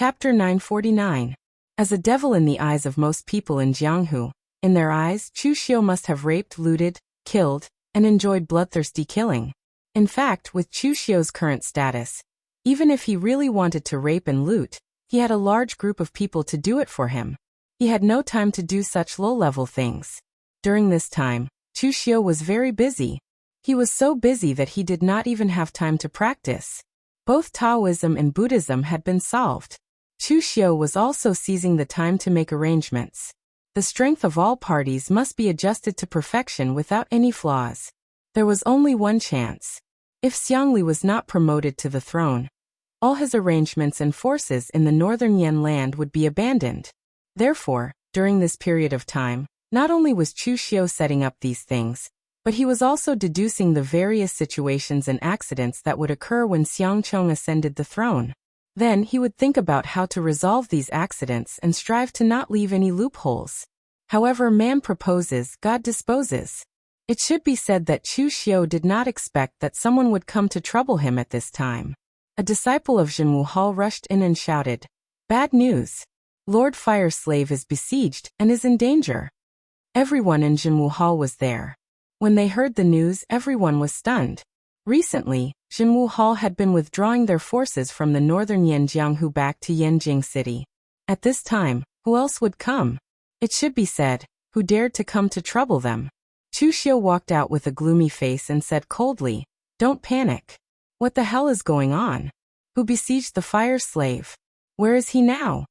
Chapter 949. As a devil in the eyes of most people in Jianghu, in their eyes, Chu Xiu must have raped, looted, killed, and enjoyed bloodthirsty killing. In fact, with Chu Xiu's current status, even if he really wanted to rape and loot, he had a large group of people to do it for him. He had no time to do such low-level things. During this time, Chu Xiu was very busy. He was so busy that he did not even have time to practice. Both Taoism and Buddhism had been solved. Chu Xiu was also seizing the time to make arrangements. The strength of all parties must be adjusted to perfection without any flaws. There was only one chance. If Xiangli was not promoted to the throne, all his arrangements and forces in the northern Yan land would be abandoned. Therefore, during this period of time, not only was Chu Xiu setting up these things, but he was also deducing the various situations and accidents that would occur when Xiangcheng ascended the throne. Then he would think about how to resolve these accidents and strive to not leave any loopholes. However man proposes, God disposes. It should be said that Chu Xiu did not expect that someone would come to trouble him at this time. A disciple of Jinwu Hall rushed in and shouted, "Bad news! Lord Fire Slave is besieged and is in danger." Everyone in Jinwu Hall was there. When they heard the news, everyone was stunned. Recently, Jinwu Hall had been withdrawing their forces from the northern Yanjianghu back to Yanjing City. At this time, who else would come? It should be said, who dared to come to trouble them? Chu Xiu walked out with a gloomy face and said coldly, "Don't panic. What the hell is going on? Who besieged the fire slave? Where is he now?"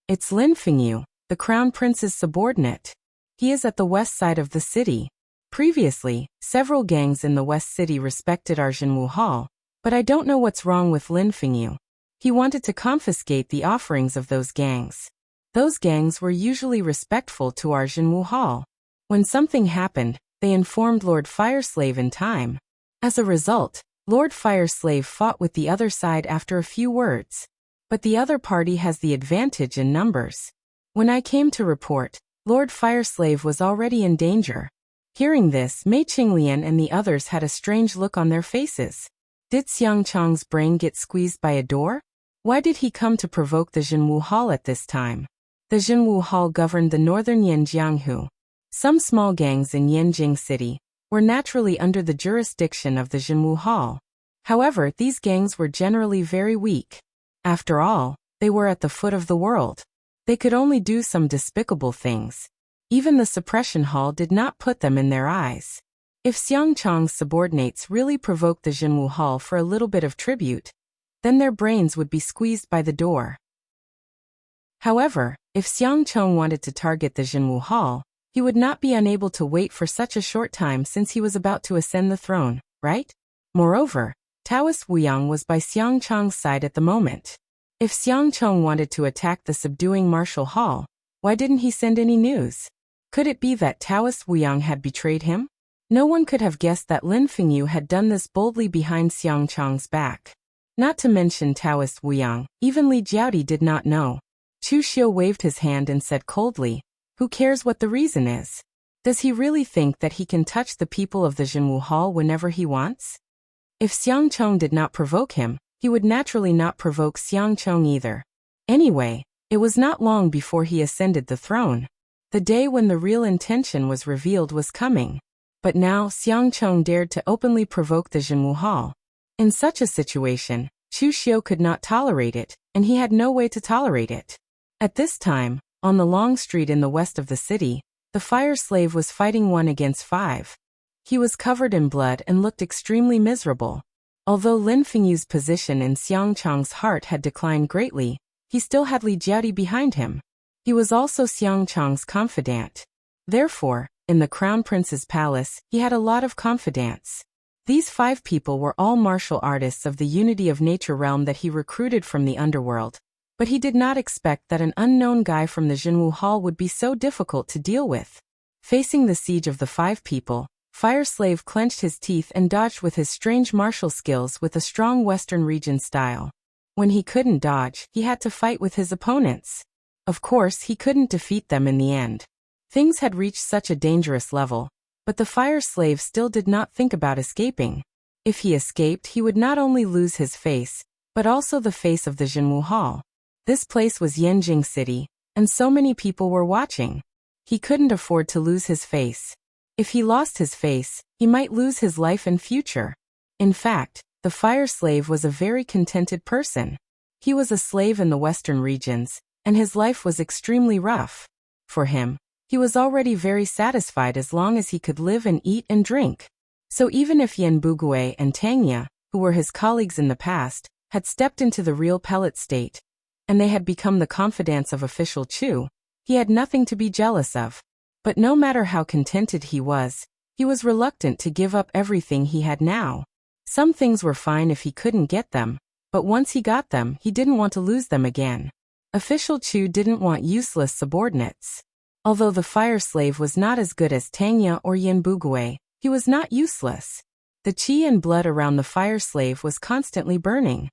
"It's Lin Fengyu, the crown prince's subordinate. He is at the west side of the city. Previously, several gangs in the West City respected our Jinwu Hall, but I don't know what's wrong with Lin Fengyu. He wanted to confiscate the offerings of those gangs. Those gangs were usually respectful to our Jinwu Hall. When something happened, they informed Lord Fireslave in time. As a result, Lord Fireslave fought with the other side after a few words. But the other party has the advantage in numbers. When I came to report, Lord Fireslave was already in danger." Hearing this, Mei Qinglian and the others had a strange look on their faces. Did Xiangcheng's brain get squeezed by a door? Why did he come to provoke the Jinwu Hall at this time? The Jinwu Hall governed the northern Yanjianghu. Some small gangs in Yanjing City were naturally under the jurisdiction of the Jinwu Hall. However, these gangs were generally very weak. After all, they were at the foot of the world. They could only do some despicable things. Even the suppression hall did not put them in their eyes. If Xiangcheng's subordinates really provoked the Jinwu Hall for a little bit of tribute, then their brains would be squeezed by the door. However, if Xiangcheng wanted to target the Jinwu Hall, he would not be unable to wait for such a short time since he was about to ascend the throne, right? Moreover, Taoist Wuyang was by Xiangcheng's side at the moment. If Xiangcheng wanted to attack the subduing martial hall, why didn't he send any news? Could it be that Taoist Wuyang had betrayed him? No one could have guessed that Lin Fengyu had done this boldly behind Xiangcheng's back. Not to mention Taoist Wuyang, even Li Jiaodi did not know. Chu Xiu waved his hand and said coldly, "Who cares what the reason is? Does he really think that he can touch the people of the Jinwu Hall whenever he wants?" If Xiangcheng did not provoke him, he would naturally not provoke Xiangcheng either. Anyway, it was not long before he ascended the throne. The day when the real intention was revealed was coming. But now Xiangcheng dared to openly provoke the Jinwu Hall. In such a situation, Chu Xiu could not tolerate it, and he had no way to tolerate it. At this time, on the long street in the west of the city, the fire slave was fighting 1 against 5. He was covered in blood and looked extremely miserable. Although Lin Fengyu's position in Xiangcheng's heart had declined greatly, he still had Li Jiaodi behind him. He was also Xiangcheng's confidant. Therefore, in the Crown Prince's palace, he had a lot of confidants. These 5 people were all martial artists of the Unity of Nature realm that he recruited from the underworld. But he did not expect that an unknown guy from the Jinwu Hall would be so difficult to deal with. Facing the siege of the 5 people, Fire Slave clenched his teeth and dodged with his strange martial skills with a strong Western region style. When he couldn't dodge, he had to fight with his opponents. Of course, he couldn't defeat them in the end. Things had reached such a dangerous level, but the Fire Slave still did not think about escaping. If he escaped, he would not only lose his face, but also the face of the Jinwu Hall. This place was Yanjing City, and so many people were watching. He couldn't afford to lose his face. If he lost his face, he might lose his life and future. In fact, the fire slave was a very contented person. He was a slave in the western regions, and his life was extremely rough. For him, he was already very satisfied as long as he could live and eat and drink. So even if Yen Bugui and Tangya, who were his colleagues in the past, had stepped into the real pellet state, and they had become the confidants of official Chu, he had nothing to be jealous of. But no matter how contented he was reluctant to give up everything he had now. Some things were fine if he couldn't get them, but once he got them, he didn't want to lose them again. Official Chu didn't want useless subordinates. Although the fire slave was not as good as Tangya or Yen Bugui, he was not useless. The qi and blood around the fire slave was constantly burning.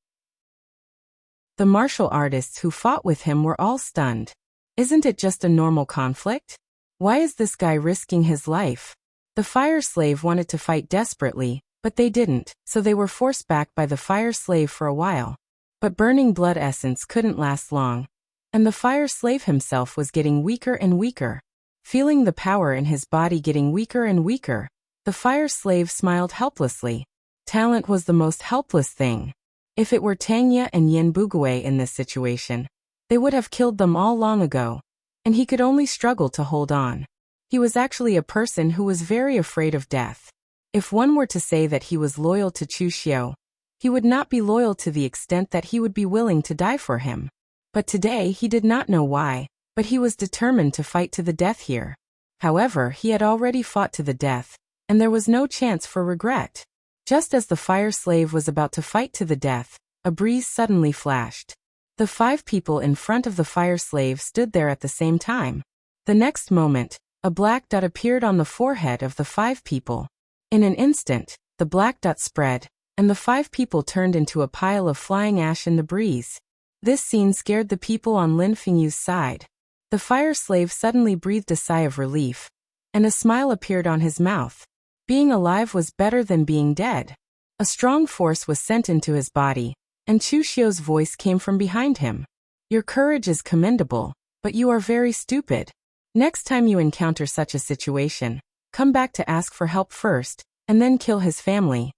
The martial artists who fought with him were all stunned. Isn't it just a normal conflict? Why is this guy risking his life? The fire slave wanted to fight desperately, but they didn't, so they were forced back by the fire slave for a while. But burning blood essence couldn't last long, and the fire slave himself was getting weaker and weaker. Feeling the power in his body getting weaker and weaker, the fire slave smiled helplessly. Talent was the most helpless thing. If it were Tangya and Yen Bugui in this situation, they would have killed them all long ago, and he could only struggle to hold on. He was actually a person who was very afraid of death. If one were to say that he was loyal to Chu Xiao, he would not be loyal to the extent that he would be willing to die for him. But today he did not know why, but he was determined to fight to the death here. However, he had already fought to the death, and there was no chance for regret. Just as the fire slave was about to fight to the death, a breeze suddenly flashed. The 5 people in front of the fire slave stood there at the same time. The next moment, a black dot appeared on the forehead of the 5 people. In an instant, the black dot spread, and the 5 people turned into a pile of flying ash in the breeze. This scene scared the people on Lin Fingyu's side. The fire slave suddenly breathed a sigh of relief, and a smile appeared on his mouth. Being alive was better than being dead. A strong force was sent into his body, and Chu Xiu's voice came from behind him. Your courage is commendable, but you are very stupid. Next time you encounter such a situation, come back to ask for help first, and then kill his family.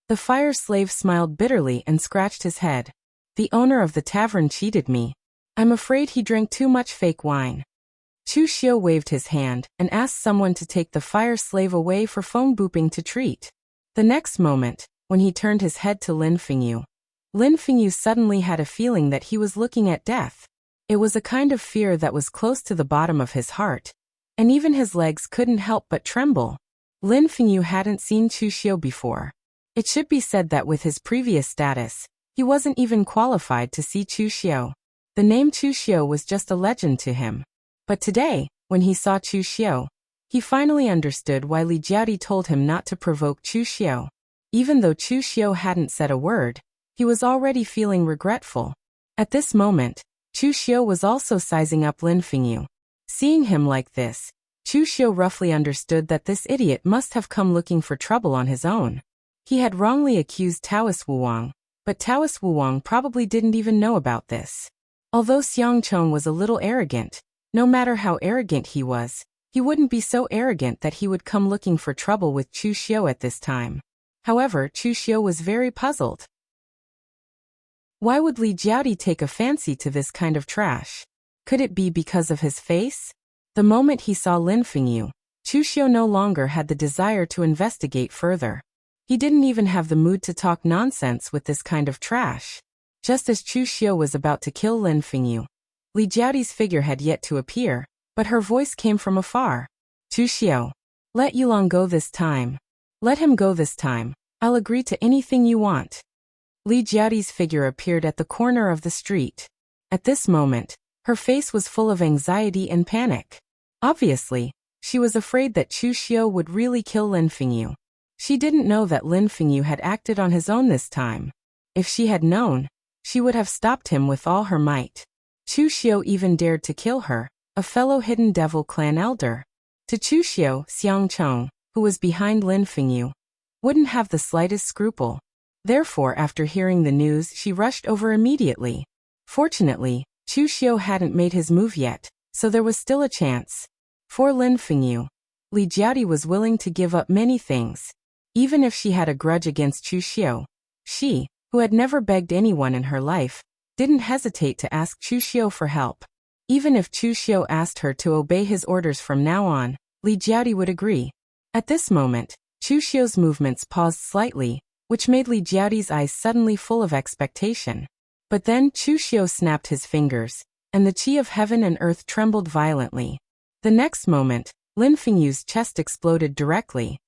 The fire slave smiled bitterly and scratched his head. The owner of the tavern cheated me. I'm afraid he drank too much fake wine. Chu Xiu waved his hand and asked someone to take the fire slave away for phone booping to treat. The next moment, when he turned his head to Lin Fingyu suddenly had a feeling that he was looking at death. It was a kind of fear that was close to the bottom of his heart, and even his legs couldn't help but tremble. Lin Fingyu hadn't seen Chu Xiu before. It should be said that with his previous status, he wasn't even qualified to see Chu Xiu. The name Chu Xiu was just a legend to him. But today, when he saw Chu Xiu, he finally understood why Li Jiaodi told him not to provoke Chu Xiu. Even though Chu Xiu hadn't said a word, he was already feeling regretful. At this moment, Chu Xiu was also sizing up Lin Fingyu. Seeing him like this, Chu Xiu roughly understood that this idiot must have come looking for trouble on his own. He had wrongly accused Taoist Wuwang, but Taoist Wuwang probably didn't even know about this. Although Xiang Chong was a little arrogant, no matter how arrogant he was, he wouldn't be so arrogant that he would come looking for trouble with Chu Xiu at this time. However, Chu Xiu was very puzzled. Why would Li Jiaodi take a fancy to this kind of trash? Could it be because of his face? The moment he saw Lin Fingyu, Chu Xiu no longer had the desire to investigate further. He didn't even have the mood to talk nonsense with this kind of trash. Just as Chu Xiu was about to kill Lin Fingyu, Li Jiaodi's figure had yet to appear, but her voice came from afar. Chu Xiu, let Yulong go this time. Let him go this time. I'll agree to anything you want. Li Jiaodi's figure appeared at the corner of the street. At this moment, her face was full of anxiety and panic. Obviously, she was afraid that Chu Xiu would really kill Lin Fingyu. She didn't know that Lin Fingyu had acted on his own this time. If she had known, she would have stopped him with all her might. Chu Xiu even dared to kill her, a fellow Hidden Devil clan elder. To Chu Xiu, Xiang Chong, who was behind Lin Fingyu, wouldn't have the slightest scruple. Therefore, after hearing the news, she rushed over immediately. Fortunately, Chu Xiu hadn't made his move yet, so there was still a chance. For Lin Fengyu, Li Jiaodi was willing to give up many things. Even if she had a grudge against Chu Xiu, she, who had never begged anyone in her life, didn't hesitate to ask Chu Xiu for help. Even if Chu Xiu asked her to obey his orders from now on, Li Jiaodi would agree. At this moment, Chu Xiu's movements paused slightly, which made Li Jiaodi's eyes suddenly full of expectation. But then Chu Xiu snapped his fingers, and the qi of heaven and earth trembled violently. The next moment, Lin Fengyu's chest exploded directly.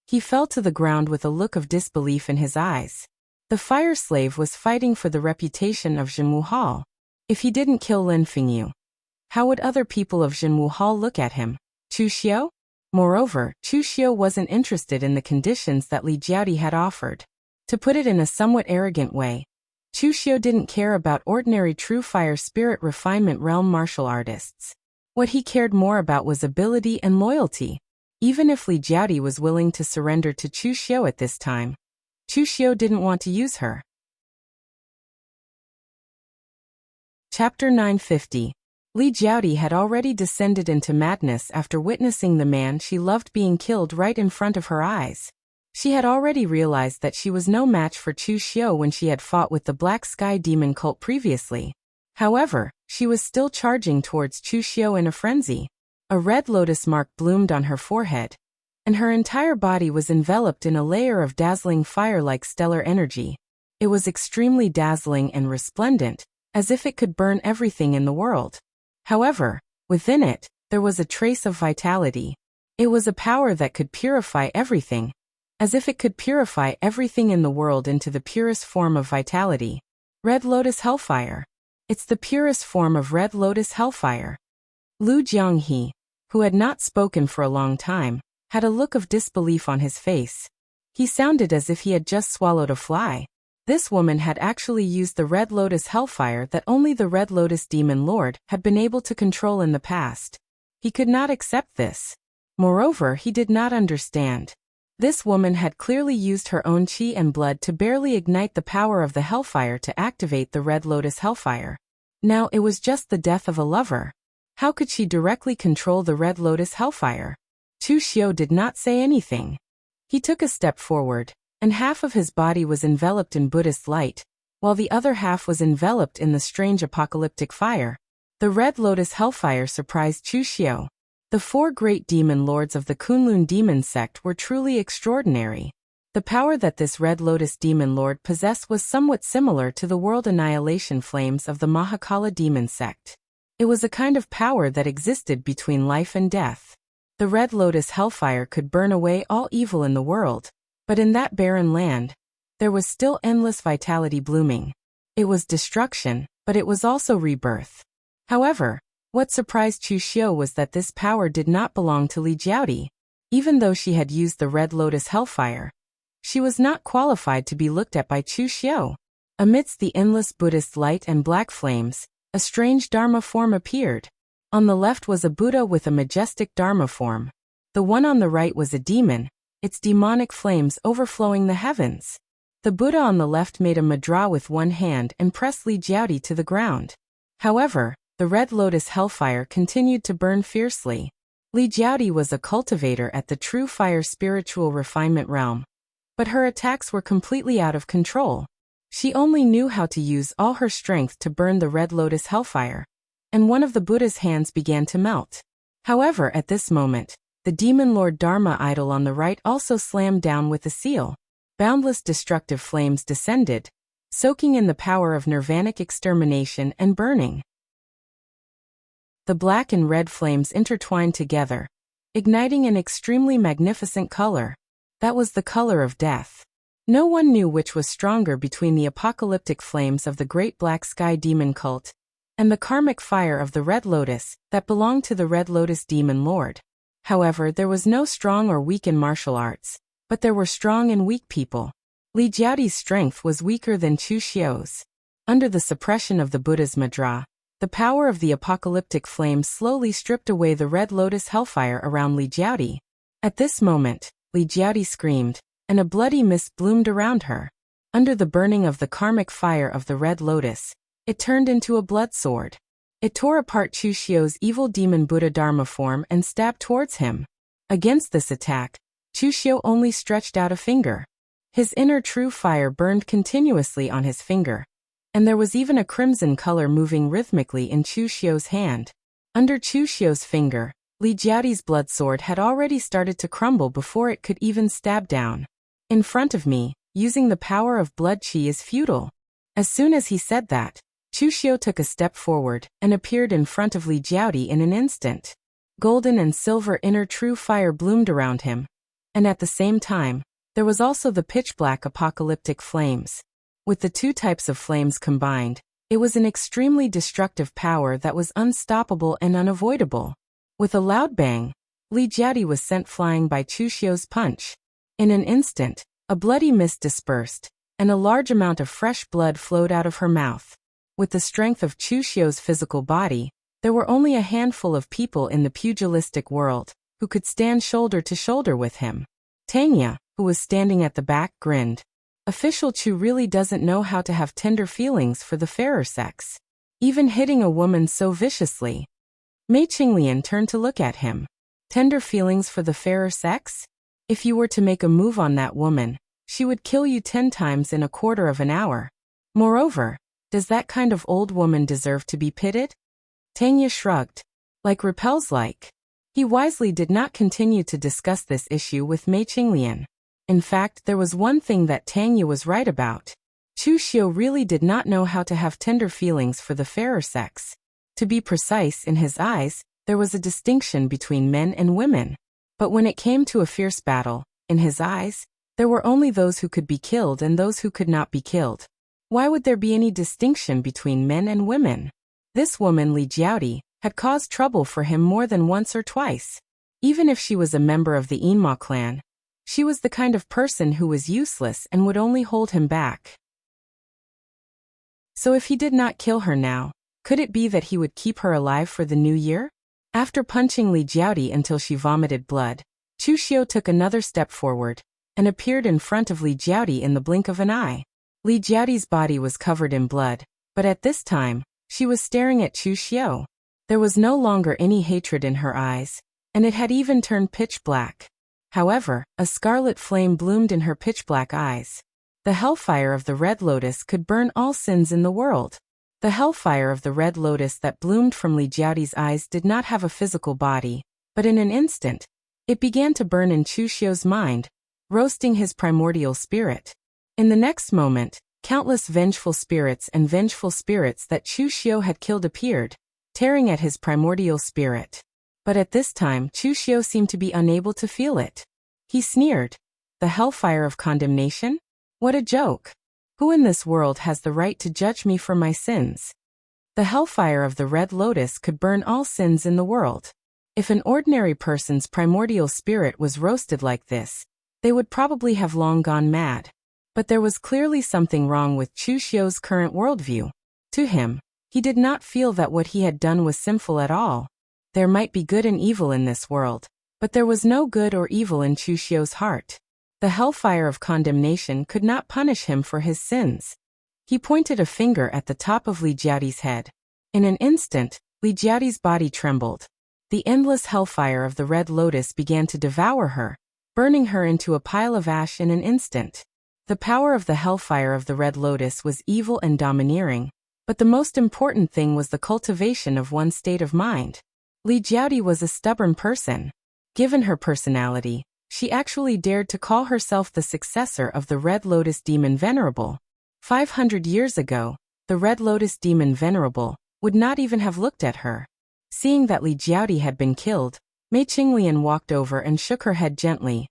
He fell to the ground with a look of disbelief in his eyes. The fire slave was fighting for the reputation of Zhenwu Hall. If he didn't kill Lin Fengyu, how would other people of Zhenwu Hall look at him? Chu Xiu? Moreover, Chu Xiu wasn't interested in the conditions that Li Jiaodi had offered. To put it in a somewhat arrogant way, Chu Xiu didn't care about ordinary true fire spirit refinement realm martial artists. What he cared more about was ability and loyalty. Even if Li Jiaodi was willing to surrender to Chu Xiu at this time, Chu Xiu didn't want to use her. Chapter 950. Li Jiaodi had already descended into madness after witnessing the man she loved being killed right in front of her eyes. She had already realized that she was no match for Chu Xiu when she had fought with the Black Sky Demon cult previously. However, she was still charging towards Chu Xiu in a frenzy. A red lotus mark bloomed on her forehead, and her entire body was enveloped in a layer of dazzling fire-like stellar energy. It was extremely dazzling and resplendent, as if it could burn everything in the world. However, within it, there was a trace of vitality. It was a power that could purify everything, as if it could purify everything in the world into the purest form of vitality. Red Lotus Hellfire. It's the purest form of Red Lotus Hellfire. Lu Jianghe, who had not spoken for a long time, had a look of disbelief on his face. He sounded as if he had just swallowed a fly. This woman had actually used the Red Lotus Hellfire that only the Red Lotus Demon Lord had been able to control in the past. He could not accept this. Moreover, he did not understand. This woman had clearly used her own qi and blood to barely ignite the power of the Hellfire to activate the Red Lotus Hellfire. Now it was just the death of a lover. How could she directly control the Red Lotus Hellfire? Chu Xiu did not say anything. He took a step forward, and half of his body was enveloped in Buddhist light, while the other half was enveloped in the strange apocalyptic fire. The Red Lotus Hellfire surprised Chu Xiu. The four great demon lords of the Kunlun demon sect were truly extraordinary. The power that this Red Lotus demon lord possessed was somewhat similar to the world annihilation flames of the Mahakala demon sect. It was a kind of power that existed between life and death. The Red Lotus Hellfire could burn away all evil in the world. But in that barren land, there was still endless vitality blooming. It was destruction, but it was also rebirth. However, what surprised Chu Xiu was that this power did not belong to Li Jiaodi. Even though she had used the Red Lotus Hellfire, she was not qualified to be looked at by Chu Xiu. Amidst the endless Buddhist light and black flames, a strange Dharma form appeared. On the left was a Buddha with a majestic Dharma form. The one on the right was a demon, its demonic flames overflowing the heavens. The Buddha on the left made a mudra with one hand and pressed Li Jiaodi to the ground. However, the Red Lotus Hellfire continued to burn fiercely. Li Jiaodi was a cultivator at the true fire spiritual refinement realm, but her attacks were completely out of control. She only knew how to use all her strength to burn the Red Lotus Hellfire, and one of the Buddha's hands began to melt. However, at this moment, the Demon Lord Dharma idol on the right also slammed down with a seal. Boundless destructive flames descended, soaking in the power of nirvanic extermination and burning. The black and red flames intertwined together, igniting an extremely magnificent color. That was the color of death. No one knew which was stronger between the apocalyptic flames of the Great Black Sky Demon cult and the karmic fire of the Red Lotus that belonged to the Red Lotus Demon Lord. However, there was no strong or weak in martial arts, but there were strong and weak people. Li Jiaodi's strength was weaker than Chu Xiu's. Under the suppression of the Buddha's mudra, the power of the apocalyptic flames slowly stripped away the Red Lotus Hellfire around Li Jiaodi. At this moment, Li Jiaodi screamed, and a bloody mist bloomed around her. Under the burning of the karmic fire of the Red Lotus, it turned into a blood sword. It tore apart Chu Xiu's evil demon Buddha Dharma form and stabbed towards him. Against this attack, Chu Xiu only stretched out a finger. His inner true fire burned continuously on his finger, and there was even a crimson color moving rhythmically in Chu Xiu's hand. Under Chu Xiu's finger, Li Jiaoti's blood sword had already started to crumble before it could even stab down. In front of me, using the power of blood qi is futile. As soon as he said that, Chu Xiu took a step forward and appeared in front of Li Jiaoti in an instant. Golden and silver inner true fire bloomed around him, and at the same time, there was also the pitch-black apocalyptic flames. With the two types of flames combined, it was an extremely destructive power that was unstoppable and unavoidable. With a loud bang, Li Jiaoti was sent flying by Chu Xiu's punch. In an instant, a bloody mist dispersed, and a large amount of fresh blood flowed out of her mouth. With the strength of Chu Xiu's physical body, there were only a handful of people in the pugilistic world who could stand shoulder to shoulder with him. Tanya, who was standing at the back, grinned. Official Chu really doesn't know how to have tender feelings for the fairer sex. Even hitting a woman so viciously. Mei Qinglian turned to look at him. Tender feelings for the fairer sex? If you were to make a move on that woman, she would kill you 10 times in a quarter of an hour. Moreover, does that kind of old woman deserve to be pitied? Tanya shrugged. Like repels like. He wisely did not continue to discuss this issue with Mei Qinglian. In fact, there was one thing that Tanya was right about. Chu Xiu really did not know how to have tender feelings for the fairer sex. To be precise, in his eyes, there was a distinction between men and women. But when it came to a fierce battle, in his eyes, there were only those who could be killed and those who could not be killed. Why would there be any distinction between men and women? This woman, Li Jiaoti, had caused trouble for him more than once or twice. Even if she was a member of the Yinma clan, she was the kind of person who was useless and would only hold him back. So if he did not kill her now, could it be that he would keep her alive for the new year? After punching Li Jiaoti until she vomited blood, Chu Xiu took another step forward and appeared in front of Li Jiaoti in the blink of an eye. Li Jiaoti's body was covered in blood, but at this time, she was staring at Chu Xiu. There was no longer any hatred in her eyes, and it had even turned pitch black. However, a scarlet flame bloomed in her pitch black eyes. The hellfire of the Red Lotus could burn all sins in the world. The hellfire of the Red Lotus that bloomed from Li Jiaoti's eyes did not have a physical body, but in an instant, it began to burn in Chu Xiu's mind, roasting his primordial spirit. In the next moment, countless vengeful spirits that Chu Xiu had killed appeared, tearing at his primordial spirit. But at this time, Chu Xiu seemed to be unable to feel it. He sneered. The hellfire of condemnation? What a joke! Who in this world has the right to judge me for my sins? The hellfire of the Red Lotus could burn all sins in the world. If an ordinary person's primordial spirit was roasted like this, they would probably have long gone mad. But there was clearly something wrong with Chu Xiu's current worldview. To him, he did not feel that what he had done was sinful at all. There might be good and evil in this world, but there was no good or evil in Chu Xiu's heart. The hellfire of condemnation could not punish him for his sins. He pointed a finger at the top of Li Jiaoti's head. In an instant, Li Jiaoti's body trembled. The endless hellfire of the Red Lotus began to devour her, burning her into a pile of ash in an instant. The power of the hellfire of the Red Lotus was evil and domineering, but the most important thing was the cultivation of one's state of mind. Li Jiaoti was a stubborn person. Given her personality, she actually dared to call herself the successor of the Red Lotus Demon Venerable. 500 years ago, the Red Lotus Demon Venerable would not even have looked at her. Seeing that Li Jiaoti had been killed, Mei Qinglian walked over and shook her head gently.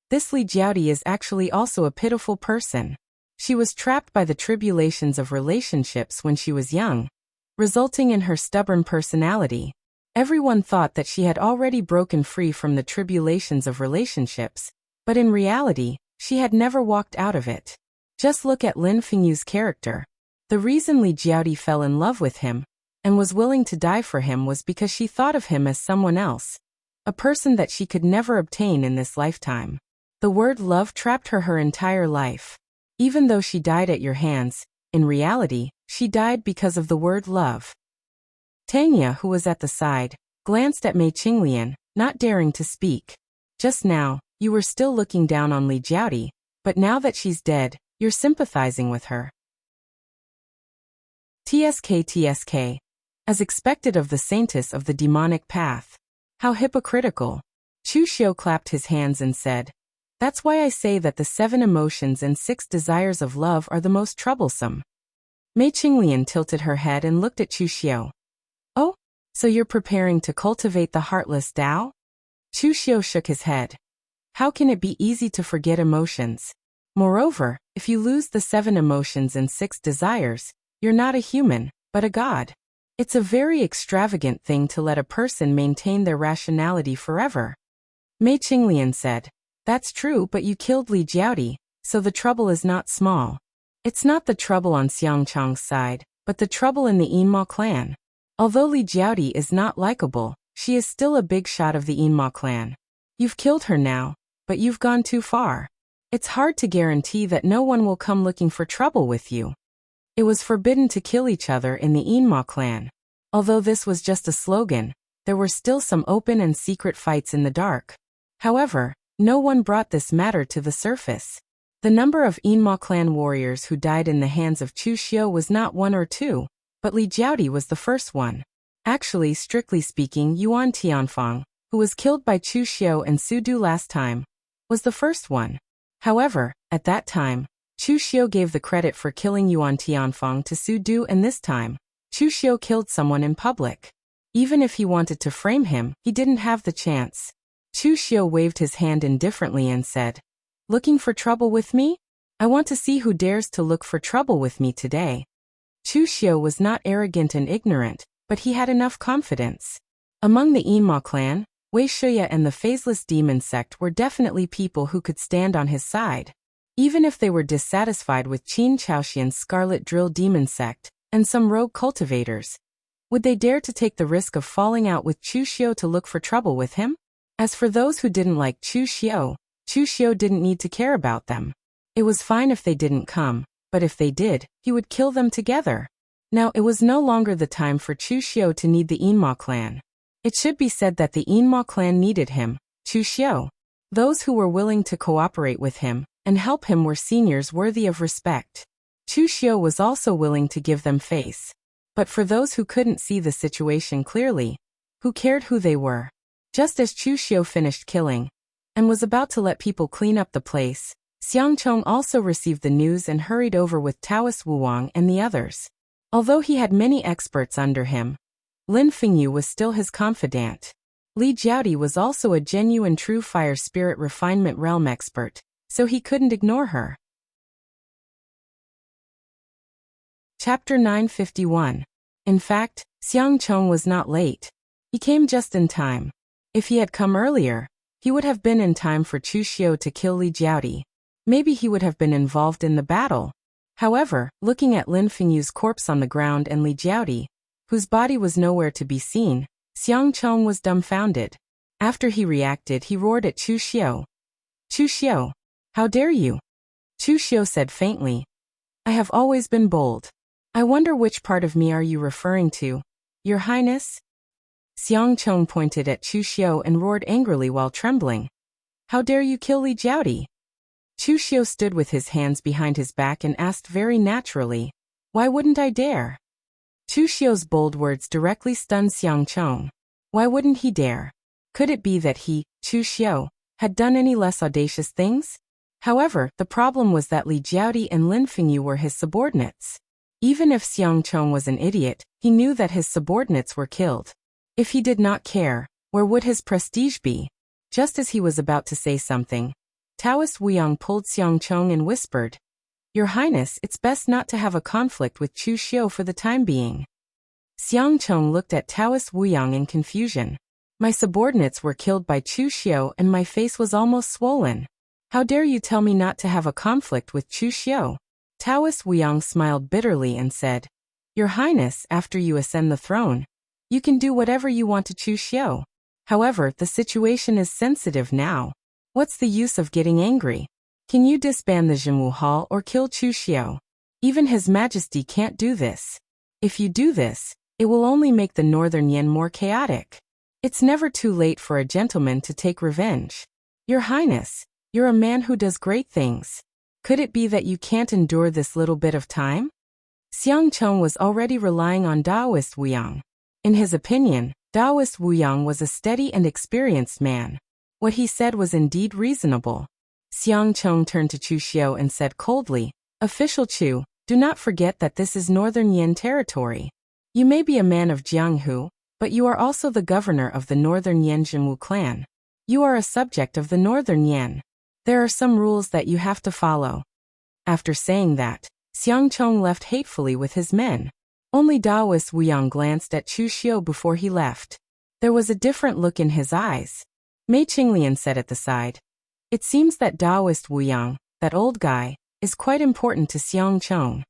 This Li Jiaoti is actually also a pitiful person. She was trapped by the tribulations of relationships when she was young, resulting in her stubborn personality. Everyone thought that she had already broken free from the tribulations of relationships, but in reality, she had never walked out of it. Just look at Lin Fingyu's character. The reason Li Jiaoti fell in love with him and was willing to die for him was because she thought of him as someone else, a person that she could never obtain in this lifetime. The word love trapped her entire life. Even though she died at your hands, in reality, She died because of the word love. Tanya, who was at the side, glanced at Mei Qinglian, not daring to speak. Just now, you were still looking down on Li Jiaodi, but now that she's dead, you're sympathizing with her. TSK. As expected of the saintess of the demonic path. How hypocritical. Chu Xiu clapped his hands and said, "That's why I say that the 7 emotions and 6 desires of love are the most troublesome." Mei Qinglian tilted her head and looked at Chu Xiu. "Oh, so you're preparing to cultivate the heartless Tao?" Chu Xiu shook his head. "How can it be easy to forget emotions? Moreover, if you lose the 7 emotions and 6 desires, you're not a human, but a god. It's a very extravagant thing to let a person maintain their rationality forever." Mei Qinglian said, "That's true, but you killed Li Jiaodi, so the trouble is not small. It's not the trouble on Xiang Chang's side, but the trouble in the Yinma clan. Although Li Jiaodi is not likable, she is still a big shot of the Yinma clan. You've killed her now, but you've gone too far. It's hard to guarantee that no one will come looking for trouble with you." It was forbidden to kill each other in the Yinma clan. Although this was just a slogan, there were still some open and secret fights in the dark. However, no one brought this matter to the surface. The number of Yinma clan warriors who died in the hands of Chu Xiu was not 1 or 2, but Li Jiaodi was the first one. Actually, strictly speaking, Yuan Tianfang, who was killed by Chu Xiu and Su Du last time, was the first one. However, at that time, Chu Xiu gave the credit for killing Yuan Tianfang to Su Du, and this time, Chu Xiu killed someone in public. Even if he wanted to frame him, he didn't have the chance. Chu Xiu waved his hand indifferently and said, "Looking for trouble with me? I want to see who dares to look for trouble with me today." Chu Xiu was not arrogant and ignorant, but he had enough confidence. Among the Yinma clan, Wei Shuya and the Phaseless Demon sect were definitely people who could stand on his side. Even if they were dissatisfied with Qin Chaoxian's Scarlet Drill Demon sect, and some rogue cultivators, would they dare to take the risk of falling out with Chu Xiu to look for trouble with him? As for those who didn't like Chu Xiu didn't need to care about them. It was fine if they didn't come, but if they did, he would kill them together. Now it was no longer the time for Chu Xiu to need the Yinma clan. It should be said that the Yinma clan needed him, Chu Xiu. Those who were willing to cooperate with him and help him were seniors worthy of respect. Chu Xiu was also willing to give them face. But for those who couldn't see the situation clearly, who cared who they were? Just as Chu Xiu finished killing and was about to let people clean up the place, Xiang Chong also received the news and hurried over with Taoist Wuwang and the others. Although he had many experts under him, Lin Fengyu was still his confidant. Li Jiaodi was also a genuine true fire spirit refinement realm expert, so he couldn't ignore her. Chapter 951. In fact, Xiang Chong was not late. He came just in time. If he had come earlier, he would have been in time for Chu Xiu to kill Li Jiaodi. Maybe he would have been involved in the battle. However, looking at Lin Fengyu's corpse on the ground and Li Jiaodi, whose body was nowhere to be seen, Xiang Chong was dumbfounded. After he reacted, he roared at Chu Xiu. "Chu Xiu, how dare you?" Chu Xiu said faintly, "I have always been bold. I wonder which part of me are you referring to, Your Highness?" Xiang Chong pointed at Chu Xiu and roared angrily while trembling. "How dare you kill Li Jiaodi?" Chu Xiu stood with his hands behind his back and asked very naturally, "Why wouldn't I dare?" Chu Xiu's bold words directly stunned Xiang Chong. Why wouldn't he dare? Could it be that he, Chu Xiu, had done any less audacious things? However, the problem was that Li Jiaodi and Lin Fengyu were his subordinates. Even if Xiang Chong was an idiot, he knew that his subordinates were killed. If he did not care, where would his prestige be? Just as he was about to say something, Taoist Wuyang pulled Xiang Chong and whispered, "Your Highness, it's best not to have a conflict with Chu Xiu for the time being." Xiang Chong looked at Taoist Wuyang in confusion. "My subordinates were killed by Chu Xiu and my face was almost swollen. How dare you tell me not to have a conflict with Chu Xiu?" Taoist Wuyang smiled bitterly and said, "Your Highness, after you ascend the throne, you can do whatever you want to Chu Xiu. However, the situation is sensitive now. What's the use of getting angry? Can you disband the Jinwu Hall or kill Chu Xiu? Even His Majesty can't do this. If you do this, it will only make the Northern Yen more chaotic. It's never too late for a gentleman to take revenge. Your Highness, you're a man who does great things. Could it be that you can't endure this little bit of time? Xiang Cheng was already relying on Daoist Wu Yang. In his opinion, Daoist Wu Yang was a steady and experienced man. What he said was indeed reasonable. Xiang Cheng turned to Chu Xiu and said coldly, "Official Chu, do not forget that this is Northern Yen territory. You may be a man of Jianghu, but you are also the governor of the Northern Yen Jinwu clan. You are a subject of the Northern Yen. There are some rules that you have to follow." After saying that, Xiang Cheng left hatefully with his men. Only Daoist Wu Yang glanced at Chu Xiu before he left. There was a different look in his eyes. Mei Qinglian said at the side, "It seems that Daoist Wu Yang, that old guy, is quite important to Xiang Cheng."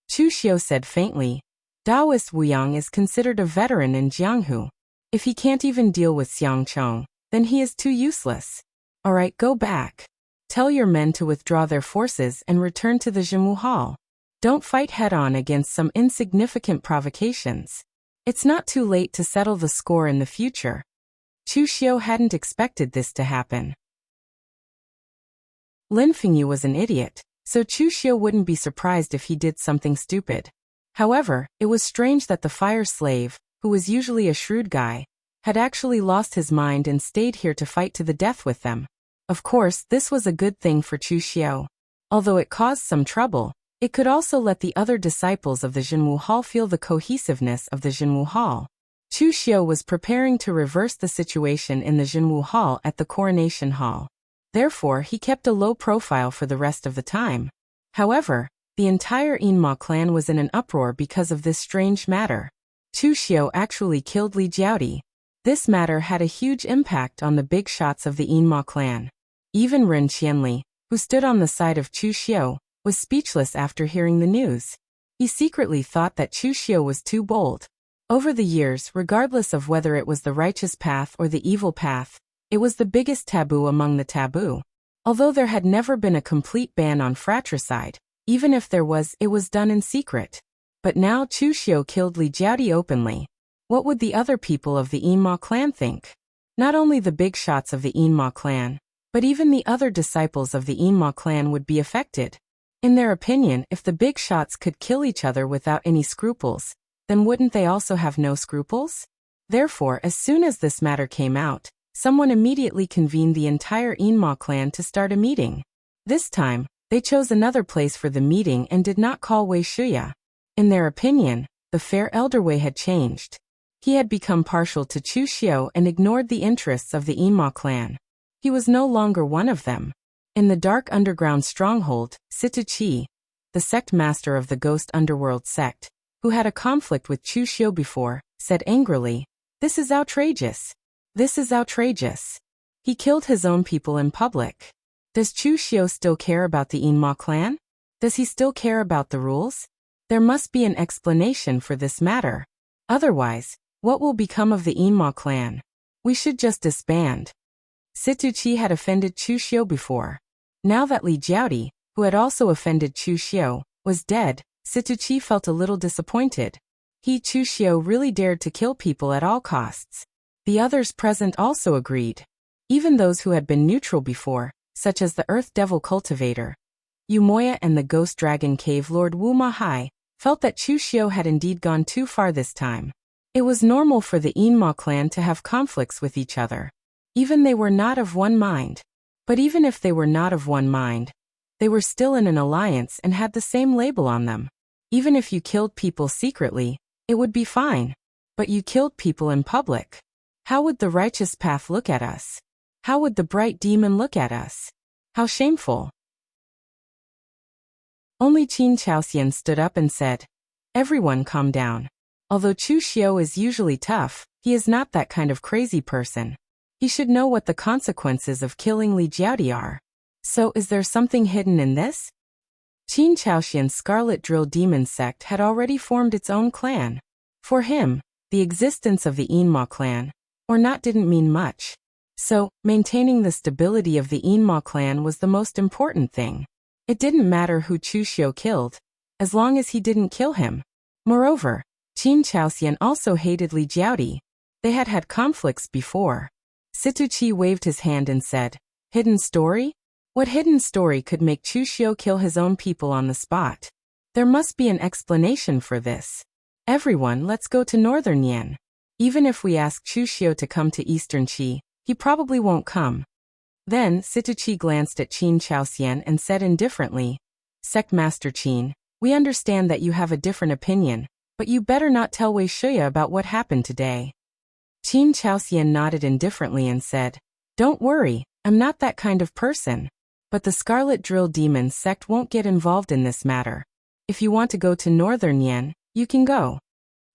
Chu Xiu said faintly, "Daoist Wu Yang is considered a veteran in Jianghu. If he can't even deal with Xiang Cheng, then he is too useless. All right, go back. Tell your men to withdraw their forces and return to the Jinwu Hall. Don't fight head-on against some insignificant provocations. It's not too late to settle the score in the future." Chu Xiu hadn't expected this to happen. Lin Fengyu was an idiot, so Chu Xiu wouldn't be surprised if he did something stupid. However, it was strange that the fire slave, who was usually a shrewd guy, had actually lost his mind and stayed here to fight to the death with them. Of course, this was a good thing for Chu Xiu. Although it caused some trouble, it could also let the other disciples of the Jinwu Hall feel the cohesiveness of the Jinwu Hall. Chu Xiu was preparing to reverse the situation in the Jinwu Hall at the Coronation Hall. Therefore, he kept a low profile for the rest of the time. However, the entire Yinma clan was in an uproar because of this strange matter. Chu Xiu actually killed Li Jiaodi. This matter had a huge impact on the big shots of the Yinma clan. Even Ren Qianli, who stood on the side of Chu Xiu, was speechless after hearing the news. He secretly thought that Chu Xiu was too bold. Over the years, regardless of whether it was the righteous path or the evil path, it was the biggest taboo among the taboo. Although there had never been a complete ban on fratricide, even if there was, it was done in secret. But now Chu Xiu killed Li Jiaodi openly. What would the other people of the Yinma clan think? Not only the big shots of the Yinma clan, but even the other disciples of the Yinma clan would be affected. In their opinion, if the big shots could kill each other without any scruples, then wouldn't they also have no scruples? Therefore, as soon as this matter came out, someone immediately convened the entire Yinma clan to start a meeting. This time, they chose another place for the meeting and did not call Wei Shuya. In their opinion, the fair elder Wei had changed. He had become partial to Chu Xiu and ignored the interests of the Yinma clan. He was no longer one of them. In the dark underground stronghold, Situ Chi, the sect master of the ghost underworld sect, who had a conflict with Chu Xiu before, said angrily, "This is outrageous. This is outrageous. He killed his own people in public. Does Chu Xiu still care about the Yinma clan? Does he still care about the rules? There must be an explanation for this matter. Otherwise, what will become of the Yinma clan? We should just disband." Situ Chi had offended Chu Xiu before. Now that Li Jiaodi, who had also offended Chu Xiu, was dead, Situ Chi felt a little disappointed. He, Chu Xiu, really dared to kill people at all costs. The others present also agreed. Even those who had been neutral before, such as the Earth Devil Cultivator, Yu Moya and the Ghost Dragon Cave Lord Wu Ma Hai, felt that Chu Xiu had indeed gone too far this time. It was normal for the Yinma clan to have conflicts with each other. Even they were not of one mind. But even if they were not of one mind, they were still in an alliance and had the same label on them. Even if you killed people secretly, it would be fine. But you killed people in public. How would the righteous path look at us? How would the bright demon look at us? How shameful. Only Qin Chaoxian stood up and said, "Everyone calm down. Although Chu Xiu is usually tough, he is not that kind of crazy person. He should know what the consequences of killing Li Jiaodi are. So is there something hidden in this?" Qin Chaoxian's Scarlet Drill Demon sect had already formed its own clan. For him, the existence of the Yinma clan, or not, didn't mean much. So, maintaining the stability of the Yinma clan was the most important thing. It didn't matter who Chu Xiu killed. as long as he didn't kill him. Moreover, Qin Chaoxian also hated Li Jiaodi. They had had conflicts before. Situchi waved his hand and said, "Hidden story? What hidden story could make Chu Xiu kill his own people on the spot? There must be an explanation for this. Everyone, let's go to Northern Yan. Even if we ask Chu Xiu to come to Eastern Qi, he probably won't come." Then, Situchi glanced at Qin Chaoxian and said indifferently, "Sect Master Qin, we understand that you have a different opinion, but you better not tell Wei Shuya about what happened today." Qin Chaoxian nodded indifferently and said, "Don't worry, I'm not that kind of person. But the Scarlet Drill Demon sect won't get involved in this matter. If you want to go to Northern Yan, you can go."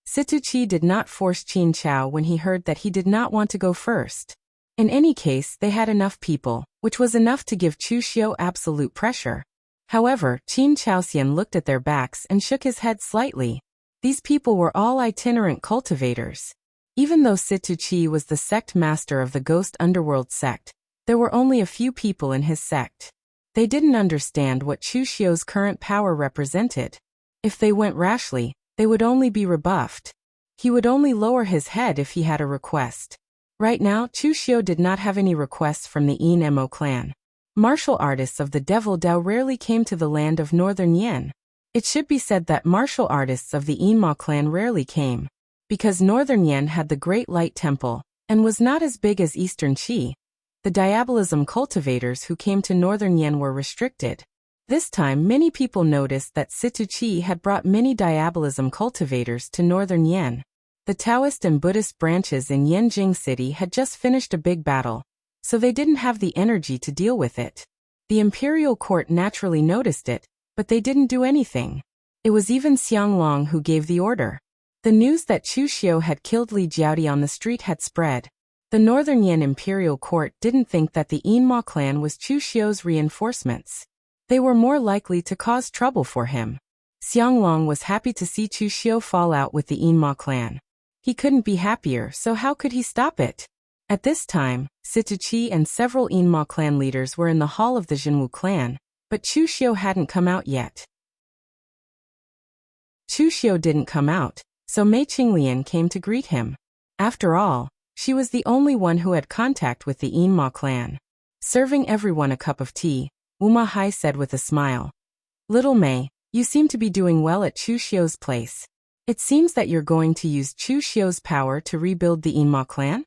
Situchi did not force Qin Chao when he heard that he did not want to go first. In any case, they had enough people, which was enough to give Chu Xiu absolute pressure. However, Qin Chaoxian looked at their backs and shook his head slightly. These people were all itinerant cultivators. Even though Situchi was the sect master of the Ghost Underworld sect, there were only a few people in his sect. They didn't understand what Chu Xiu's current power represented. If they went rashly, they would only be rebuffed. He would only lower his head if he had a request. Right now, Chu Xiu did not have any requests from the Yin Mo clan. Martial artists of the Devil Dao rarely came to the land of Northern Yan. It should be said that martial artists of the Yin Mo clan rarely came. Because Northern Yan had the Great Light Temple, and was not as big as Eastern Qi, the diabolism cultivators who came to Northern Yan were restricted. This time many people noticed that Situchi had brought many diabolism cultivators to Northern Yan. The Taoist and Buddhist branches in Yanjing City had just finished a big battle, so they didn't have the energy to deal with it. The imperial court naturally noticed it, but they didn't do anything. It was even Xianglong who gave the order. The news that Chu Xiu had killed Li Jiaodi on the street had spread. The Northern Yan imperial court didn't think that the Yinma clan was Chu Xiu's reinforcements. They were more likely to cause trouble for him. Xianglong was happy to see Chu Xiu fall out with the Yinma clan. He couldn't be happier, so how could he stop it? At this time, Situchi and several Yinma clan leaders were in the hall of the Jinwu clan, but Chu Xiu hadn't come out yet. Chu Xiu didn't come out, so Mei Qinglian came to greet him. After all, she was the only one who had contact with the Yinma clan. Serving everyone a cup of tea, Wu Ma Hai said with a smile, "Little Mei, you seem to be doing well at Chu Xiu's place. It seems that you're going to use Chu Xiu's power to rebuild the Yinma clan?"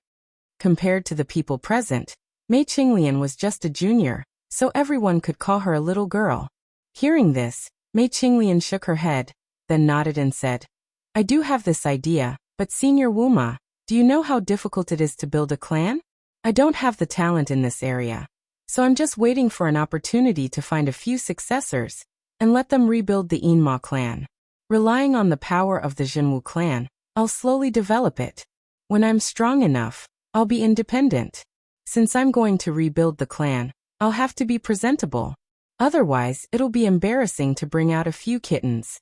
Compared to the people present, Mei Qinglian was just a junior, so everyone could call her a little girl. Hearing this, Mei Qinglian shook her head, then nodded and said, "I do have this idea, but Senior Wu Ma, do you know how difficult it is to build a clan? I don't have the talent in this area, so I'm just waiting for an opportunity to find a few successors and let them rebuild the Yinma clan. Relying on the power of the Jinwu clan, I'll slowly develop it. When I'm strong enough, I'll be independent. Since I'm going to rebuild the clan, I'll have to be presentable. Otherwise, it'll be embarrassing to bring out a few kittens."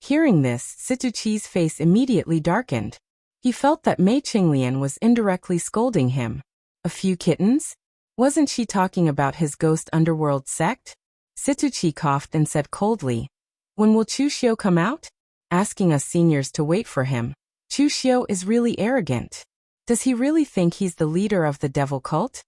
Hearing this, Situchi's face immediately darkened. He felt that Mei Qinglian was indirectly scolding him. A few kittens? Wasn't she talking about his Ghost Underworld sect? Situchi coughed and said coldly, "When will Chu Xiu come out? Asking us seniors to wait for him. Chu Xiu is really arrogant. Does he really think he's the leader of the devil cult?"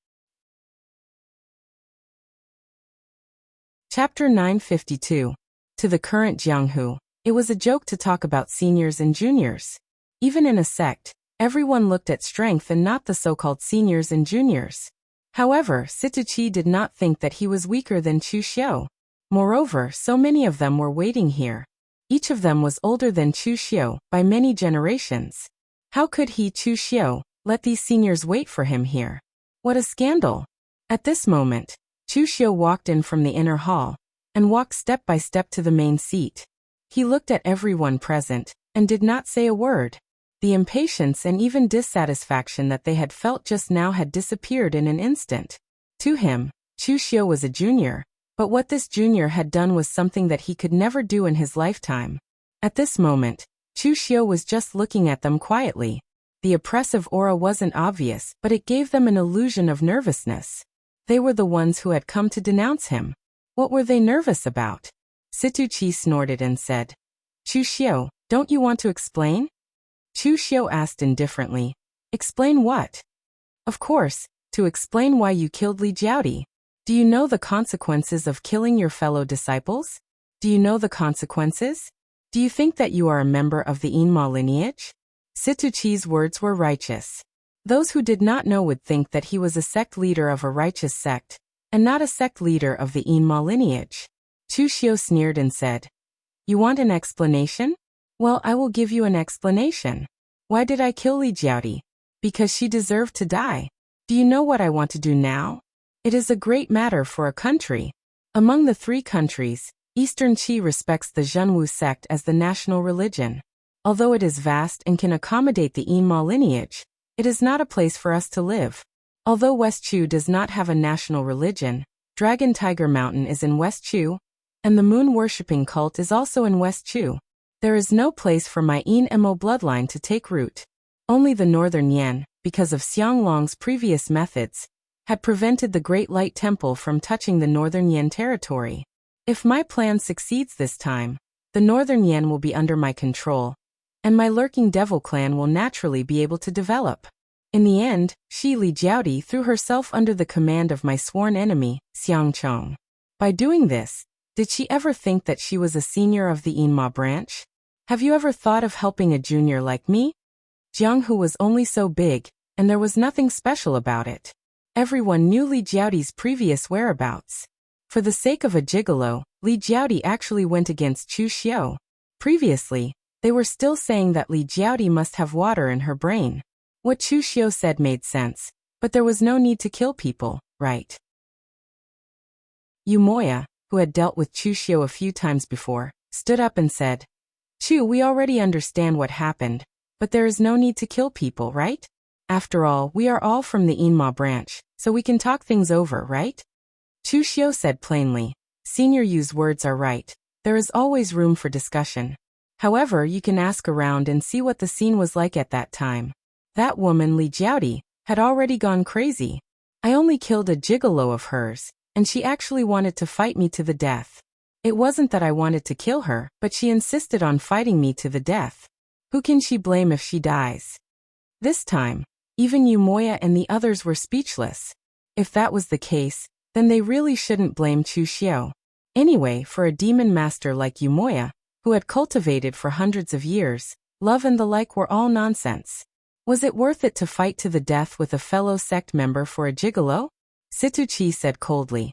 Chapter 952. To the current Jianghu, it was a joke to talk about seniors and juniors. Even in a sect, everyone looked at strength and not the so-called seniors and juniors. However, Situchi did not think that he was weaker than Chu Xiu. Moreover, so many of them were waiting here. Each of them was older than Chu Xiu by many generations. How could he, Chu Xiu, let these seniors wait for him here? What a scandal! At this moment, Chu Xiu walked in from the inner hall and walked step by step to the main seat. He looked at everyone present and did not say a word. The impatience and even dissatisfaction that they had felt just now had disappeared in an instant. To him, Chu Xiu was a junior, but what this junior had done was something that he could never do in his lifetime. At this moment, Chu Xiu was just looking at them quietly. The oppressive aura wasn't obvious, but it gave them an illusion of nervousness. They were the ones who had come to denounce him. What were they nervous about? Situ Chi snorted and said, Chu Xiu, don't you want to explain? Chu Xiu asked indifferently. Explain what? Of course, to explain why you killed Li Jiaodi. Do you know the consequences of killing your fellow disciples? Do you know the consequences? Do you think that you are a member of the Yinma lineage? Situ Chi's words were righteous. Those who did not know would think that he was a sect leader of a righteous sect, and not a sect leader of the Yinma lineage. Chu Xiu sneered and said, You want an explanation? Well, I will give you an explanation. Why did I kill Li Jiaodi? Because she deserved to die. Do you know what I want to do now? It is a great matter for a country. Among the 3 countries, Eastern Qi respects the Zhenwu sect as the national religion. Although it is vast and can accommodate the Yinma lineage, it is not a place for us to live. Although West Chu does not have a national religion, Dragon Tiger Mountain is in West Chu, and the moon-worshipping cult is also in West Chu. There is no place for my Yin Mo bloodline to take root. Only the Northern Yan, because of Xianglong's previous methods, had prevented the Great Light Temple from touching the Northern Yan territory. If my plan succeeds this time, the Northern Yan will be under my control, and my lurking devil clan will naturally be able to develop. In the end, Li Jiaodi threw herself under the command of my sworn enemy, Xiang Chong. By doing this, did she ever think that she was a senior of the Yinma branch? Have you ever thought of helping a junior like me? Jianghu was only so big, and there was nothing special about it. Everyone knew Li Jiaodi's previous whereabouts. For the sake of a gigolo, Li Jiaodi actually went against Chu Xiu. Previously, they were still saying that Li Jiaodi must have water in her brain. What Chu Xiu said made sense, but there was no need to kill people, right? Yumoya, who had dealt with Chu Xiu a few times before, stood up and said, Chu, we already understand what happened, but there is no need to kill people, right? After all, we are all from the Yinma branch, so we can talk things over, right? Chu Xiu said plainly, Senior Yu's words are right. There is always room for discussion. However, you can ask around and see what the scene was like at that time. That woman, Li Jiaodi, had already gone crazy. I only killed a gigolo of hers, and she actually wanted to fight me to the death. It wasn't that I wanted to kill her, but she insisted on fighting me to the death. Who can she blame if she dies? This time, even Yumoya and the others were speechless. If that was the case, then they really shouldn't blame Chu Xiu. Anyway, for a demon master like Yumoya, who had cultivated for hundreds of years, love and the like were all nonsense. Was it worth it to fight to the death with a fellow sect member for a gigolo? Situ Chi said coldly.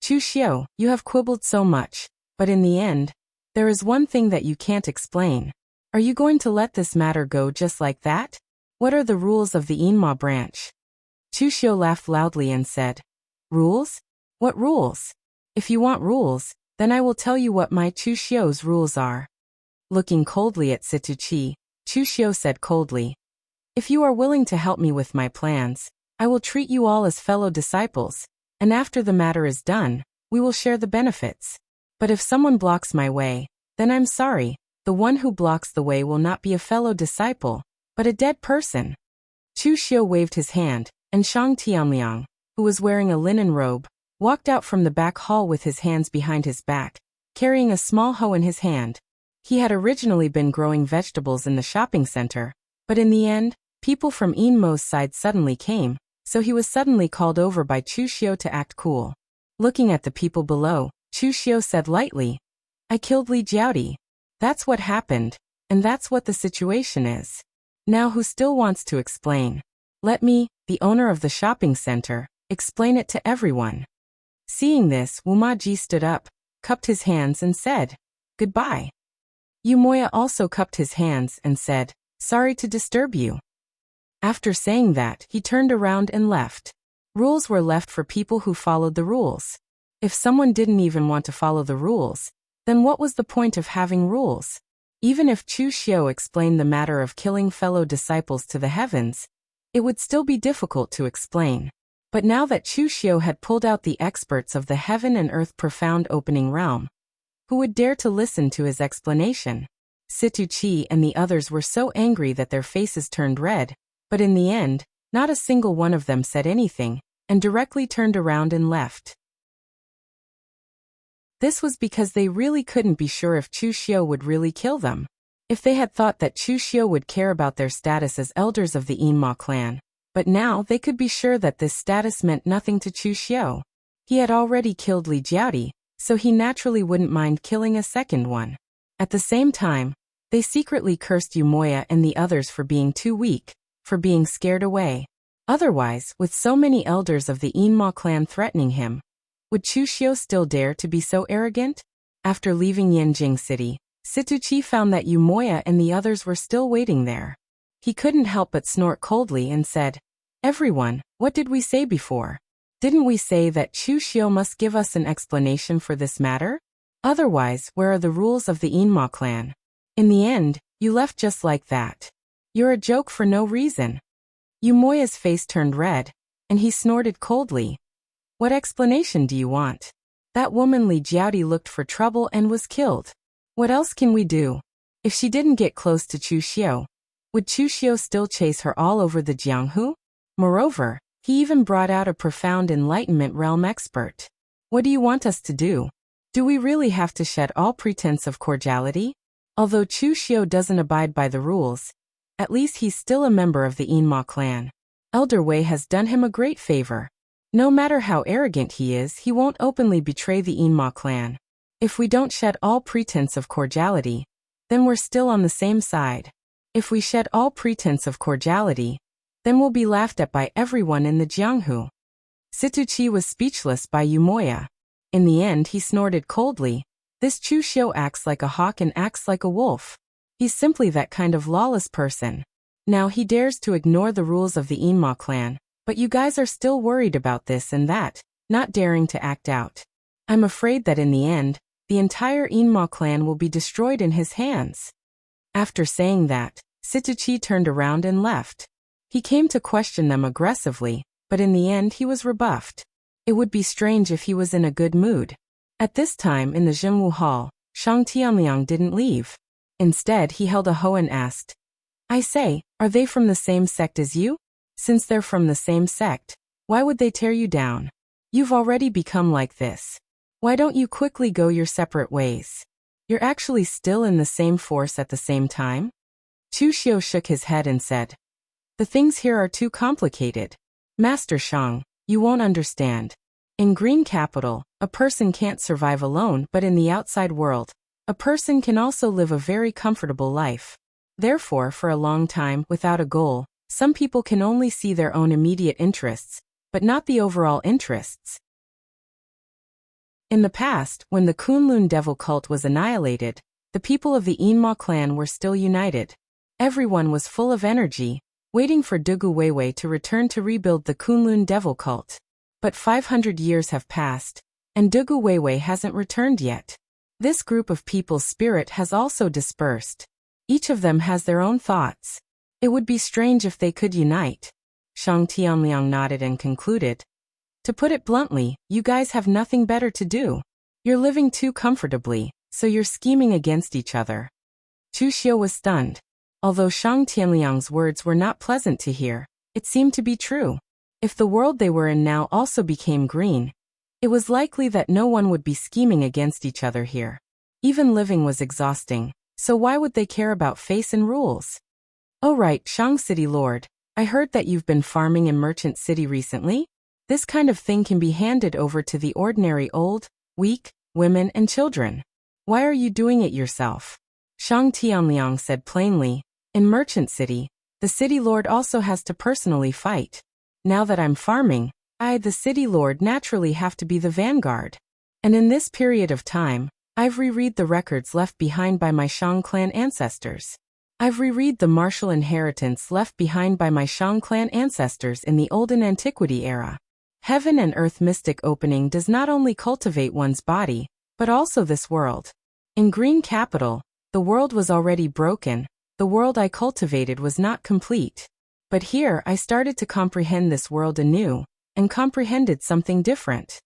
Chu Xiu, you have quibbled so much, but in the end, there is one thing that you can't explain. Are you going to let this matter go just like that? What are the rules of the Yinma branch? Chu Xiu laughed loudly and said, Rules? What rules? If you want rules, then I will tell you what my Chu Xiu's rules are. Looking coldly at Situ Chi, Chu Xiu said coldly, If you are willing to help me with my plans, I will treat you all as fellow disciples, and after the matter is done, we will share the benefits. But if someone blocks my way, then I'm sorry, the one who blocks the way will not be a fellow disciple, but a dead person. Chu Xiu waved his hand, and Shang Tianliang, who was wearing a linen robe, walked out from the back hall with his hands behind his back, carrying a small hoe in his hand. He had originally been growing vegetables in the shopping center, but in the end, people from Yinmo's side suddenly came, so he was suddenly called over by Chu Xiu to act cool. Looking at the people below, Chu Xiu said lightly, I killed Li Jiaodi. That's what happened, and that's what the situation is. Now who still wants to explain? Let me, the owner of the shopping center, explain it to everyone. Seeing this, Wu Ji stood up, cupped his hands and said, Goodbye. Yumoya also cupped his hands and said, Sorry to disturb you. After saying that, he turned around and left. Rules were left for people who followed the rules. If someone didn't even want to follow the rules, then what was the point of having rules? Even if Chu Xiu explained the matter of killing fellow disciples to the heavens, it would still be difficult to explain. But now that Chu Xiu had pulled out the experts of the heaven and earth profound opening realm, who would dare to listen to his explanation? Situ Chi and the others were so angry that their faces turned red, but in the end, not a single one of them said anything, and directly turned around and left. This was because they really couldn't be sure if Chu Xiu would really kill them. If they had thought that Chu Xiu would care about their status as elders of the Yinma clan, but now they could be sure that this status meant nothing to Chu Xiu. He had already killed Li Jiaodi, so he naturally wouldn't mind killing a second one. At the same time, they secretly cursed Yumoya and the others for being too weak, for being scared away. Otherwise, with so many elders of the Yinma clan threatening him, would Chu Xiu still dare to be so arrogant? After leaving Yanjing City, Situchi found that Yumoya and the others were still waiting there. He couldn't help but snort coldly and said, "Everyone, what did we say before? Didn't we say that Chu Xiu must give us an explanation for this matter? Otherwise, where are the rules of the Yinma clan? In the end, you left just like that. You're a joke for no reason." Yumoya's face turned red, and he snorted coldly. "What explanation do you want? That woman Li Jiaodi looked for trouble and was killed. What else can we do? If she didn't get close to Chu Xiu, would Chu Xiu still chase her all over the Jianghu? Moreover, he even brought out a profound enlightenment realm expert. What do you want us to do? Do we really have to shed all pretense of cordiality? Although Chu Xiu doesn't abide by the rules, at least he's still a member of the Yinma clan. Elder Wei has done him a great favor. No matter how arrogant he is, he won't openly betray the Yinma clan. If we don't shed all pretense of cordiality, then we're still on the same side. If we shed all pretense of cordiality, then we'll be laughed at by everyone in the Jianghu." Situchi was speechless by Yumoya. In the end, he snorted coldly. This Chu Xiu acts like a hawk and acts like a wolf. He's simply that kind of lawless person. Now he dares to ignore the rules of the Yinma clan, but you guys are still worried about this and that, not daring to act out. I'm afraid that in the end, the entire Yinma clan will be destroyed in his hands. After saying that, Situchi turned around and left. He came to question them aggressively, but in the end he was rebuffed. It would be strange if he was in a good mood. At this time in the Zhenwu Hall, Shang Tianliang didn't leave. Instead, he held a hoe and asked, "I say, are they from the same sect as you? Since they're from the same sect, why would they tear you down? You've already become like this. Why don't you quickly go your separate ways? You're actually still in the same force at the same time?" Chu Xiu shook his head and said, "The things here are too complicated. Master Shang, you won't understand. In Green Capital, a person can't survive alone, but in the outside world, a person can also live a very comfortable life. Therefore, for a long time, without a goal, some people can only see their own immediate interests, but not the overall interests. In the past, when the Kunlun devil cult was annihilated, the people of the Yinma clan were still united. Everyone was full of energy, waiting for Dugu Weiwei to return to rebuild the Kunlun devil cult. But 500 years have passed, and Dugu Weiwei hasn't returned yet. This group of people's spirit has also dispersed. Each of them has their own thoughts. It would be strange if they could unite. Shang Tianliang nodded and concluded, "To put it bluntly, you guys have nothing better to do. You're living too comfortably, so you're scheming against each other." Chu Xiu was stunned. Although Shang Tianliang's words were not pleasant to hear, it seemed to be true. If the world they were in now also became green, it was likely that no one would be scheming against each other here. Even living was exhausting, so why would they care about face and rules? "Oh right, Shang City Lord, I heard that you've been farming in Merchant City recently? This kind of thing can be handed over to the ordinary old, weak, women and children. Why are you doing it yourself?" Shang Tianliang said plainly, "In Merchant City, the city lord also has to personally fight. Now that I'm farming, I, the city lord, naturally have to be the vanguard. And in this period of time, I've reread the records left behind by my Shang clan ancestors. I've reread the martial inheritance left behind by my Shang clan ancestors in the olden antiquity era. Heaven and earth mystic opening does not only cultivate one's body, but also this world. In Green Capital, the world was already broken, the world I cultivated was not complete. But here I started to comprehend this world anew, and comprehended something different."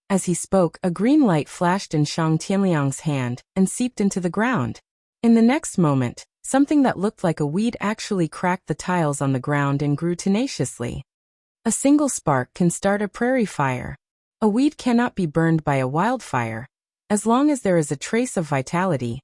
As he spoke, a green light flashed in Shang Tianliang's hand and seeped into the ground. In the next moment, something that looked like a weed actually cracked the tiles on the ground and grew tenaciously. A single spark can start a prairie fire. A weed cannot be burned by a wildfire, As long as there is a trace of vitality,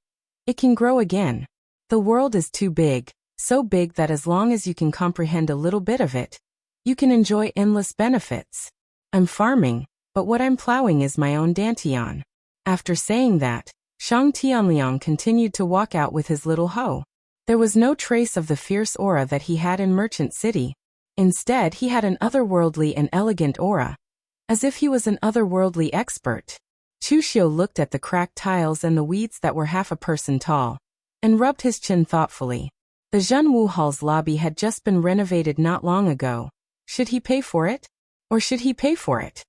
it can grow again. The world is too big, so big that as long as you can comprehend a little bit of it, you can enjoy endless benefits. I'm farming, but what I'm plowing is my own dantian. After saying that, Shang Tianliang continued to walk out with his little hoe. There was no trace of the fierce aura that he had in Merchant City. Instead, he had an otherworldly and elegant aura, as if he was an otherworldly expert. Chu Xiu looked at the cracked tiles and the weeds that were half a person tall, and rubbed his chin thoughtfully. The Zhenwu Hall's lobby had just been renovated not long ago. Should he pay for it? Or should he pay for it?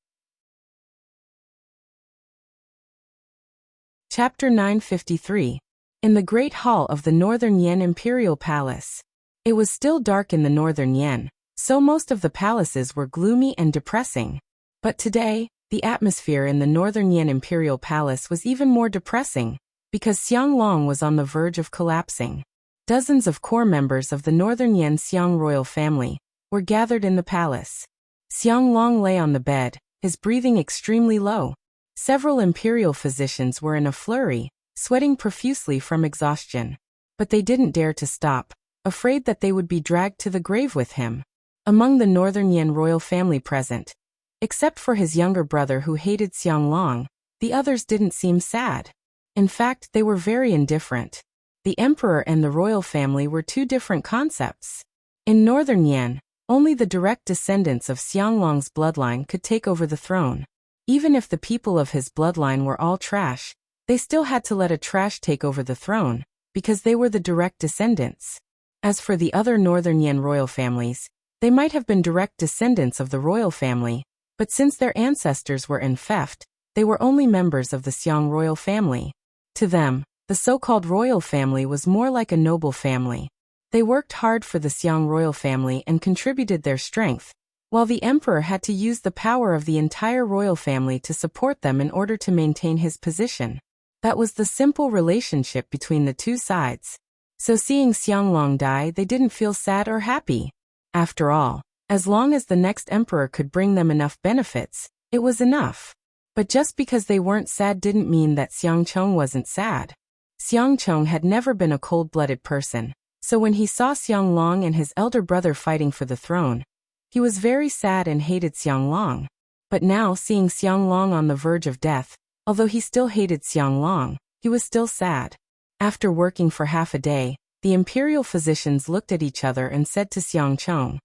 Chapter 953. In the Great Hall of the Northern Yan Imperial Palace. It was still dark in the Northern Yan, so most of the palaces were gloomy and depressing. But today, the atmosphere in the Northern Yan Imperial Palace was even more depressing, because Xianglong was on the verge of collapsing. Dozens of core members of the Northern Yan Xiang royal family were gathered in the palace. Xianglong lay on the bed, his breathing extremely low. Several imperial physicians were in a flurry, sweating profusely from exhaustion. But they didn't dare to stop, afraid that they would be dragged to the grave with him. Among the Northern Yan royal family present, except for his younger brother who hated Xianglong, the others didn't seem sad. In fact, they were very indifferent. The emperor and the royal family were two different concepts. In Northern Yan, only the direct descendants of Xianglong's bloodline could take over the throne. Even if the people of his bloodline were all trash, they still had to let a trash take over the throne, because they were the direct descendants. As for the other Northern Yan royal families, they might have been direct descendants of the royal family, but since their ancestors were enfeoffed, they were only members of the Xiang royal family. To them, the so-called royal family was more like a noble family. They worked hard for the Xiang royal family and contributed their strength, while the emperor had to use the power of the entire royal family to support them in order to maintain his position. That was the simple relationship between the two sides. So seeing Xianglong die, they didn't feel sad or happy. After all, as long as the next emperor could bring them enough benefits, it was enough. But just because they weren't sad didn't mean that Xiangcheng wasn't sad. Xiangcheng had never been a cold-blooded person, so when he saw Xianglong and his elder brother fighting for the throne, he was very sad and hated Xianglong. But now, seeing Xianglong on the verge of death, although he still hated Xianglong, he was still sad. After working for half a day, the imperial physicians looked at each other and said to Xiangcheng,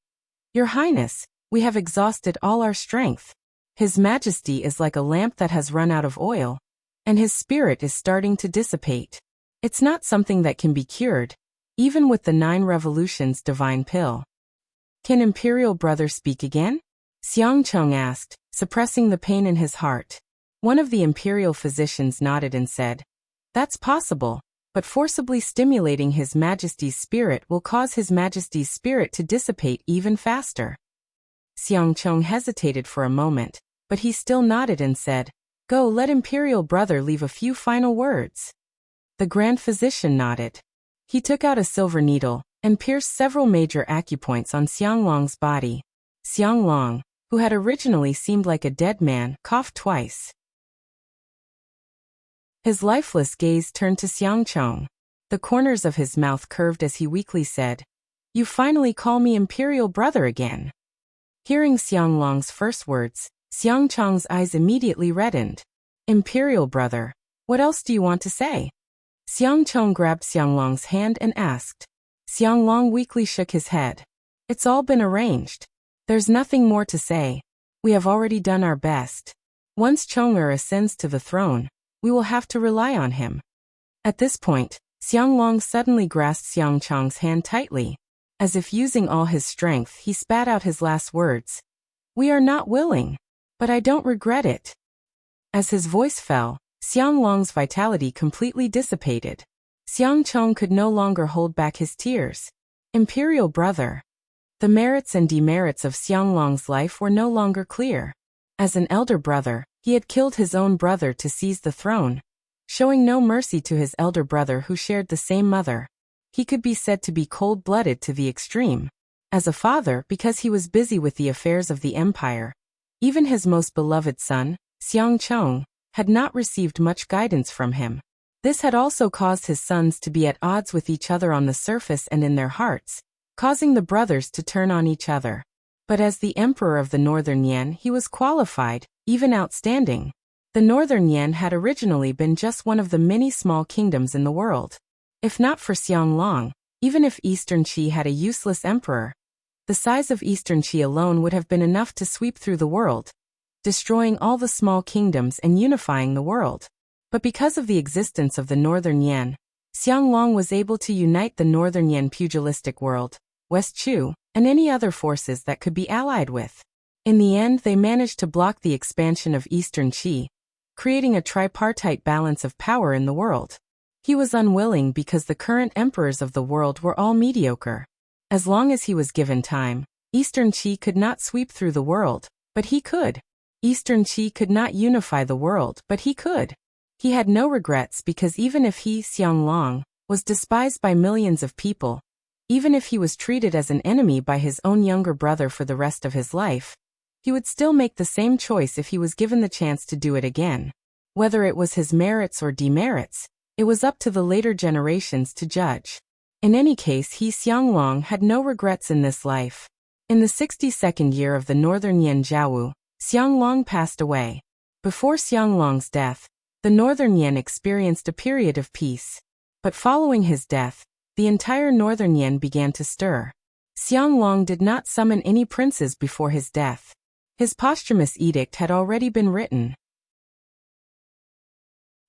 "Your Highness, we have exhausted all our strength. His Majesty is like a lamp that has run out of oil, and his spirit is starting to dissipate. It's not something that can be cured, even with the 9 revolutions divine pill." "Can Imperial Brother speak again?" Xiangcheng asked, suppressing the pain in his heart. One of the imperial physicians nodded and said, "That's possible, but forcibly stimulating His Majesty's spirit will cause His Majesty's spirit to dissipate even faster." Xiangcheng hesitated for a moment, but he still nodded and said, "Go, let Imperial Brother leave a few final words." The Grand Physician nodded. He took out a silver needle and pierced several major acupoints on Xianglong's body. Xianglong, who had originally seemed like a dead man, coughed twice. His lifeless gaze turned to Xiangcheng. The corners of his mouth curved as he weakly said, "You finally call me Imperial Brother again." Hearing Xianglong's first words, Xiangcheng's eyes immediately reddened. "Imperial Brother, what else do you want to say?" Xiangcheng grabbed Xianglong's hand and asked. Xianglong weakly shook his head. "It's all been arranged. There's nothing more to say. We have already done our best. Once Chong'er ascends to the throne, we will have to rely on him." At this point, Xianglong suddenly grasped Xiangcheng's hand tightly. As if using all his strength, he spat out his last words. "We are not willing, but I don't regret it." As his voice fell, Xianglong's vitality completely dissipated. Xiangcheng could no longer hold back his tears. "Imperial Brother." The merits and demerits of Xianglong's life were no longer clear. As an elder brother, he had killed his own brother to seize the throne, showing no mercy to his elder brother who shared the same mother. He could be said to be cold-blooded to the extreme. As a father, because he was busy with the affairs of the empire, even his most beloved son, Xiangcheng, had not received much guidance from him. This had also caused his sons to be at odds with each other on the surface and in their hearts, causing the brothers to turn on each other. But as the emperor of the Northern Yan, he was qualified, even outstanding. The Northern Yan had originally been just one of the many small kingdoms in the world. If not for Xianglong, even if Eastern Qi had a useless emperor, the size of Eastern Qi alone would have been enough to sweep through the world, destroying all the small kingdoms and unifying the world. But because of the existence of the Northern Yan, Xianglong was able to unite the Northern Yan pugilistic world, West Chu, and any other forces that could be allied with. In the end, they managed to block the expansion of Eastern Qi, creating a tripartite balance of power in the world. He was unwilling because the current emperors of the world were all mediocre. As long as he was given time, Eastern Qi could not sweep through the world, but he could. Eastern Qi could not unify the world, but he could. He had no regrets because even if he, Xianglong, was despised by millions of people, even if he was treated as an enemy by his own younger brother for the rest of his life, he would still make the same choice if he was given the chance to do it again. Whether it was his merits or demerits, it was up to the later generations to judge. In any case, he, Xianglong, had no regrets in this life. In the 62nd year of the Northern Yan Jiawu, Xianglong passed away. Before Xianglong's death, the Northern Yan experienced a period of peace. But following his death, the entire Northern Yan began to stir. Xianglong did not summon any princes before his death. His posthumous edict had already been written.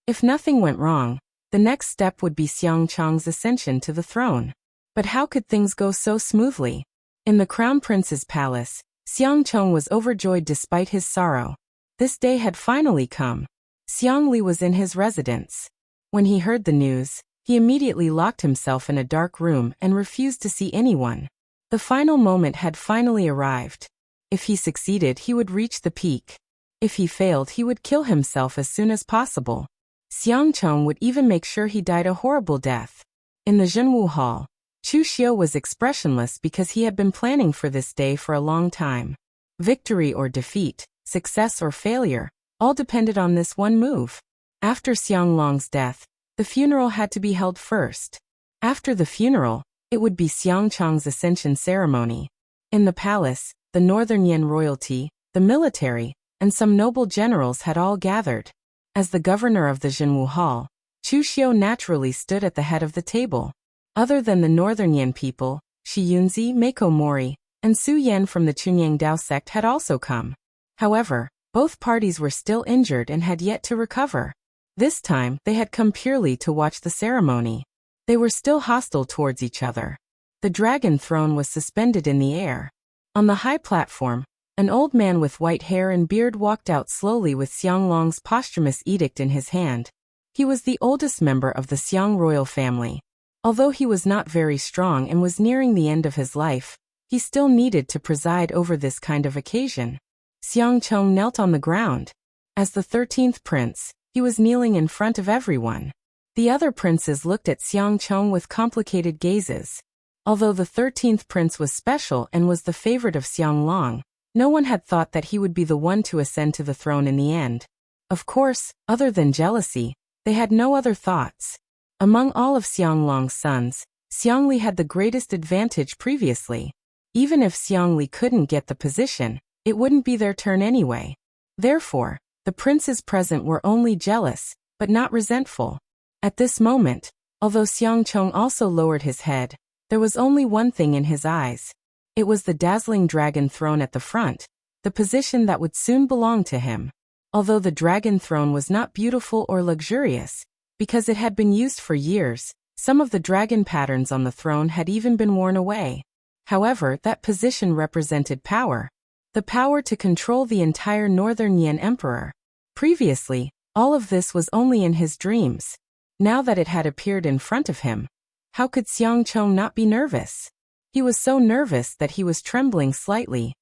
If nothing went wrong, the next step would be Xiangchang's ascension to the throne. But how could things go so smoothly? In the Crown Prince's palace, Xiangcheng was overjoyed despite his sorrow. This day had finally come. Xiangli was in his residence. When he heard the news, he immediately locked himself in a dark room and refused to see anyone. The final moment had finally arrived. If he succeeded, he would reach the peak. If he failed, he would kill himself as soon as possible. Xiangcheng would even make sure he died a horrible death. In the Zhenwu Hall, Chu Xiu was expressionless because he had been planning for this day for a long time. Victory or defeat, success or failure, all depended on this one move. After Xianglong's death, the funeral had to be held first. After the funeral, it would be Xiangchang's ascension ceremony. In the palace, the Northern Yan royalty, the military, and some noble generals had all gathered. As the governor of the Zhenwu Hall, Chu Xiu naturally stood at the head of the table. Other than the Northern Yan people, Shi Yunzi, Meiko Mori, and Su Yan from the Chunyang Dao sect had also come. However, both parties were still injured and had yet to recover. This time, they had come purely to watch the ceremony. They were still hostile towards each other. The dragon throne was suspended in the air. On the high platform, an old man with white hair and beard walked out slowly with Xianglong's posthumous edict in his hand. He was the oldest member of the Xiang royal family. Although he was not very strong and was nearing the end of his life, he still needed to preside over this kind of occasion. Xiangcheng knelt on the ground. As the 13th prince, he was kneeling in front of everyone. The other princes looked at Xiangcheng with complicated gazes. Although the 13th prince was special and was the favorite of Xianglong, no one had thought that he would be the one to ascend to the throne in the end. Of course, other than jealousy, they had no other thoughts. Among all of Xianglong's sons, Xiangli had the greatest advantage previously. Even if Xiangli couldn't get the position, it wouldn't be their turn anyway. Therefore, the princes present were only jealous, but not resentful. At this moment, although Xiangcheng also lowered his head, there was only one thing in his eyes. It was the dazzling dragon throne at the front, the position that would soon belong to him. Although the dragon throne was not beautiful or luxurious, because it had been used for years, some of the dragon patterns on the throne had even been worn away. However, that position represented power. The power to control the entire Northern Yan Emperor. Previously, all of this was only in his dreams. Now that it had appeared in front of him, how could Xiangcheng not be nervous? He was so nervous that he was trembling slightly.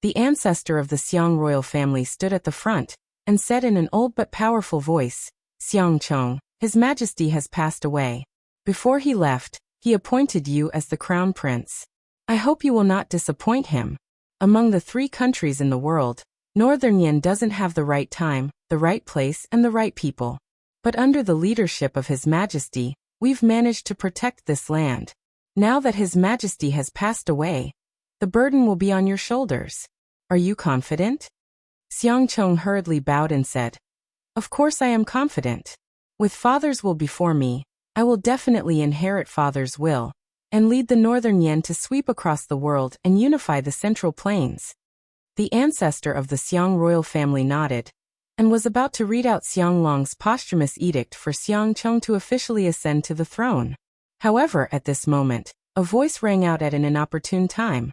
The ancestor of the Xiang royal family stood at the front and said in an old but powerful voice, "Xiangcheng, His Majesty has passed away. Before he left, he appointed you as the crown prince. I hope you will not disappoint him. Among the 3 countries in the world, Northern Yen doesn't have the right time, the right place, and the right people. But under the leadership of His Majesty, we've managed to protect this land. Now that His Majesty has passed away, the burden will be on your shoulders. Are you confident? Xiang Chong hurriedly bowed and said, Of course I am confident. With Father's will before me, I will definitely inherit Father's will, and lead the Northern Yen to sweep across the world and unify the Central Plains. The ancestor of the Xiang royal family nodded, and was about to read out Xiang Long's posthumous edict for Xiang Chong to officially ascend to the throne. However, at this moment, a voice rang out at an inopportune time.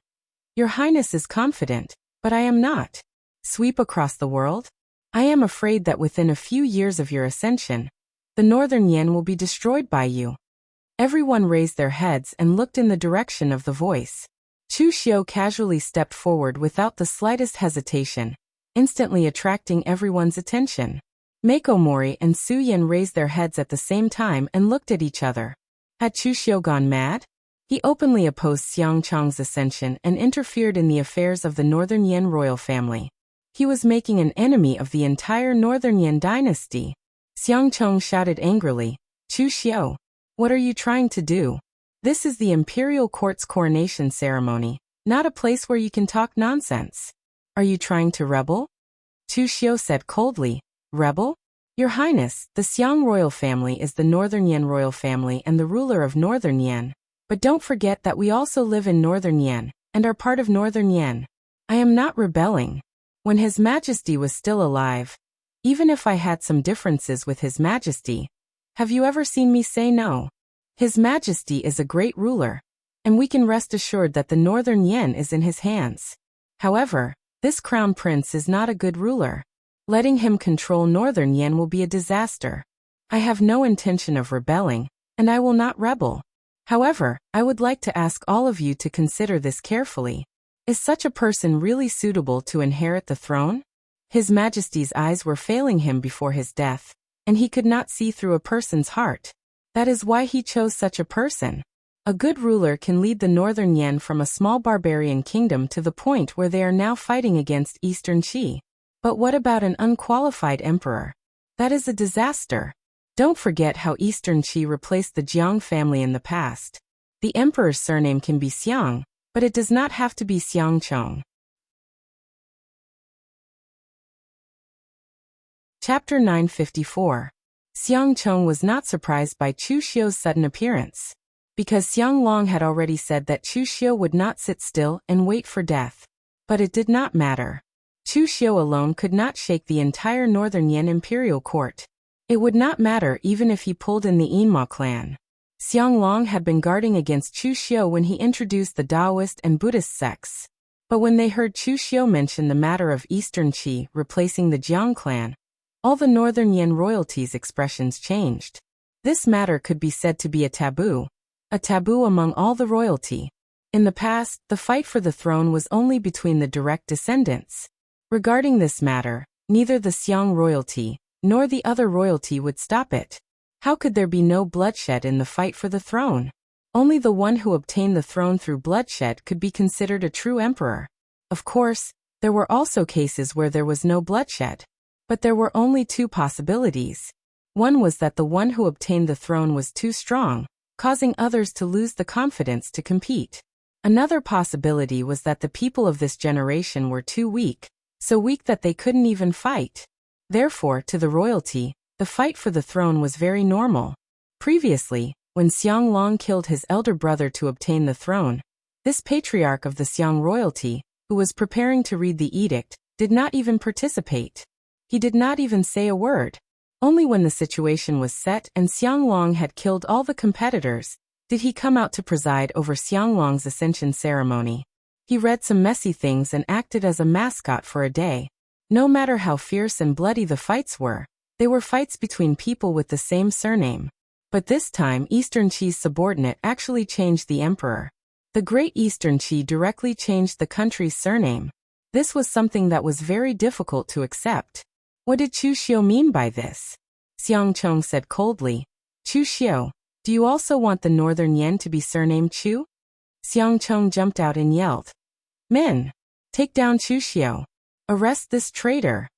Your Highness is confident, but I am not. Sweep across the world? I am afraid that within a few years of your ascension, the Northern Yen will be destroyed by you. Everyone raised their heads and looked in the direction of the voice. Chu Xiu casually stepped forward without the slightest hesitation, instantly attracting everyone's attention. Mako Mori and Su Yen raised their heads at the same time and looked at each other. Had Chu Xiu gone mad? He openly opposed Xiang Chong's ascension and interfered in the affairs of the Northern Yen royal family. He was making an enemy of the entire Northern Yen dynasty. Xiang Chong shouted angrily, Chu Xiu, what are you trying to do? This is the imperial court's coronation ceremony, not a place where you can talk nonsense. Are you trying to rebel? Chu Xiu said coldly, Rebel? Your Highness, the Xiang royal family is the Northern Yen royal family and the ruler of Northern Yen. But don't forget that we also live in Northern Yen, and are part of Northern Yen. I am not rebelling. When His Majesty was still alive, even if I had some differences with His Majesty, have you ever seen me say no? His Majesty is a great ruler, and we can rest assured that the Northern Yen is in his hands. However, this Crown Prince is not a good ruler. Letting him control Northern Yen will be a disaster. I have no intention of rebelling, and I will not rebel. However, I would like to ask all of you to consider this carefully. Is such a person really suitable to inherit the throne? His Majesty's eyes were failing him before his death, and he could not see through a person's heart. That is why he chose such a person. A good ruler can lead the Northern Yen from a small barbarian kingdom to the point where they are now fighting against Eastern Qi. But what about an unqualified emperor? That is a disaster. Don't forget how Eastern Qi replaced the Jiang family in the past. The emperor's surname can be Xiang, but it does not have to be Xiang Chong. Chapter 954. Xiang Chong was not surprised by Chu Xiu's sudden appearance, because Xiang Long had already said that Chu Xiu would not sit still and wait for death. But it did not matter. Chu Xiu alone could not shake the entire Northern Yen imperial court. It would not matter even if he pulled in the Yinma clan. Xiang Long had been guarding against Chu Xiu when he introduced the Taoist and Buddhist sects. But when they heard Chu Xiu mention the matter of Eastern Qi replacing the Jiang clan, all the Northern Yen royalty's expressions changed. This matter could be said to be a taboo among all the royalty. In the past, the fight for the throne was only between the direct descendants. Regarding this matter, neither the Xiang royalty nor the other royalty would stop it. How could there be no bloodshed in the fight for the throne? Only the one who obtained the throne through bloodshed could be considered a true emperor. Of course, there were also cases where there was no bloodshed. But there were only two possibilities. One was that the one who obtained the throne was too strong, causing others to lose the confidence to compete. Another possibility was that the people of this generation were too weak, so weak that they couldn't even fight. Therefore, to the royalty, the fight for the throne was very normal. Previously, when Xiang Long killed his elder brother to obtain the throne, this patriarch of the Xiang royalty, who was preparing to read the edict, did not even participate. He did not even say a word. Only when the situation was set and Xiang Long had killed all the competitors, did he come out to preside over Xiang Long's ascension ceremony. He read some messy things and acted as a mascot for a day. No matter how fierce and bloody the fights were, they were fights between people with the same surname. But this time Eastern Qi's subordinate actually changed the emperor. The Great Eastern Qi directly changed the country's surname. This was something that was very difficult to accept. What did Chu Xiu mean by this? Xiang Chong said coldly, Chu Xiu, do you also want the Northern Yen to be surnamed Chu? Xiang Chong jumped out and yelled, Men! Take down Chu Xiu. Arrest this traitor.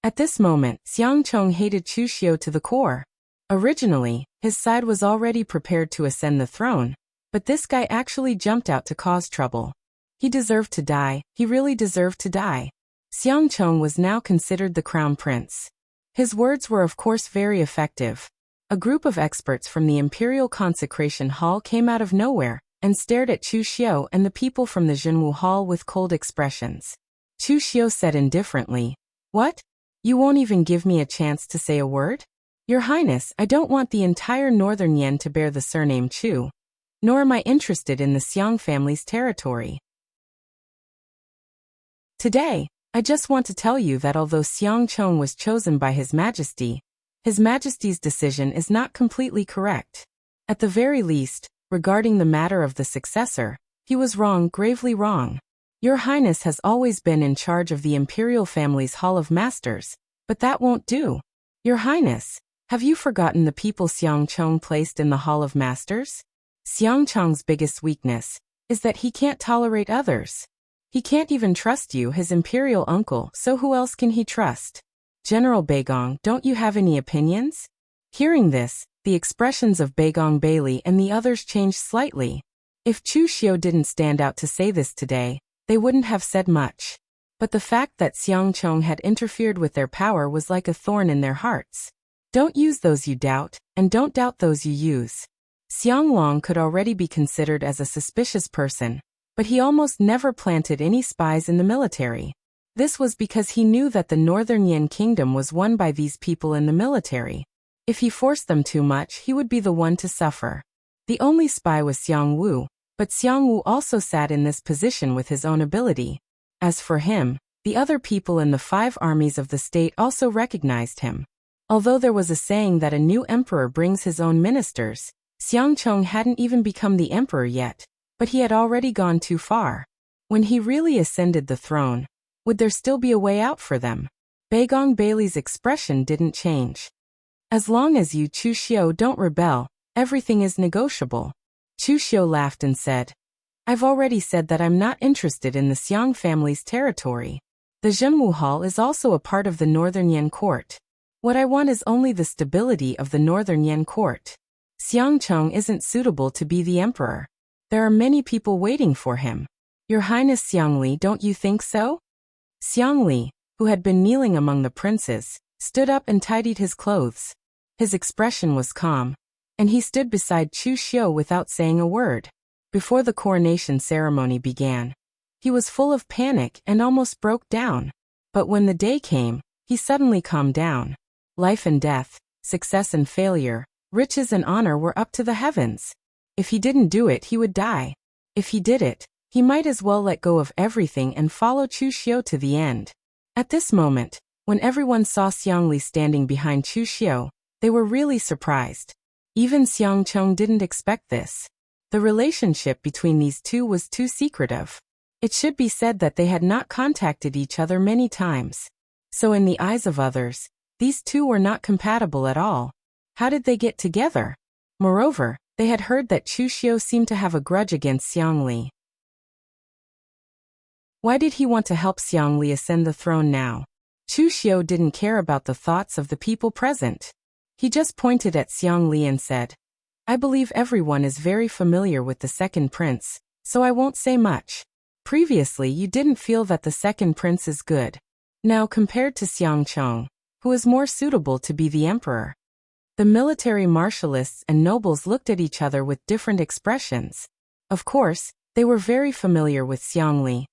At this moment, Xiang Chong hated Chu Xiu to the core. Originally, his side was already prepared to ascend the throne, but this guy actually jumped out to cause trouble. He deserved to die, he really deserved to die. Xiang Chong was now considered the crown prince. His words were of course very effective. A group of experts from the Imperial Consecration Hall came out of nowhere and stared at Chu Xiu and the people from the Zhenwu Hall with cold expressions. Chu Xiu said indifferently, "What? You won't even give me a chance to say a word? Your Highness, I don't want the entire Northern Yan to bear the surname Chu. Nor am I interested in the Xiang family's territory. Today, I just want to tell you that although Xiang Chong was chosen by His Majesty's decision is not completely correct. At the very least, regarding the matter of the successor, he was wrong, gravely wrong. Your Highness has always been in charge of the Imperial family's Hall of Masters, but that won't do. Your Highness, have you forgotten the people Xiang Chong placed in the Hall of Masters? Xiang Chong's biggest weakness is that he can't tolerate others. He can't even trust you, his imperial uncle, so who else can he trust? General Beigong, don't you have any opinions? Hearing this, the expressions of Beigong Bailey and the others changed slightly. If Chu Xiu didn't stand out to say this today, they wouldn't have said much. But the fact that Xiang Chong had interfered with their power was like a thorn in their hearts. Don't use those you doubt, and don't doubt those you use. Xiang Long could already be considered as a suspicious person, but he almost never planted any spies in the military. This was because he knew that the Northern Yan Kingdom was won by these people in the military. If he forced them too much, he would be the one to suffer. The only spy was Xiang Wu, but Xiang Wu also sat in this position with his own ability. As for him, the other people in the 5 armies of the state also recognized him. Although there was a saying that a new emperor brings his own ministers, Xiang Chong hadn't even become the emperor yet, but he had already gone too far. When he really ascended the throne, would there still be a way out for them? Beigong Bailey's expression didn't change. As long as you Chu Xiu don't rebel, everything is negotiable. Chu Xiu laughed and said, I've already said that I'm not interested in the Xiang family's territory. The Zhenwu Hall is also a part of the Northern Yan court. What I want is only the stability of the Northern Yan court. Xiang Chong isn't suitable to be the emperor. There are many people waiting for him. Your Highness Xiang Li, don't you think so? Xiang Li, who had been kneeling among the princes, stood up and tidied his clothes. His expression was calm, and he stood beside Chu Xiu without saying a word. Before the coronation ceremony began, he was full of panic and almost broke down. But when the day came, he suddenly calmed down. Life and death, success and failure, riches and honor were up to the heavens. If he didn't do it, he would die. If he did it, he might as well let go of everything and follow Chu Xiu to the end. At this moment, when everyone saw Xiang Li standing behind Chu Xiu, they were really surprised. Even Xiang Chong didn't expect this. The relationship between these two was too secretive. It should be said that they had not contacted each other many times. So in the eyes of others, these two were not compatible at all. How did they get together? Moreover, they had heard that Chu Xiu seemed to have a grudge against Xiang Li. Why did he want to help Xiang Li ascend the throne now? Chu Xiu didn't care about the thoughts of the people present. He just pointed at Xiang Li and said, I believe everyone is very familiar with the second prince, so I won't say much. Previously you didn't feel that the second prince is good. Now compared to Xiang Chong, who is more suitable to be the emperor? The military marshalists and nobles looked at each other with different expressions. Of course, they were very familiar with Xiang Li.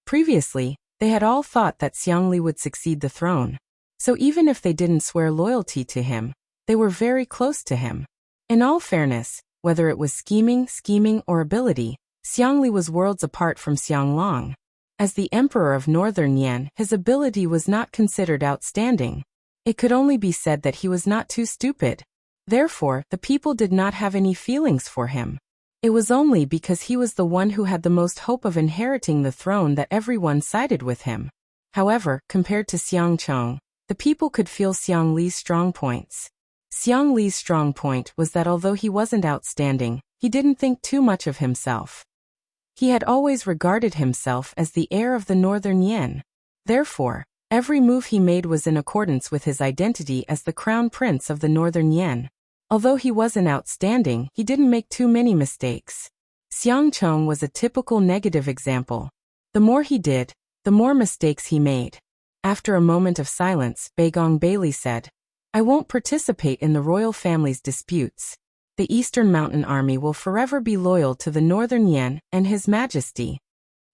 Previously, they had all thought that Xiang Li would succeed the throne. So even if they didn't swear loyalty to him, they were very close to him. In all fairness, whether it was scheming, or ability, Xiang Li was worlds apart from Xiang Long. As the emperor of Northern Yan, his ability was not considered outstanding. It could only be said that he was not too stupid. Therefore, the people did not have any feelings for him. It was only because he was the one who had the most hope of inheriting the throne that everyone sided with him. However, compared to Xiang Chong, the people could feel Xiang Li's strong points. Xiang Li's strong point was that although he wasn't outstanding, he didn't think too much of himself. He had always regarded himself as the heir of the Northern Yan. Therefore, every move he made was in accordance with his identity as the crown prince of the Northern Yan. Although he wasn't outstanding, he didn't make too many mistakes. Xiang Chong was a typical negative example. The more he did, the more mistakes he made. After a moment of silence, Baigong Bailey said, "I won't participate in the royal family's disputes. The Eastern Mountain Army will forever be loyal to the Northern Yan and His Majesty."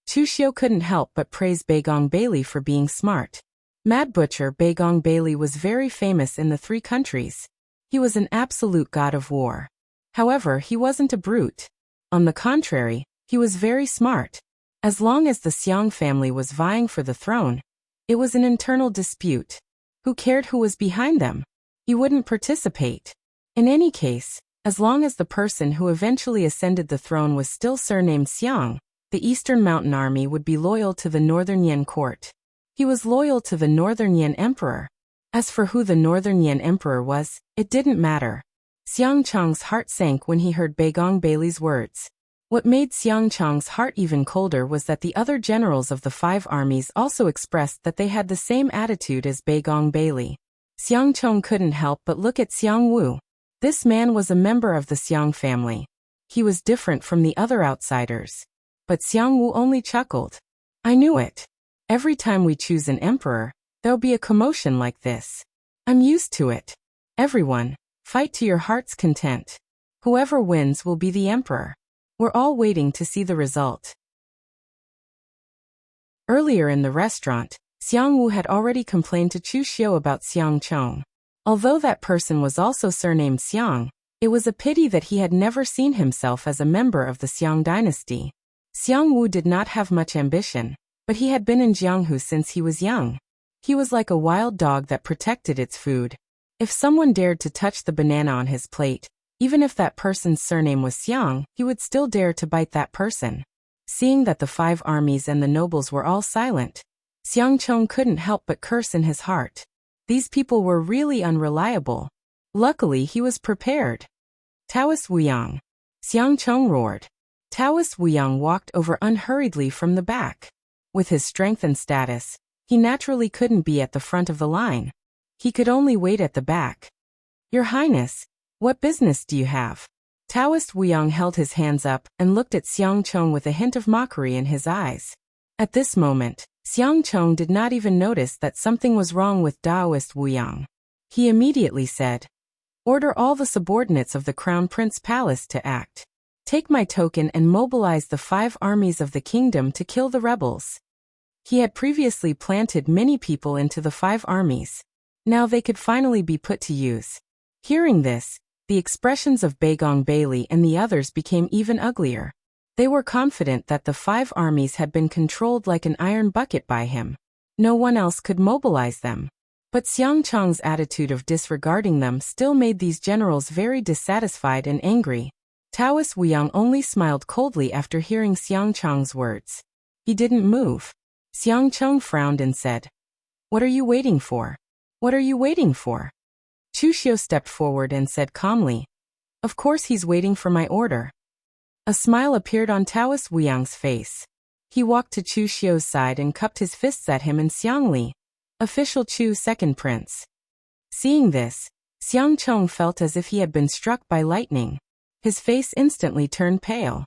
Chu Xiu couldn't help but praise Baigong Bailey for being smart. Mad Butcher Baigong Bailey was very famous in the three countries. He was an absolute god of war. However, he wasn't a brute. On the contrary, he was very smart. As long as the Xiang family was vying for the throne, it was an internal dispute. Who cared who was behind them? He wouldn't participate. In any case, as long as the person who eventually ascended the throne was still surnamed Xiang, the Eastern Mountain Army would be loyal to the Northern Yan court. He was loyal to the Northern Yan Emperor. As for who the Northern Yan Emperor was, it didn't matter. Xiang Chong's heart sank when he heard Baigong Bailey's words. What made Xiang Chong's heart even colder was that the other generals of the 5 armies also expressed that they had the same attitude as Baigong Bailey. Xiang Chong couldn't help but look at Xiang Wu. This man was a member of the Xiang family. He was different from the other outsiders. But Xiang Wu only chuckled. "I knew it. Every time we choose an emperor, there'll be a commotion like this. I'm used to it. Everyone, fight to your heart's content. Whoever wins will be the emperor. We're all waiting to see the result." Earlier in the restaurant, Xiang Wu had already complained to Chu Xiu about Xiang Chong. Although that person was also surnamed Xiang, it was a pity that he had never seen himself as a member of the Xiang dynasty. Xiang Wu did not have much ambition, but he had been in Jianghu since he was young. He was like a wild dog that protected its food. If someone dared to touch the banana on his plate, even if that person's surname was Xiang, he would still dare to bite that person. Seeing that the 5 armies and the nobles were all silent, Xiang Chong couldn't help but curse in his heart. These people were really unreliable. Luckily, he was prepared. "Taoist Wuyang!" Xiang Chong roared. Taoist Wuyang walked over unhurriedly from the back. With his strength and status, he naturally couldn't be at the front of the line. He could only wait at the back. "Your Highness, what business do you have?" Taoist Wuyang held his hands up and looked at Xiang Chong with a hint of mockery in his eyes. At this moment, Xiang Chong did not even notice that something was wrong with Taoist Wuyang. He immediately said, "Order all the subordinates of the Crown Prince Palace to act. Take my token and mobilize the 5 armies of the kingdom to kill the rebels." He had previously planted many people into the 5 armies. Now they could finally be put to use. Hearing this, the expressions of Baigong Bailey and the others became even uglier. They were confident that the 5 armies had been controlled like an iron bucket by him. No one else could mobilize them. But Xiang Chong's attitude of disregarding them still made these generals very dissatisfied and angry. Taoist Wuyang only smiled coldly after hearing Xiang Chong's words. He didn't move. Xiang Chong frowned and said, "What are you waiting for? What are you waiting for?" Chu Xiu stepped forward and said calmly, "Of course he's waiting for my order." A smile appeared on Taoist Wuyang's face. He walked to Chu Xiu's side and cupped his fists at him in Xiangli. "Official Chu, second prince." Seeing this, Xiang Chong felt as if he had been struck by lightning. His face instantly turned pale.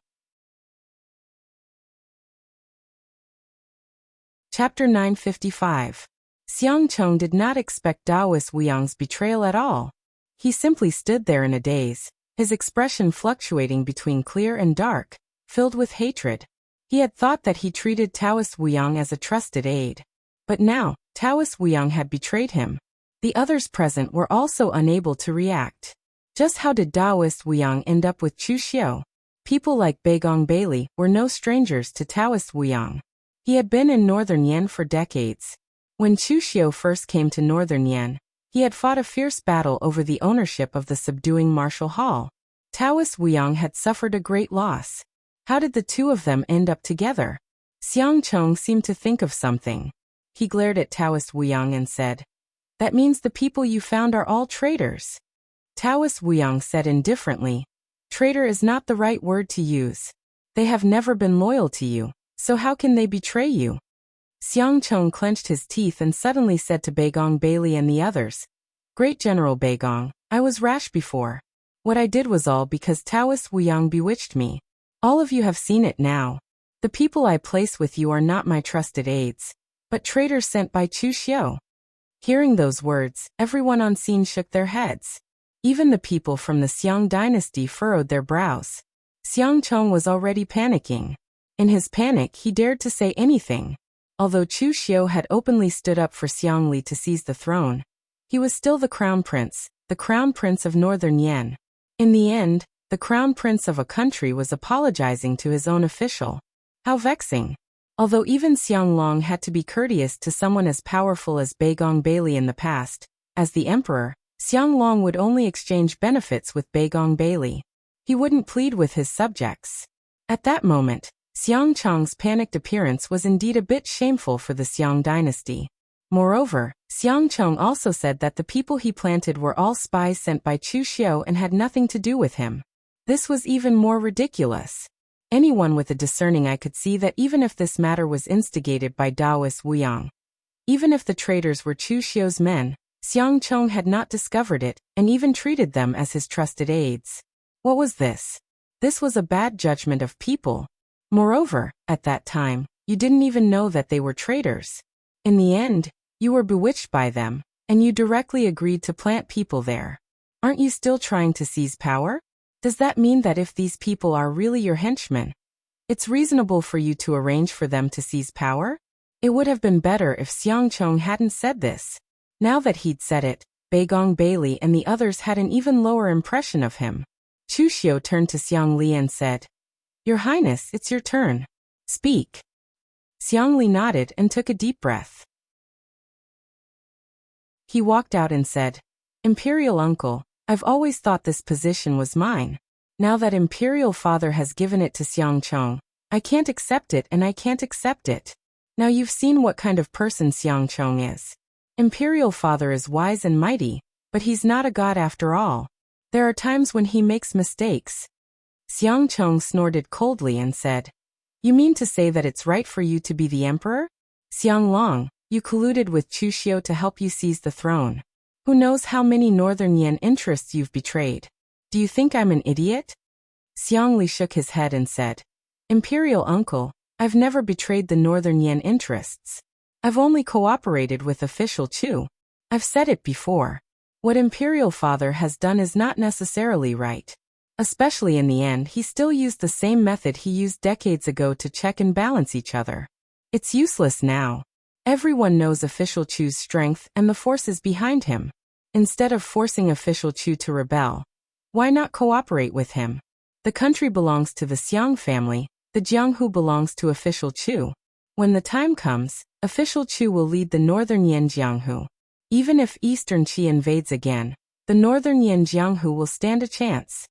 Chapter 955. Xiang Chong did not expect Taoist Wuyang's betrayal at all. He simply stood there in a daze, his expression fluctuating between clear and dark, filled with hatred. He had thought that he treated Taoist Wuyang as a trusted aide. But now, Taoist Wuyang had betrayed him. The others present were also unable to react. Just how did Taoist Wuyang end up with Chu Xiu? People like Baigong Bailey were no strangers to Taoist Wuyang. He had been in Northern Yan for decades. When Chu Xiu first came to Northern Yan, he had fought a fierce battle over the ownership of the subduing Martial Hall. Taoist Wuyang had suffered a great loss. How did the two of them end up together? Xiang Chong seemed to think of something. He glared at Taoist Wuyang and said, "That means the people you found are all traitors." Taoist Wuyang said indifferently, "Traitor is not the right word to use. They have never been loyal to you, so how can they betray you?" Xiang Chong clenched his teeth and suddenly said to Beigong Bailey and the others, "Great General Beigong, I was rash before. What I did was all because Taoist Wuyang bewitched me. All of you have seen it now. The people I place with you are not my trusted aides, but traitors sent by Chu Xiu." Hearing those words, everyone on scene shook their heads. Even the people from the Xiang dynasty furrowed their brows. Xiang Chong was already panicking. In his panic, he dared to say anything. Although Chu Xiu had openly stood up for Xiang Li to seize the throne, he was still the crown prince of Northern Yan. In the end, the crown prince of a country was apologizing to his own official. How vexing. Although even Xiang Long had to be courteous to someone as powerful as Beigong Bailey in the past, as the emperor, Xiang Long would only exchange benefits with Beigong Bailey. He wouldn't plead with his subjects. At that moment, Xiang Chong's panicked appearance was indeed a bit shameful for the Xiang dynasty. Moreover, Xiang Chong also said that the people he planted were all spies sent by Chu Xiu and had nothing to do with him. This was even more ridiculous. Anyone with a discerning eye could see that even if this matter was instigated by Taoist Wuyang, even if the traitors were Chu Xiu's men, Xiang Chong had not discovered it and even treated them as his trusted aides. What was this? This was a bad judgment of people. Moreover, at that time, you didn't even know that they were traitors. In the end, you were bewitched by them, and you directly agreed to plant people there. Aren't you still trying to seize power? Does that mean that if these people are really your henchmen, it's reasonable for you to arrange for them to seize power? It would have been better if Xiang Chong hadn't said this. Now that he'd said it, Beigong Bailey and the others had an even lower impression of him. Chu Xiu turned to Xiang Li and said, "Your Highness, it's your turn. Speak." Xiang Li nodded and took a deep breath. He walked out and said, "Imperial Uncle, I've always thought this position was mine. Now that Imperial Father has given it to Xiang Chong, I can't accept it and I can't accept it. Now you've seen what kind of person Xiang Chong is. Imperial Father is wise and mighty, but he's not a god after all. There are times when he makes mistakes." Xiang Chong snorted coldly and said, "You mean to say that it's right for you to be the emperor? Xiang Long, you colluded with Chu Xiu to help you seize the throne. Who knows how many Northern Yan interests you've betrayed? Do you think I'm an idiot?" Xiang Li shook his head and said, "Imperial Uncle, I've never betrayed the Northern Yan interests. I've only cooperated with official Chu. I've said it before. What Imperial Father has done is not necessarily right. Especially in the end, he still used the same method he used decades ago to check and balance each other. It's useless now. Everyone knows official Chu's strength and the forces behind him. Instead of forcing official Chu to rebel, why not cooperate with him? The country belongs to the Xiang family, the Jianghu belongs to official Chu. When the time comes, official Chu will lead the Northern Yan Jianghu. Even if Eastern Qi invades again, the Northern Yan Jianghu will stand a chance.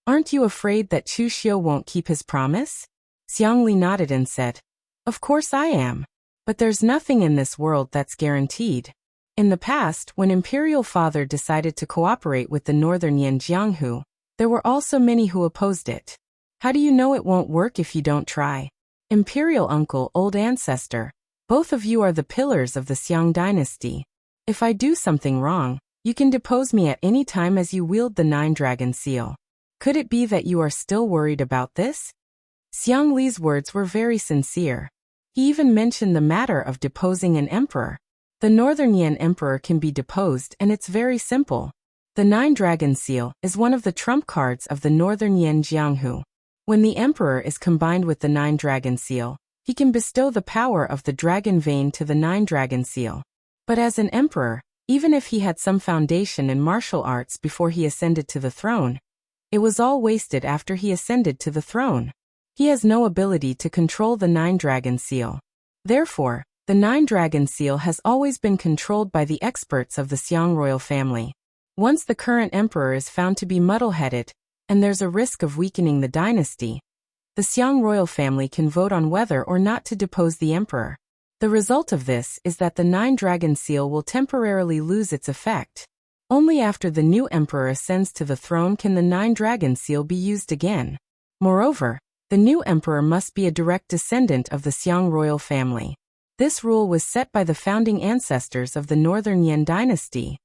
Aren't you afraid that Chu Xiu won't keep his promise?" Xiang Li nodded and said, "Of course I am. But there's nothing in this world that's guaranteed. In the past, when Imperial Father decided to cooperate with the Northern Yan Jianghu, there were also many who opposed it. How do you know it won't work if you don't try? Imperial Uncle, old ancestor, both of you are the pillars of the Xiang dynasty. If I do something wrong, you can depose me at any time as you wield the Nine-Dragon Seal. Could it be that you are still worried about this?" Xiang Li's words were very sincere. He even mentioned the matter of deposing an emperor. The Northern Yan emperor can be deposed and it's very simple. The Nine-Dragon Seal is one of the trump cards of the Northern Yan Jianghu. When the emperor is combined with the Nine-Dragon Seal, he can bestow the power of the Dragon Vein to the Nine-Dragon Seal. But as an emperor, even if he had some foundation in martial arts before he ascended to the throne, it was all wasted after he ascended to the throne. He has no ability to control the Nine-Dragon Seal. Therefore, the Nine-Dragon Seal has always been controlled by the experts of the Xiang royal family. Once the current emperor is found to be muddle-headed, and there's a risk of weakening the dynasty, the Xiang royal family can vote on whether or not to depose the emperor. The result of this is that the Nine-Dragon Seal will temporarily lose its effect. Only after the new emperor ascends to the throne can the Nine-Dragon Seal be used again. Moreover, the new emperor must be a direct descendant of the Xiang royal family. This rule was set by the founding ancestors of the Northern Yan dynasty.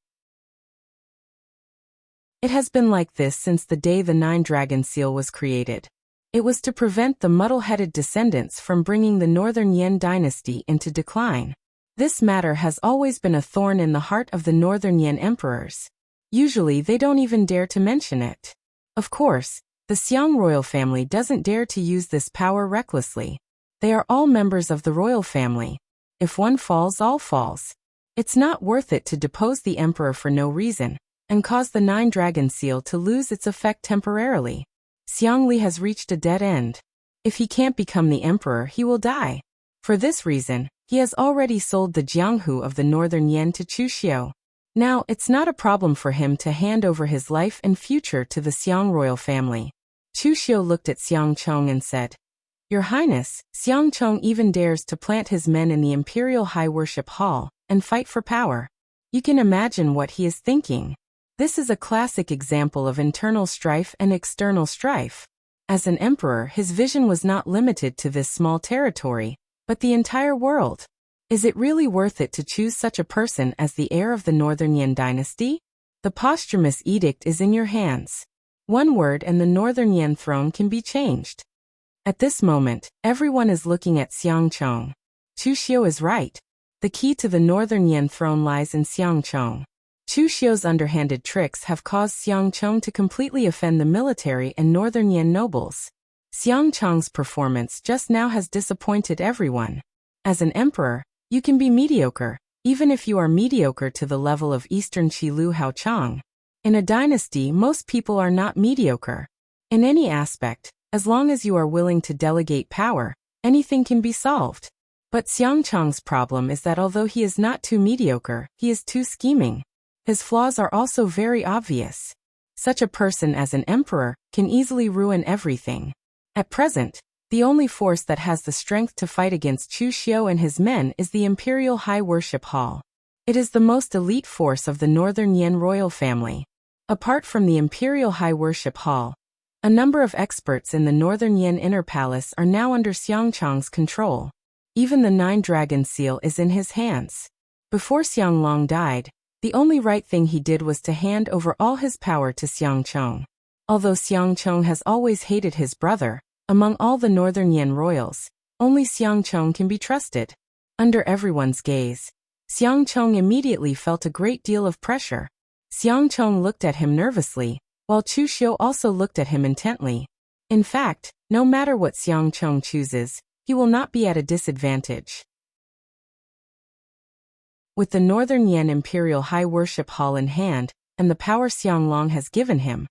It has been like this since the day the nine-dragon seal was created. It was to prevent the muddle-headed descendants from bringing the Northern Yan dynasty into decline. This matter has always been a thorn in the heart of the Northern Yan emperors. Usually they don't even dare to mention it. Of course, the Xiang royal family doesn't dare to use this power recklessly. They are all members of the royal family. If one falls, all falls. It's not worth it to depose the emperor for no reason and cause the nine-dragon seal to lose its effect temporarily. Xiang Li has reached a dead end. If he can't become the emperor, he will die. For this reason, he has already sold the Jianghu of the Northern Yan to Chu Xiu. Now, it's not a problem for him to hand over his life and future to the Xiang royal family. Chu Xiu looked at Xiang Chong and said, "Your Highness, Xiang Chong even dares to plant his men in the Imperial High Worship Hall and fight for power. You can imagine what he is thinking. This is a classic example of internal strife and external strife. As an emperor, his vision was not limited to this small territory, but the entire world. Is it really worth it to choose such a person as the heir of the Northern Yan dynasty? The posthumous edict is in your hands. One word and the Northern Yan throne can be changed." At this moment, everyone is looking at Xiang Chong. Chu Xiu is right. The key to the Northern Yan throne lies in Xiang Chong. Chu Xiu's underhanded tricks have caused Xiang Chong to completely offend the military and Northern Yan nobles. Xiang Chong's performance just now has disappointed everyone. As an emperor, you can be mediocre, even if you are mediocre to the level of Eastern Qilu Hao Chang. In a dynasty, most people are not mediocre. In any aspect, as long as you are willing to delegate power, anything can be solved. But Xiang Chong's problem is that although he is not too mediocre, he is too scheming. His flaws are also very obvious. Such a person as an emperor can easily ruin everything. At present, the only force that has the strength to fight against Chu Xiu and his men is the Imperial High Worship Hall. It is the most elite force of the Northern Yan royal family. Apart from the Imperial High Worship Hall, a number of experts in the Northern Yan Inner Palace are now under Xiang Chong's control. Even the nine-dragon seal is in his hands. Before Xiang Long died, the only right thing he did was to hand over all his power to Xiang Chong. Although Xiang Chong has always hated his brother, among all the Northern Yan royals, only Xiang Chong can be trusted. Under everyone's gaze, Xiang Chong immediately felt a great deal of pressure. Xiang Chong looked at him nervously, while Chu Xiu also looked at him intently. In fact, no matter what Xiang Chong chooses, he will not be at a disadvantage. With the Northern Yan Imperial High Worship Hall in hand, and the power Xiang Long has given him,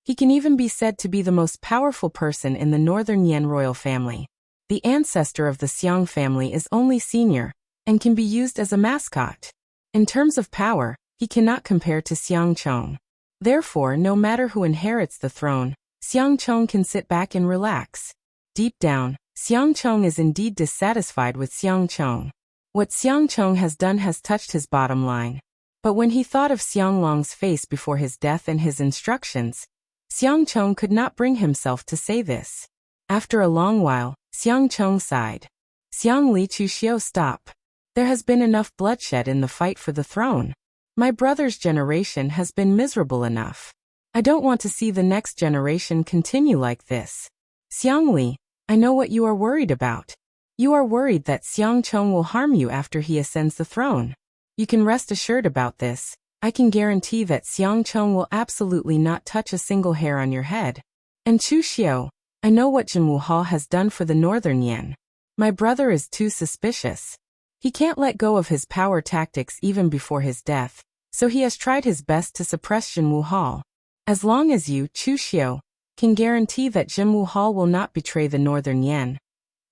he can even be said to be the most powerful person in the Northern Yan royal family. The ancestor of the Xiang family is only senior, and can be used as a mascot. In terms of power, he cannot compare to Xiang Chong. Therefore, no matter who inherits the throne, Xiang Chong can sit back and relax. Deep down, Xiang Chong is indeed dissatisfied with Xiang Chong. What Xiang Chong has done has touched his bottom line. But when he thought of Xiang Long's face before his death and his instructions, Xiang Chong could not bring himself to say this. After a long while, Xiang Chong sighed. "Xiang Li, Chu Xiu, stop. There has been enough bloodshed in the fight for the throne. My brother's generation has been miserable enough. I don't want to see the next generation continue like this. Xiang Li, I know what you are worried about. You are worried that Xiang Chong will harm you after he ascends the throne. You can rest assured about this. I can guarantee that Xiang Chong will absolutely not touch a single hair on your head. And Chu Xiu, I know what Jinwu Hall has done for the Northern Yan. My brother is too suspicious. He can't let go of his power tactics even before his death, so he has tried his best to suppress Jinwu Hall. As long as you, Chu Xiu, can guarantee that Jinwu Hall will not betray the Northern Yan,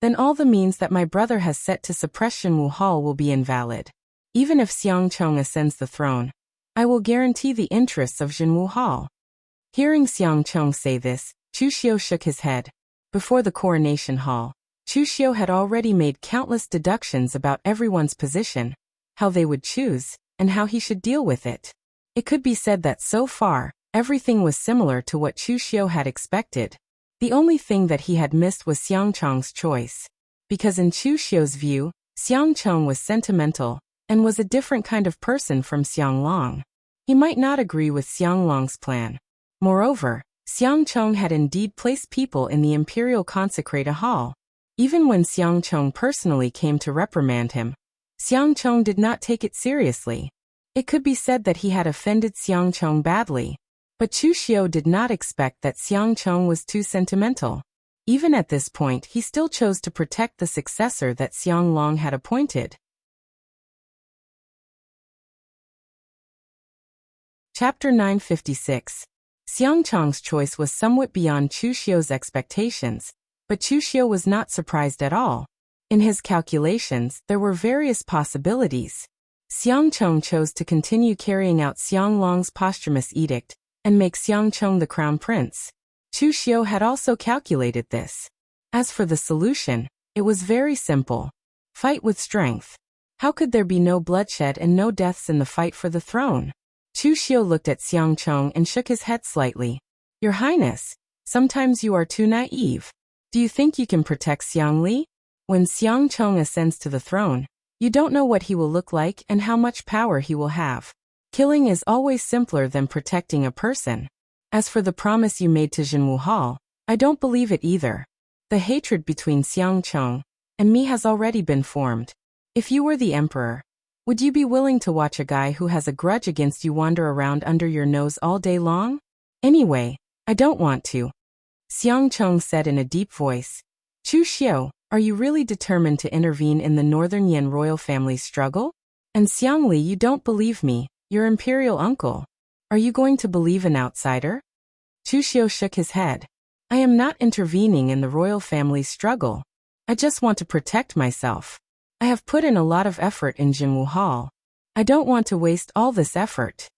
then all the means that my brother has set to suppress Jinwu Hall will be invalid. Even if Xiang Chong ascends the throne, I will guarantee the interests of Jinwu Hall." Hearing Xiang Chong say this, Chu Xiu shook his head. Before the coronation hall, Chu Xiu had already made countless deductions about everyone's position, how they would choose, and how he should deal with it. It could be said that so far, everything was similar to what Chu Xiu had expected. The only thing that he had missed was Xiang Chong's choice. Because in Chu Xiu's view, Xiang Chong was sentimental, and was a different kind of person from Xiang Long. He might not agree with Xiang Long's plan. Moreover, Xiang Chong had indeed placed people in the imperial consecrata hall. Even when Xiang Chong personally came to reprimand him, Xiang Chong did not take it seriously. It could be said that he had offended Xiang Chong badly. But Chu Xiu did not expect that Xiang Chong was too sentimental. Even at this point, he still chose to protect the successor that Xiang Long had appointed. Chapter 956. Xiang Chong's choice was somewhat beyond Chu Xiu's expectations, but Chu Xiu was not surprised at all. In his calculations, there were various possibilities. Xiang Chong chose to continue carrying out Xiang Long's posthumous edict and make Xiang Chong the crown prince. Chu Xiu had also calculated this. As for the solution, it was very simple. Fight with strength. How could there be no bloodshed and no deaths in the fight for the throne? Chu Xiu looked at Xiang Chong and shook his head slightly. Your Highness, sometimes you are too naive. Do you think you can protect Xiang Li? When Xiang Chong ascends to the throne, you don't know what he will look like and how much power he will have. Killing is always simpler than protecting a person. As for the promise you made to Jinwu Hall, I don't believe it either. The hatred between Xiang Chong and me has already been formed. If you were the emperor, would you be willing to watch a guy who has a grudge against you wander around under your nose all day long? Anyway, I don't want to. Xiang Chong said in a deep voice. Chu Xiu, are you really determined to intervene in the Northern Yan royal family's struggle? And Xiang Li, you don't believe me, your imperial uncle. Are you going to believe an outsider? Chu Xiu shook his head. I am not intervening in the royal family's struggle. I just want to protect myself. I have put in a lot of effort in Jinwu Hall. I don't want to waste all this effort.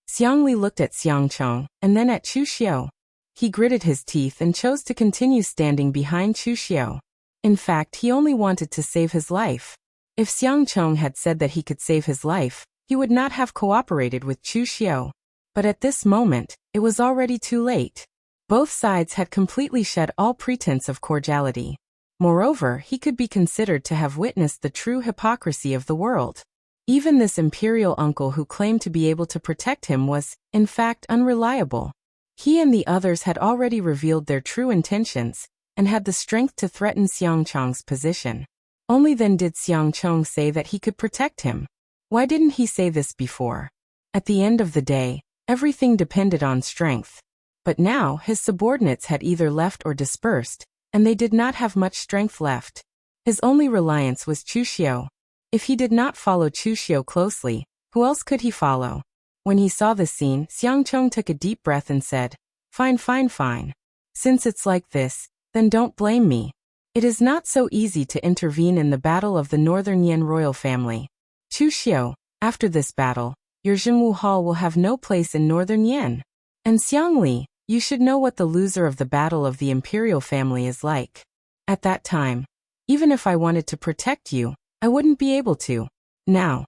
Xiang Li looked at Xiang Chong and then at Chu Xiu. He gritted his teeth and chose to continue standing behind Chu Xiu. In fact, he only wanted to save his life. If Xiang Chong had said that he could save his life, he would not have cooperated with Chu Xiu. But at this moment, it was already too late. Both sides had completely shed all pretense of cordiality. Moreover, he could be considered to have witnessed the true hypocrisy of the world. Even this imperial uncle who claimed to be able to protect him was, in fact, unreliable. He and the others had already revealed their true intentions, and had the strength to threaten Xiang Chong's position. Only then did Xiang Chong say that he could protect him. Why didn't he say this before? At the end of the day, everything depended on strength. But now his subordinates had either left or dispersed, and they did not have much strength left. His only reliance was Chu Xiu. If he did not follow Chu Xiu closely, who else could he follow? When he saw the scene, Xiang Chong took a deep breath and said, Fine, fine, fine. Since it's like this, then don't blame me. It is not so easy to intervene in the battle of the Northern Yan royal family. Chu Xiu, after this battle, your Jinwu Hall will have no place in Northern Yan. And Xiang Li, you should know what the loser of the battle of the imperial family is like. At that time, even if I wanted to protect you, I wouldn't be able to. Now.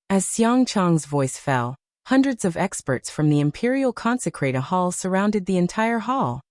As Xiang Chong's voice fell, hundreds of experts from the imperial consecrata hall surrounded the entire hall.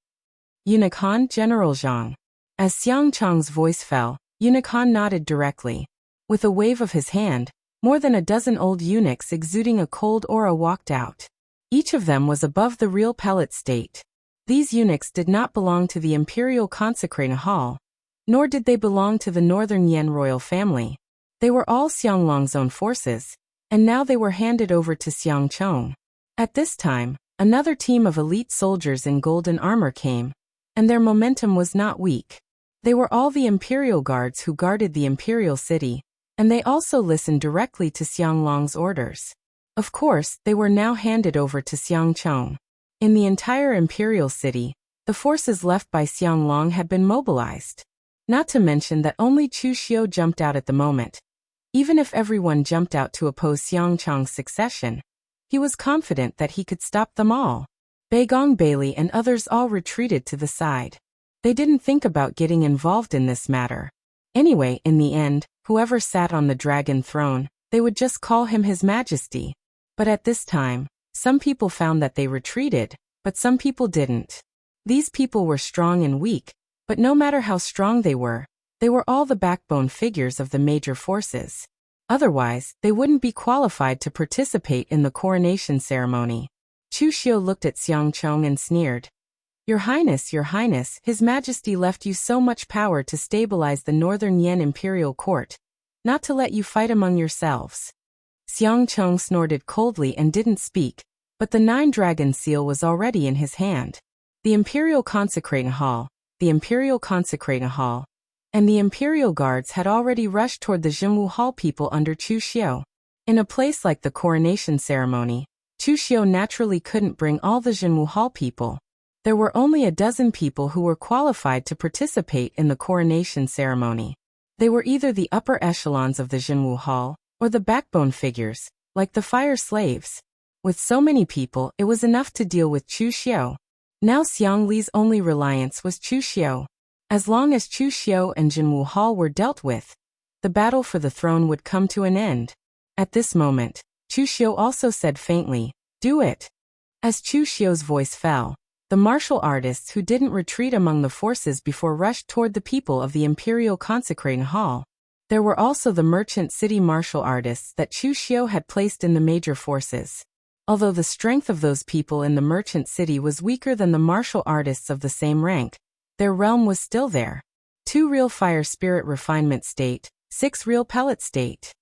Eunuch Han, General Zhang. As Xiang Chong's voice fell, Eunuch Han nodded directly. With a wave of his hand, more than a dozen old eunuchs exuding a cold aura walked out. Each of them was above the real pellet state. These eunuchs did not belong to the imperial consecrata hall, nor did they belong to the Northern Yan royal family. They were all Xiang Long's own forces, and now they were handed over to Xiang Chong. At this time, another team of elite soldiers in golden armor came, and their momentum was not weak. They were all the imperial guards who guarded the imperial city, and they also listened directly to Xiang Long's orders. Of course, they were now handed over to Xiang Chong. In the entire imperial city, the forces left by Xiang Long had been mobilized. Not to mention that only Chu Xiu jumped out at the moment. Even if everyone jumped out to oppose Xiang Chong's succession, he was confident that he could stop them all. Beigong Bailey and others all retreated to the side. They didn't think about getting involved in this matter. Anyway, in the end, whoever sat on the dragon throne, they would just call him His Majesty. But at this time, some people found that they retreated, but some people didn't. These people were strong and weak, but no matter how strong they were, They were all the backbone figures of the major forces. Otherwise, they wouldn't be qualified to participate in the coronation ceremony. Chu Xiu looked at Xiang Chong and sneered. Your Highness, His Majesty left you so much power to stabilize the Northern Yan imperial court, not to let you fight among yourselves. Xiang Chong snorted coldly and didn't speak, but the 9-dragon seal was already in his hand. The Imperial Consecrating Hall, and the Imperial Guards had already rushed toward the Jinwu Hall people under Chu Xiu. In a place like the coronation ceremony, Chu Xiu naturally couldn't bring all the Jinwu Hall people. There were only a dozen people who were qualified to participate in the coronation ceremony. They were either the upper echelons of the Jinwu Hall, or the backbone figures, like the fire slaves. With so many people, it was enough to deal with Chu Xiu. Now Xiang Li's only reliance was Chu Xiu. As long as Chu Xiu and Jinwu Hall were dealt with, the battle for the throne would come to an end. At this moment, Chu Xiu also said faintly, "Do it." As Chu Xiu's voice fell, the martial artists who didn't retreat among the forces before rushed toward the people of the Imperial Consecrating Hall. There were also the merchant city martial artists that Chu Xiu had placed in the major forces. Although the strength of those people in the merchant city was weaker than the martial artists of the same rank, their realm was still there. 2 real fire spirit refinement state, 6 real pellet state.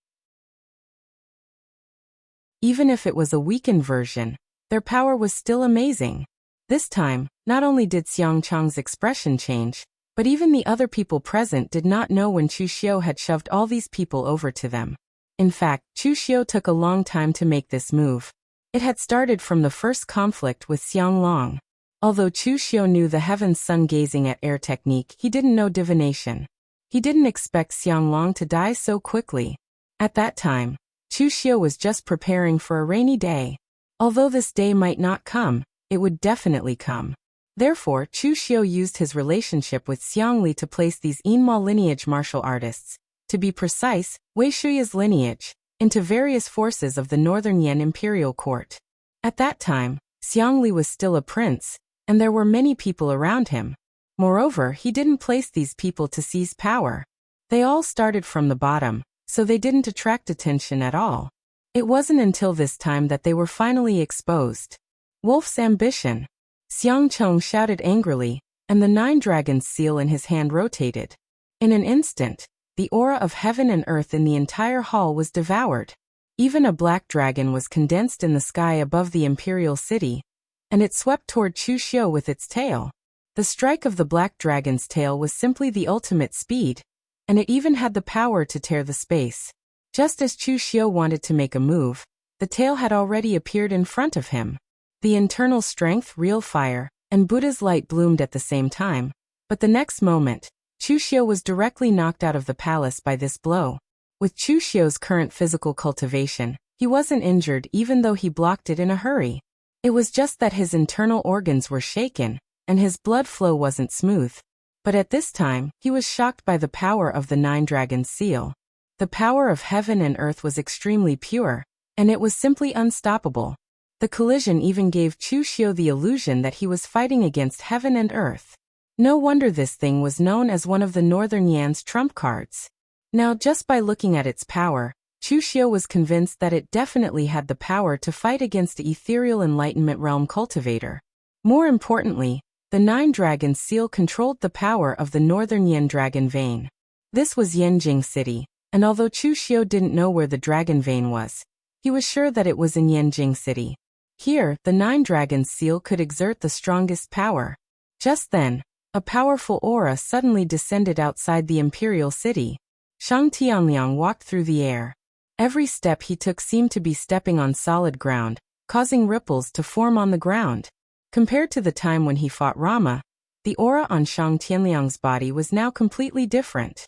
Even if it was a weakened version, their power was still amazing. This time, not only did Xiang Chong's expression change, but even the other people present did not know when Chu Xiu had shoved all these people over to them. In fact, Chu Xiu took a long time to make this move. It had started from the first conflict with Xiang Long. Although Chu Xiu knew the heavens sun gazing at air technique, he didn't know divination. He didn't expect Xiang Long to die so quickly. At that time, Chu Xiu was just preparing for a rainy day. Although this day might not come, it would definitely come. Therefore, Chu Xiu used his relationship with Xiang Li to place these Yinma lineage martial artists, to be precise, Wei Shuya's lineage, into various forces of the Northern Yan imperial court. At that time, Xiang Li was still a prince, and there were many people around him. Moreover, he didn't place these people to seize power. They all started from the bottom, so they didn't attract attention at all. It wasn't until this time that they were finally exposed. Wolf's ambition. Xiang Chong shouted angrily, and the 9-dragon seal in his hand rotated. In an instant, the aura of heaven and earth in the entire hall was devoured. Even a black dragon was condensed in the sky above the imperial city, and it swept toward Chu Xiu with its tail. The strike of the black dragon's tail was simply the ultimate speed, and it even had the power to tear the space. Just as Chu Xiu wanted to make a move, the tail had already appeared in front of him. The internal strength, real fire, and Buddha's light bloomed at the same time, but the next moment, Chu Xiu was directly knocked out of the palace by this blow. With Chu Xiu's current physical cultivation, he wasn't injured even though he blocked it in a hurry. It was just that his internal organs were shaken, and his blood flow wasn't smooth. But at this time, he was shocked by the power of the 9-dragon seal. The power of heaven and earth was extremely pure, and it was simply unstoppable. The collision even gave Chu Xiu the illusion that he was fighting against heaven and earth. No wonder this thing was known as one of the Northern Yan's trump cards. Now, just by looking at its power, Chu Xiu was convinced that it definitely had the power to fight against the ethereal enlightenment realm cultivator. More importantly, the 9-dragon seal controlled the power of the Northern Yan dragon vein. This was Yanjing City, and although Chu Xiu didn't know where the dragon vein was, he was sure that it was in Yanjing City. Here, the 9-dragon seal could exert the strongest power. Just then, a powerful aura suddenly descended outside the imperial city. Shang Tianliang walked through the air. Every step he took seemed to be stepping on solid ground, causing ripples to form on the ground. Compared to the time when he fought Rama, the aura on Shang Tianliang's body was now completely different.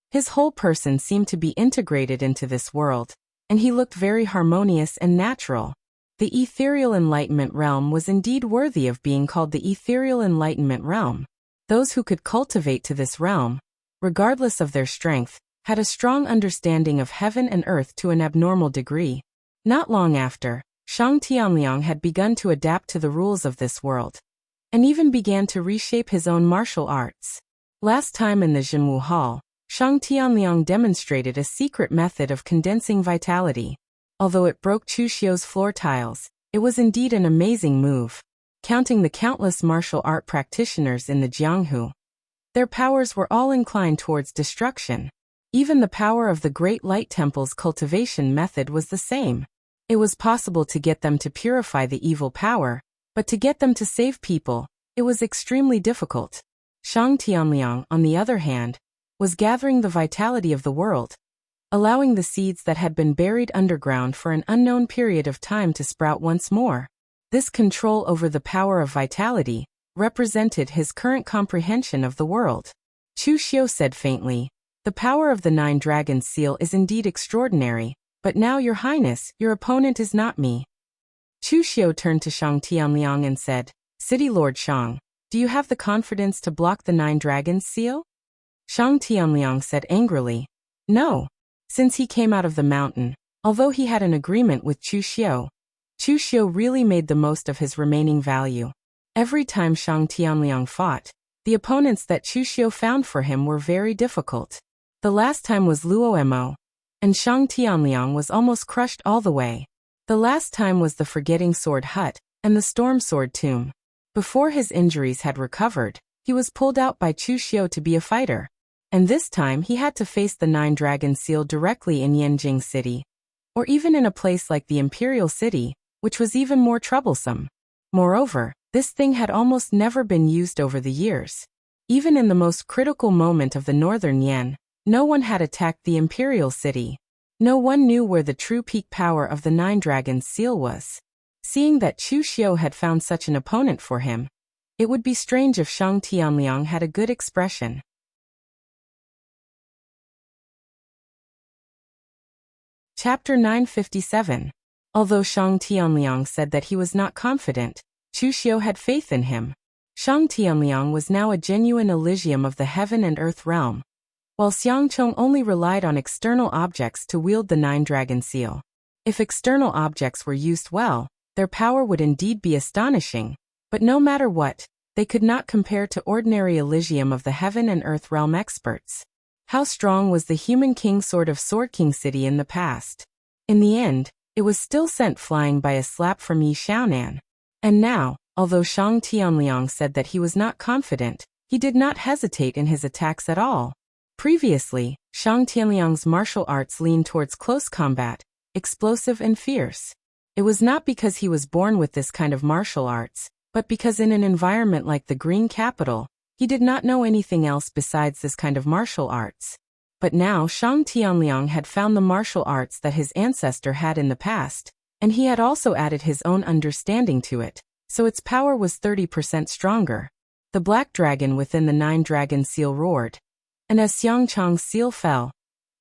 His whole person seemed to be integrated into this world, and he looked very harmonious and natural. The ethereal enlightenment realm was indeed worthy of being called the ethereal enlightenment realm. Those who could cultivate to this realm, regardless of their strength, had a strong understanding of heaven and earth to an abnormal degree. Not long after, Shang Tianliang had begun to adapt to the rules of this world. and even began to reshape his own martial arts. Last time in the Zhenwu Hall, Shang Tianliang demonstrated a secret method of condensing vitality. Although it broke Chu Xiu's floor tiles, it was indeed an amazing move. Counting the countless martial art practitioners in the Jianghu, their powers were all inclined towards destruction. Even the power of the Great Light Temple's cultivation method was the same. It was possible to get them to purify the evil power, but to get them to save people, it was extremely difficult. Shang Tianliang, on the other hand, was gathering the vitality of the world, allowing the seeds that had been buried underground for an unknown period of time to sprout once more. This control over the power of vitality represented his current comprehension of the world. Chu Xiu said faintly, "The power of the 9 Dragons seal is indeed extraordinary, but now, Your Highness, your opponent is not me." Chu Xiu turned to Shang Tianliang and said, "City Lord Shang, do you have the confidence to block the 9 Dragons seal?" Shang Tianliang said angrily, "No." Since he came out of the mountain, although he had an agreement with Chu Xiu really made the most of his remaining value. Every time Shang Tianliang fought, the opponents that Chu Xiu found for him were very difficult. The last time was Luo Mo, and Shang Tianliang was almost crushed all the way. The last time was the Forgetting Sword Hut and the Storm Sword Tomb. Before his injuries had recovered, he was pulled out by Chu Xiu to be a fighter. And this time he had to face the 9 Dragon Seal directly in Yanjing City, or even in a place like the Imperial City, which was even more troublesome. Moreover, this thing had almost never been used over the years. Even in the most critical moment of the Northern Yan, no one had attacked the Imperial City. No one knew where the true peak power of the 9 Dragons seal was. Seeing that Chu Xiu had found such an opponent for him, it would be strange if Shang Tianliang had a good expression. Chapter 957. Although Shang Tianliang said that he was not confident, Chu Xiu had faith in him. Shang Tianliang was now a genuine Elysium of the heaven and earth realm, while Xiang Chong only relied on external objects to wield the 9 Dragon seal. If external objects were used well, their power would indeed be astonishing, but no matter what, they could not compare to ordinary Elysium of the heaven and earth realm experts. How strong was the human king sword of Sword King City in the past? In the end, it was still sent flying by a slap from Yi Xiaonan. And now, although Shang Tianliang said that he was not confident, he did not hesitate in his attacks at all. Previously, Shang Tianliang's martial arts leaned towards close combat, explosive and fierce. It was not because he was born with this kind of martial arts, but because in an environment like the Green Capital, he did not know anything else besides this kind of martial arts. But now Shang Tianliang had found the martial arts that his ancestor had in the past, and he had also added his own understanding to it, so its power was 30% stronger. The black dragon within the 9 Dragon seal roared, and as Xiang Chong's seal fell,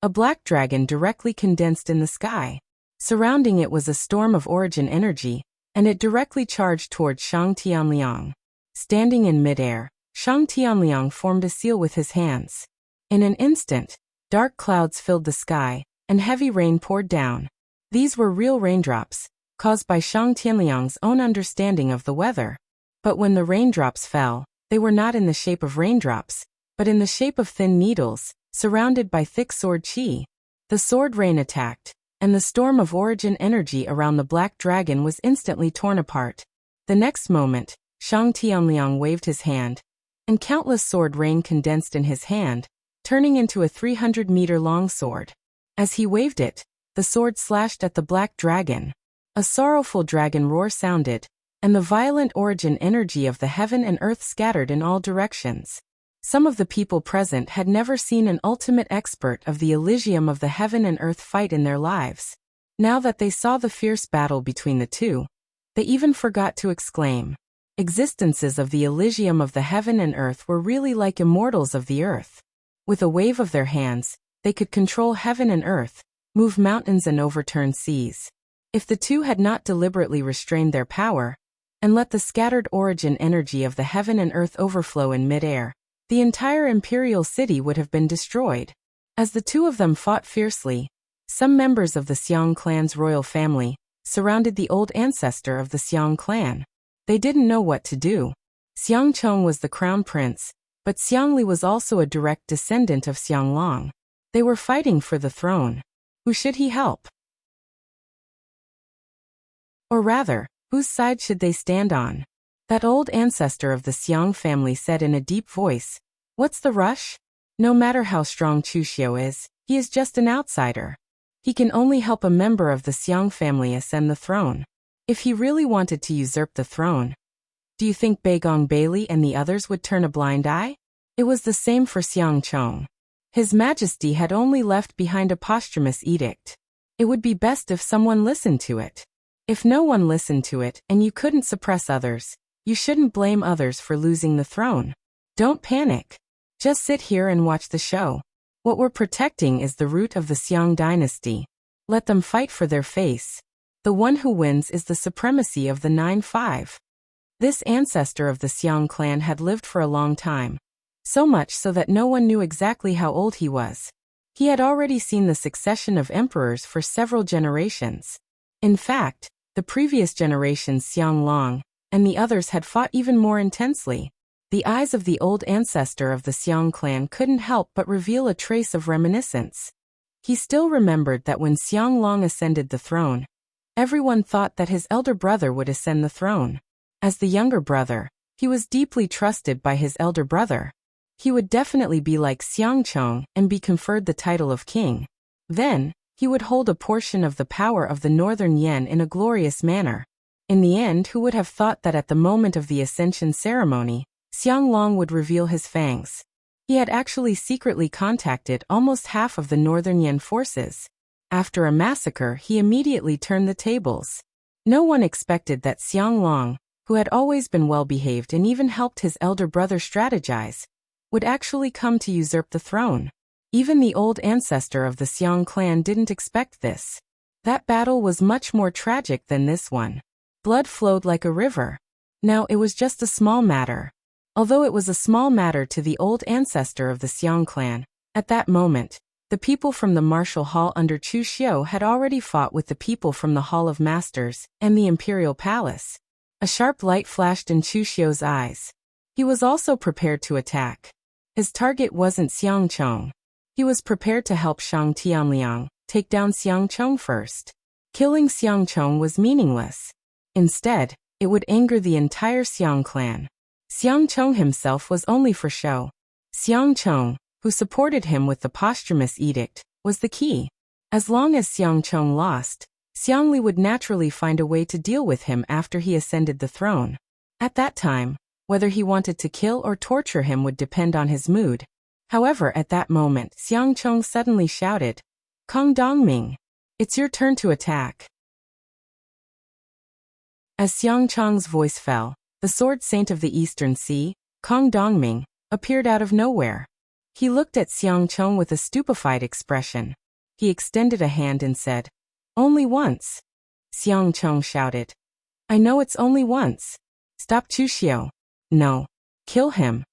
a black dragon directly condensed in the sky. Surrounding it was a storm of origin energy, and it directly charged towards Shang Tianliang. Standing in midair, Shang Tianliang formed a seal with his hands. In an instant, dark clouds filled the sky, and heavy rain poured down. These were real raindrops, caused by Shang Tianliang's own understanding of the weather. But when the raindrops fell, they were not in the shape of raindrops, but in the shape of thin needles, surrounded by thick sword qi. The sword rain attacked, and the storm of origin energy around the black dragon was instantly torn apart. The next moment, Shang Tianliang waved his hand, and countless sword rain condensed in his hand, turning into a 300-meter-long sword. As he waved it, the sword slashed at the black dragon. A sorrowful dragon roar sounded, and the violent origin energy of the heaven and earth scattered in all directions. Some of the people present had never seen an ultimate expert of the Elysium of the heaven and earth fight in their lives. Now that they saw the fierce battle between the two, they even forgot to exclaim. Existences of the Elysium of the heaven and earth were really like immortals of the earth. With a wave of their hands, they could control heaven and earth, move mountains and overturn seas. If the two had not deliberately restrained their power, and let the scattered origin energy of the heaven and earth overflow in midair, the entire imperial city would have been destroyed. As the two of them fought fiercely, some members of the Xiang clan's royal family surrounded the old ancestor of the Xiang clan. They didn't know what to do. Xiangcheng was the crown prince, but Xiangli was also a direct descendant of Xianglong. They were fighting for the throne. Who should he help? Or rather, whose side should they stand on? That old ancestor of the Xiang family said in a deep voice, "What's the rush? No matter how strong Chu Xiu is, he is just an outsider. He can only help a member of the Xiang family ascend the throne. If he really wanted to usurp the throne, do you think Beigong Bailey and the others would turn a blind eye?" It was the same for Xiangcheng. His Majesty had only left behind a posthumous edict. It would be best if someone listened to it. If no one listened to it and you couldn't suppress others, you shouldn't blame others for losing the throne. Don't panic. Just sit here and watch the show. What we're protecting is the root of the Xiang dynasty. Let them fight for their face. The one who wins is the supremacy of the 9-5. This ancestor of the Xiang clan had lived for a long time. So much so that no one knew exactly how old he was. He had already seen the succession of emperors for several generations. In fact, the previous generation's Xianglong and the others had fought even more intensely. The eyes of the old ancestor of the Xiang clan couldn't help but reveal a trace of reminiscence. He still remembered that when Xianglong ascended the throne, everyone thought that his elder brother would ascend the throne. As the younger brother, he was deeply trusted by his elder brother. He would definitely be like Xiangcheng and be conferred the title of king. Then, he would hold a portion of the power of the Northern Yan in a glorious manner. In the end, who would have thought that at the moment of the ascension ceremony, Xianglong would reveal his fangs? He had actually secretly contacted almost half of the Northern Yan forces. After a massacre, he immediately turned the tables. No one expected that Xianglong, who had always been well-behaved and even helped his elder brother strategize, would actually come to usurp the throne. Even the old ancestor of the Xiang clan didn't expect this. That battle was much more tragic than this one. Blood flowed like a river. Now it was just a small matter. Although it was a small matter to the old ancestor of the Xiang clan, at that moment, the people from the martial hall under Chu Xiu had already fought with the people from the Hall of Masters and the Imperial Palace. A sharp light flashed in Chu Xiu's eyes. He was also prepared to attack. His target wasn't Xiangcheng. He was prepared to help Shang Tianliang take down Xiangcheng first. Killing Xiangcheng was meaningless. Instead, it would anger the entire Xiang clan. Xiangcheng himself was only for show. Xiangcheng, who supported him with the posthumous edict, was the key. As long as Xiangcheng lost, Xiangli would naturally find a way to deal with him after he ascended the throne. At that time, whether he wanted to kill or torture him would depend on his mood. However, at that moment, Xiangcheng suddenly shouted, "Kong Dongming, it's your turn to attack." As Xiangcheng's voice fell, the sword saint of the Eastern Sea, Kong Dongming, appeared out of nowhere. He looked at Xiangcheng with a stupefied expression. He extended a hand and said, "Only once." Xiangcheng shouted, "I know it's only once. Stop Chu Xiu. No. Kill him."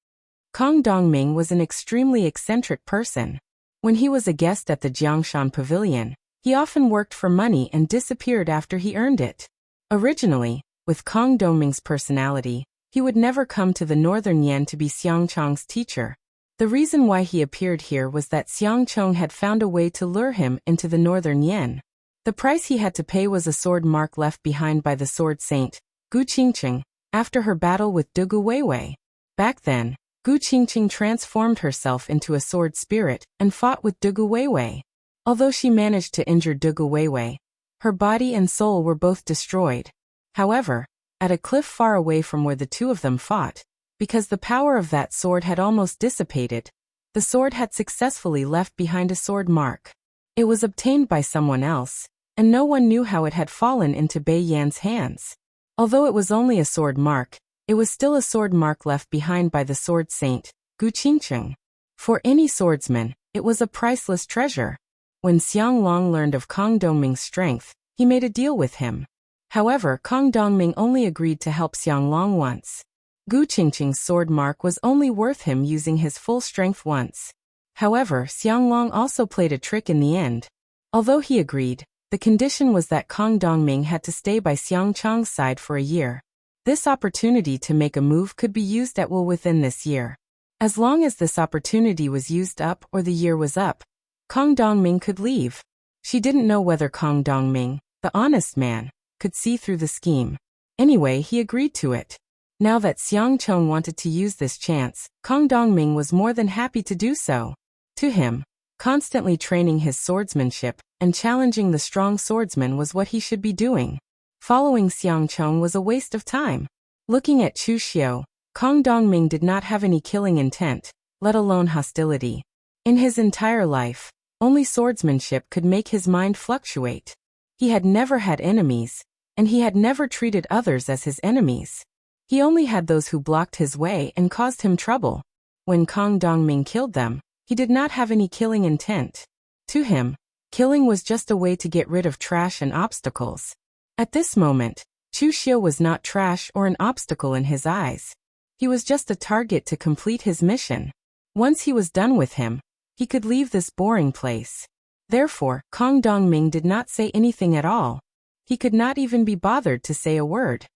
Kong Dongming was an extremely eccentric person. When he was a guest at the Jiangshan Pavilion, he often worked for money and disappeared after he earned it. Originally, with Kong Dongming's personality, he would never come to the Northern Yan to be Xiangcheng's teacher. The reason why he appeared here was that Xiangcheng had found a way to lure him into the Northern Yan. The price he had to pay was a sword mark left behind by the sword saint, Gu Qingqing, after her battle with Dugu Weiwei. Back then, Gu Qingqing transformed herself into a sword spirit and fought with Dugu Weiwei. Although she managed to injure Dugu Weiwei, her body and soul were both destroyed. However, at a cliff far away from where the two of them fought, because the power of that sword had almost dissipated, the sword had successfully left behind a sword mark. It was obtained by someone else, and no one knew how it had fallen into Bai Yan's hands. Although it was only a sword mark, it was still a sword mark left behind by the sword saint, Gu Qingqing. For any swordsman, it was a priceless treasure. When Xianglong learned of Kong Dongming's strength, he made a deal with him. However, Kong Dongming only agreed to help Xianglong once. Gu Qingqing's sword mark was only worth him using his full strength once. However, Xianglong also played a trick in the end. Although he agreed, the condition was that Kong Dongming had to stay by Xiangcheng's side for a year. This opportunity to make a move could be used at will within this year. As long as this opportunity was used up or the year was up, Kang Dongming could leave. She didn't know whether Kang Dongming, the honest man, could see through the scheme. Anyway, he agreed to it. Now that Xiang Chong wanted to use this chance, Kang Dongming was more than happy to do so. To him, constantly training his swordsmanship and challenging the strong swordsman was what he should be doing. Following Xiang Chong was a waste of time. Looking at Chu Xiu, Kang Dongming did not have any killing intent, let alone hostility. In his entire life, only swordsmanship could make his mind fluctuate. He had never had enemies, and he had never treated others as his enemies. He only had those who blocked his way and caused him trouble. When Kang Dongming killed them, he did not have any killing intent. To him, killing was just a way to get rid of trash and obstacles. At this moment, Chu Xiu was not trash or an obstacle in his eyes. He was just a target to complete his mission. Once he was done with him, he could leave this boring place. Therefore, Kang Dongming did not say anything at all. He could not even be bothered to say a word.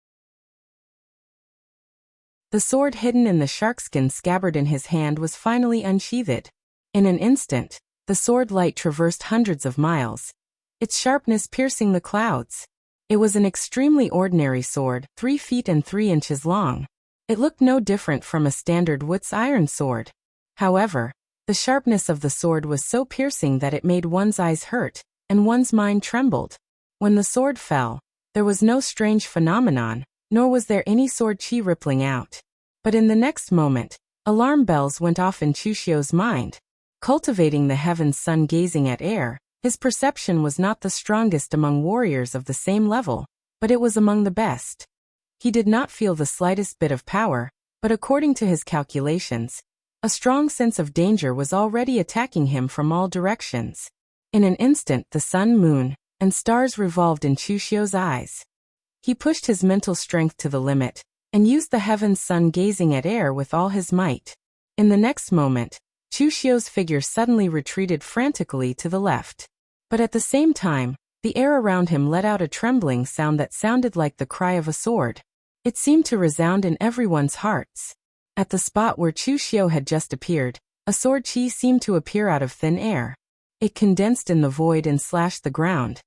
The sword hidden in the sharkskin scabbard in his hand was finally unsheathed. In an instant, the sword light traversed hundreds of miles, its sharpness piercing the clouds. It was an extremely ordinary sword, 3 feet and 3 inches long. It looked no different from a standard wood's iron sword. However, the sharpness of the sword was so piercing that it made one's eyes hurt, and one's mind trembled. When the sword fell, there was no strange phenomenon, nor was there any sword chi rippling out. But in the next moment, alarm bells went off in Chu Xiu's mind. Cultivating the heavens sun gazing at air, his perception was not the strongest among warriors of the same level, but it was among the best. He did not feel the slightest bit of power, but according to his calculations, a strong sense of danger was already attacking him from all directions. In an instant the sun, moon, and stars revolved in Chu Xiu's eyes. He pushed his mental strength to the limit, and used the heavens sun gazing at air with all his might. In the next moment, Chu Xiu's figure suddenly retreated frantically to the left. But at the same time, the air around him let out a trembling sound that sounded like the cry of a sword. It seemed to resound in everyone's hearts. At the spot where Chu Xiu had just appeared, a sword chi seemed to appear out of thin air. It condensed in the void and slashed the ground,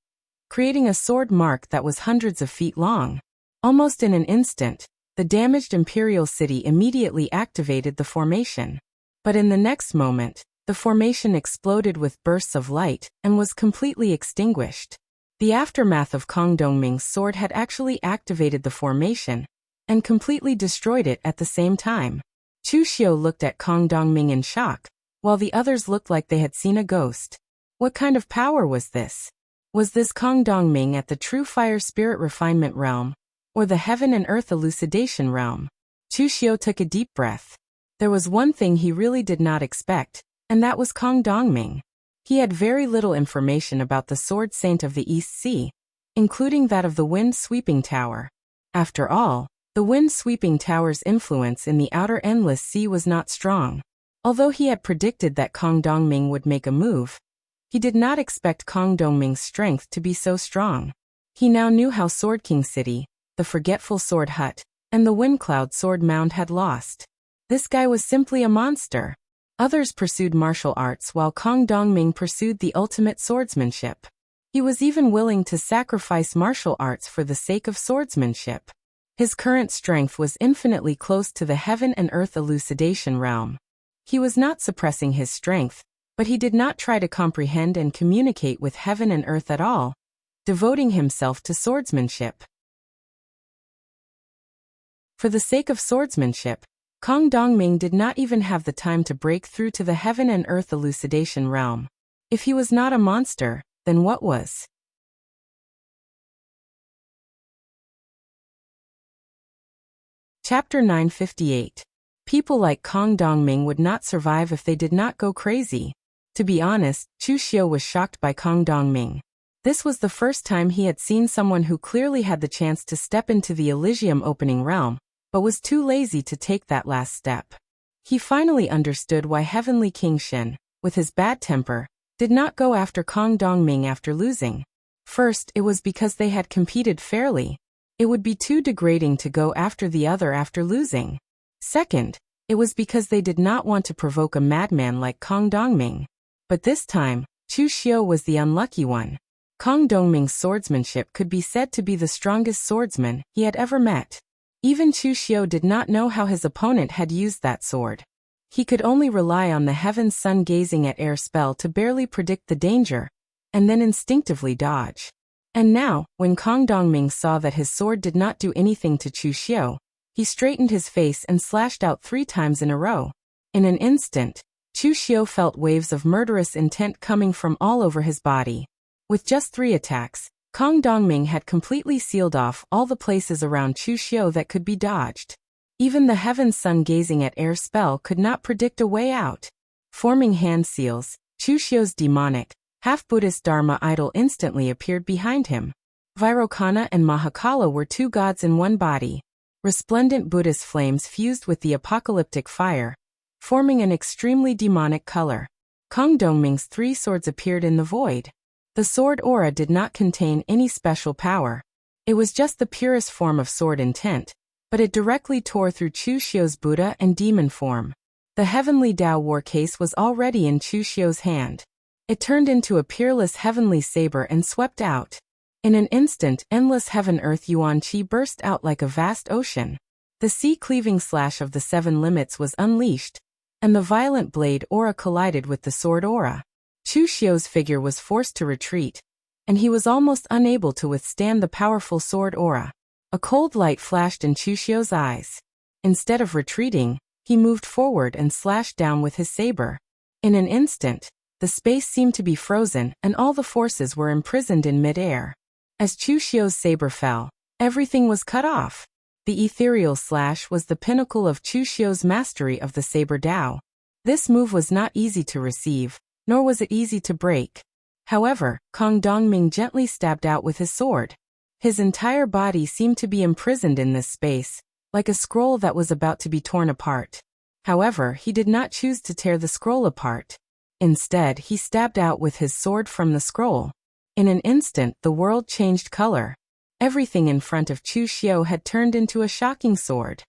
creating a sword mark that was hundreds of feet long. Almost in an instant, the damaged imperial city immediately activated the formation. But in the next moment, the formation exploded with bursts of light and was completely extinguished. The aftermath of Kang Dongming's sword had actually activated the formation and completely destroyed it at the same time. Chu Xiu looked at Kang Dongming in shock, while the others looked like they had seen a ghost. What kind of power was this? Was this Kang Dongming at the true fire spirit refinement realm, or the heaven and earth elucidation realm? Chu Xiu took a deep breath. There was one thing he really did not expect, and that was Kang Dongming. He had very little information about the Sword Saint of the East Sea, including that of the Wind-Sweeping Tower. After all, the Wind-Sweeping Tower's influence in the outer endless sea was not strong. Although he had predicted that Kang Dongming would make a move, he did not expect Kang Dongming's strength to be so strong. He now knew how Sword King City, the Forgetful Sword Hut, and the Windcloud Sword Mound had lost. This guy was simply a monster. Others pursued martial arts while Kang Dongming pursued the ultimate swordsmanship. He was even willing to sacrifice martial arts for the sake of swordsmanship. His current strength was infinitely close to the heaven and earth elucidation realm. He was not suppressing his strength, but he did not try to comprehend and communicate with heaven and earth at all, devoting himself to swordsmanship. For the sake of swordsmanship, Kang Dongming did not even have the time to break through to the heaven and earth elucidation realm. If he was not a monster, then what was? Chapter 958. People like Kang Dongming would not survive if they did not go crazy. To be honest, Chu Xiu was shocked by Kang Dongming. This was the first time he had seen someone who clearly had the chance to step into the Elysium opening realm, but was too lazy to take that last step. He finally understood why Heavenly King Shen, with his bad temper, did not go after Kang Dongming after losing. First, it was because they had competed fairly. It would be too degrading to go after the other after losing. Second, it was because they did not want to provoke a madman like Kong Dongming. But this time, Chu Xiu was the unlucky one. Kong Dongming's swordsmanship could be said to be the strongest swordsman he had ever met. Even Chu Xiu did not know how his opponent had used that sword. He could only rely on the heaven's sun gazing at air spell to barely predict the danger, and then instinctively dodge. And now, when Kong Dongming saw that his sword did not do anything to Chu Xiu, he straightened his face and slashed out 3 times in a row. In an instant, Chu Xiu felt waves of murderous intent coming from all over his body. With just 3 attacks, Kong Dongming had completely sealed off all the places around Chu Xiu that could be dodged. Even the heaven's sun gazing at air spell could not predict a way out. Forming hand seals, Chu Xiu's demonic, half-Buddhist Dharma idol instantly appeared behind him. Vairocana and Mahakala were 2 gods in one body. Resplendent Buddhist flames fused with the apocalyptic fire, forming an extremely demonic color. Kong Dongming's 3 swords appeared in the void. The sword aura did not contain any special power. It was just the purest form of sword intent, but it directly tore through Chu Xiu's Buddha and demon form. The heavenly Dao war case was already in Chu Xiu's hand. It turned into a peerless heavenly saber and swept out. In an instant, endless heaven-earth yuan qi burst out like a vast ocean. The sea-cleaving slash of the 7 limits was unleashed, and the violent blade aura collided with the sword aura. Chu Xiu's figure was forced to retreat, and he was almost unable to withstand the powerful sword aura. A cold light flashed in Chu Xiu's eyes. Instead of retreating, he moved forward and slashed down with his saber. In an instant, the space seemed to be frozen and all the forces were imprisoned in mid-air. As Chu Xiu's saber fell, everything was cut off. The ethereal slash was the pinnacle of Chu Xiu's mastery of the saber Dao. This move was not easy to receive, nor was it easy to break. However, Kong Dongming gently stabbed out with his sword. His entire body seemed to be imprisoned in this space, like a scroll that was about to be torn apart. However, he did not choose to tear the scroll apart. Instead, he stabbed out with his sword from the scroll. In an instant, the world changed color. Everything in front of Chu Xiu had turned into a shocking sword.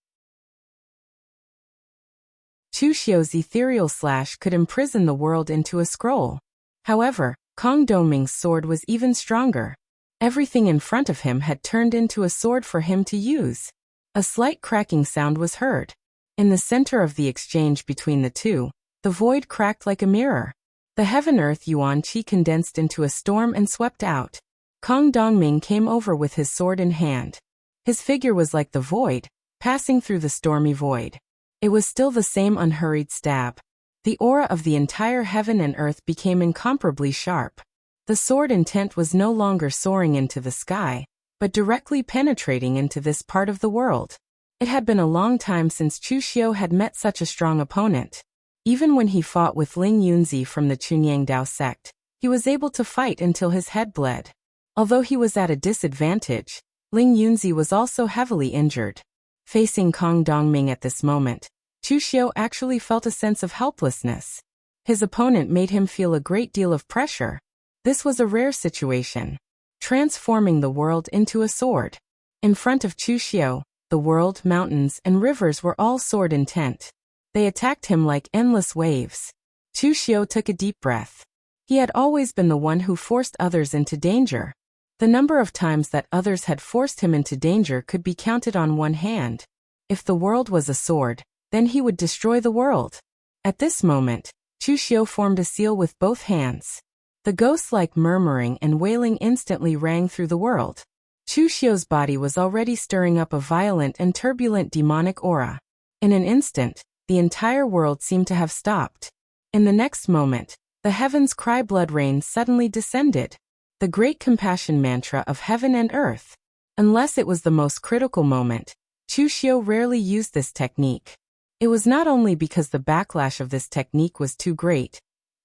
Chu Xiu's ethereal slash could imprison the world into a scroll. However, Kong Dongming's sword was even stronger. Everything in front of him had turned into a sword for him to use. A slight cracking sound was heard. In the center of the exchange between the two, the void cracked like a mirror. The heaven-earth yuan qi condensed into a storm and swept out. Kong Dongming came over with his sword in hand. His figure was like the void, passing through the stormy void. It was still the same unhurried stab. The aura of the entire heaven and earth became incomparably sharp. The sword intent was no longer soaring into the sky, but directly penetrating into this part of the world. It had been a long time since Chu Xiu had met such a strong opponent. Even when he fought with Ling Yunzi from the Chunyang Dao sect, he was able to fight until his head bled. Although he was at a disadvantage, Ling Yunzi was also heavily injured. Facing Kong Dongming at this moment, Chu Xiu actually felt a sense of helplessness. His opponent made him feel a great deal of pressure. This was a rare situation, transforming the world into a sword. In front of Chu Xiu, the world, mountains, and rivers were all sword intent. They attacked him like endless waves. Chu Xiu took a deep breath. He had always been the one who forced others into danger. The number of times that others had forced him into danger could be counted on one hand. If the world was a sword, then he would destroy the world. At this moment, Chu Xiu formed a seal with both hands. The ghost-like murmuring and wailing instantly rang through the world. Chu Xiu's body was already stirring up a violent and turbulent demonic aura. In an instant, the entire world seemed to have stopped. In the next moment, the heavens' cry blood rain suddenly descended. The great compassion mantra of heaven and earth. Unless it was the most critical moment, Chu Xiu rarely used this technique. It was not only because the backlash of this technique was too great,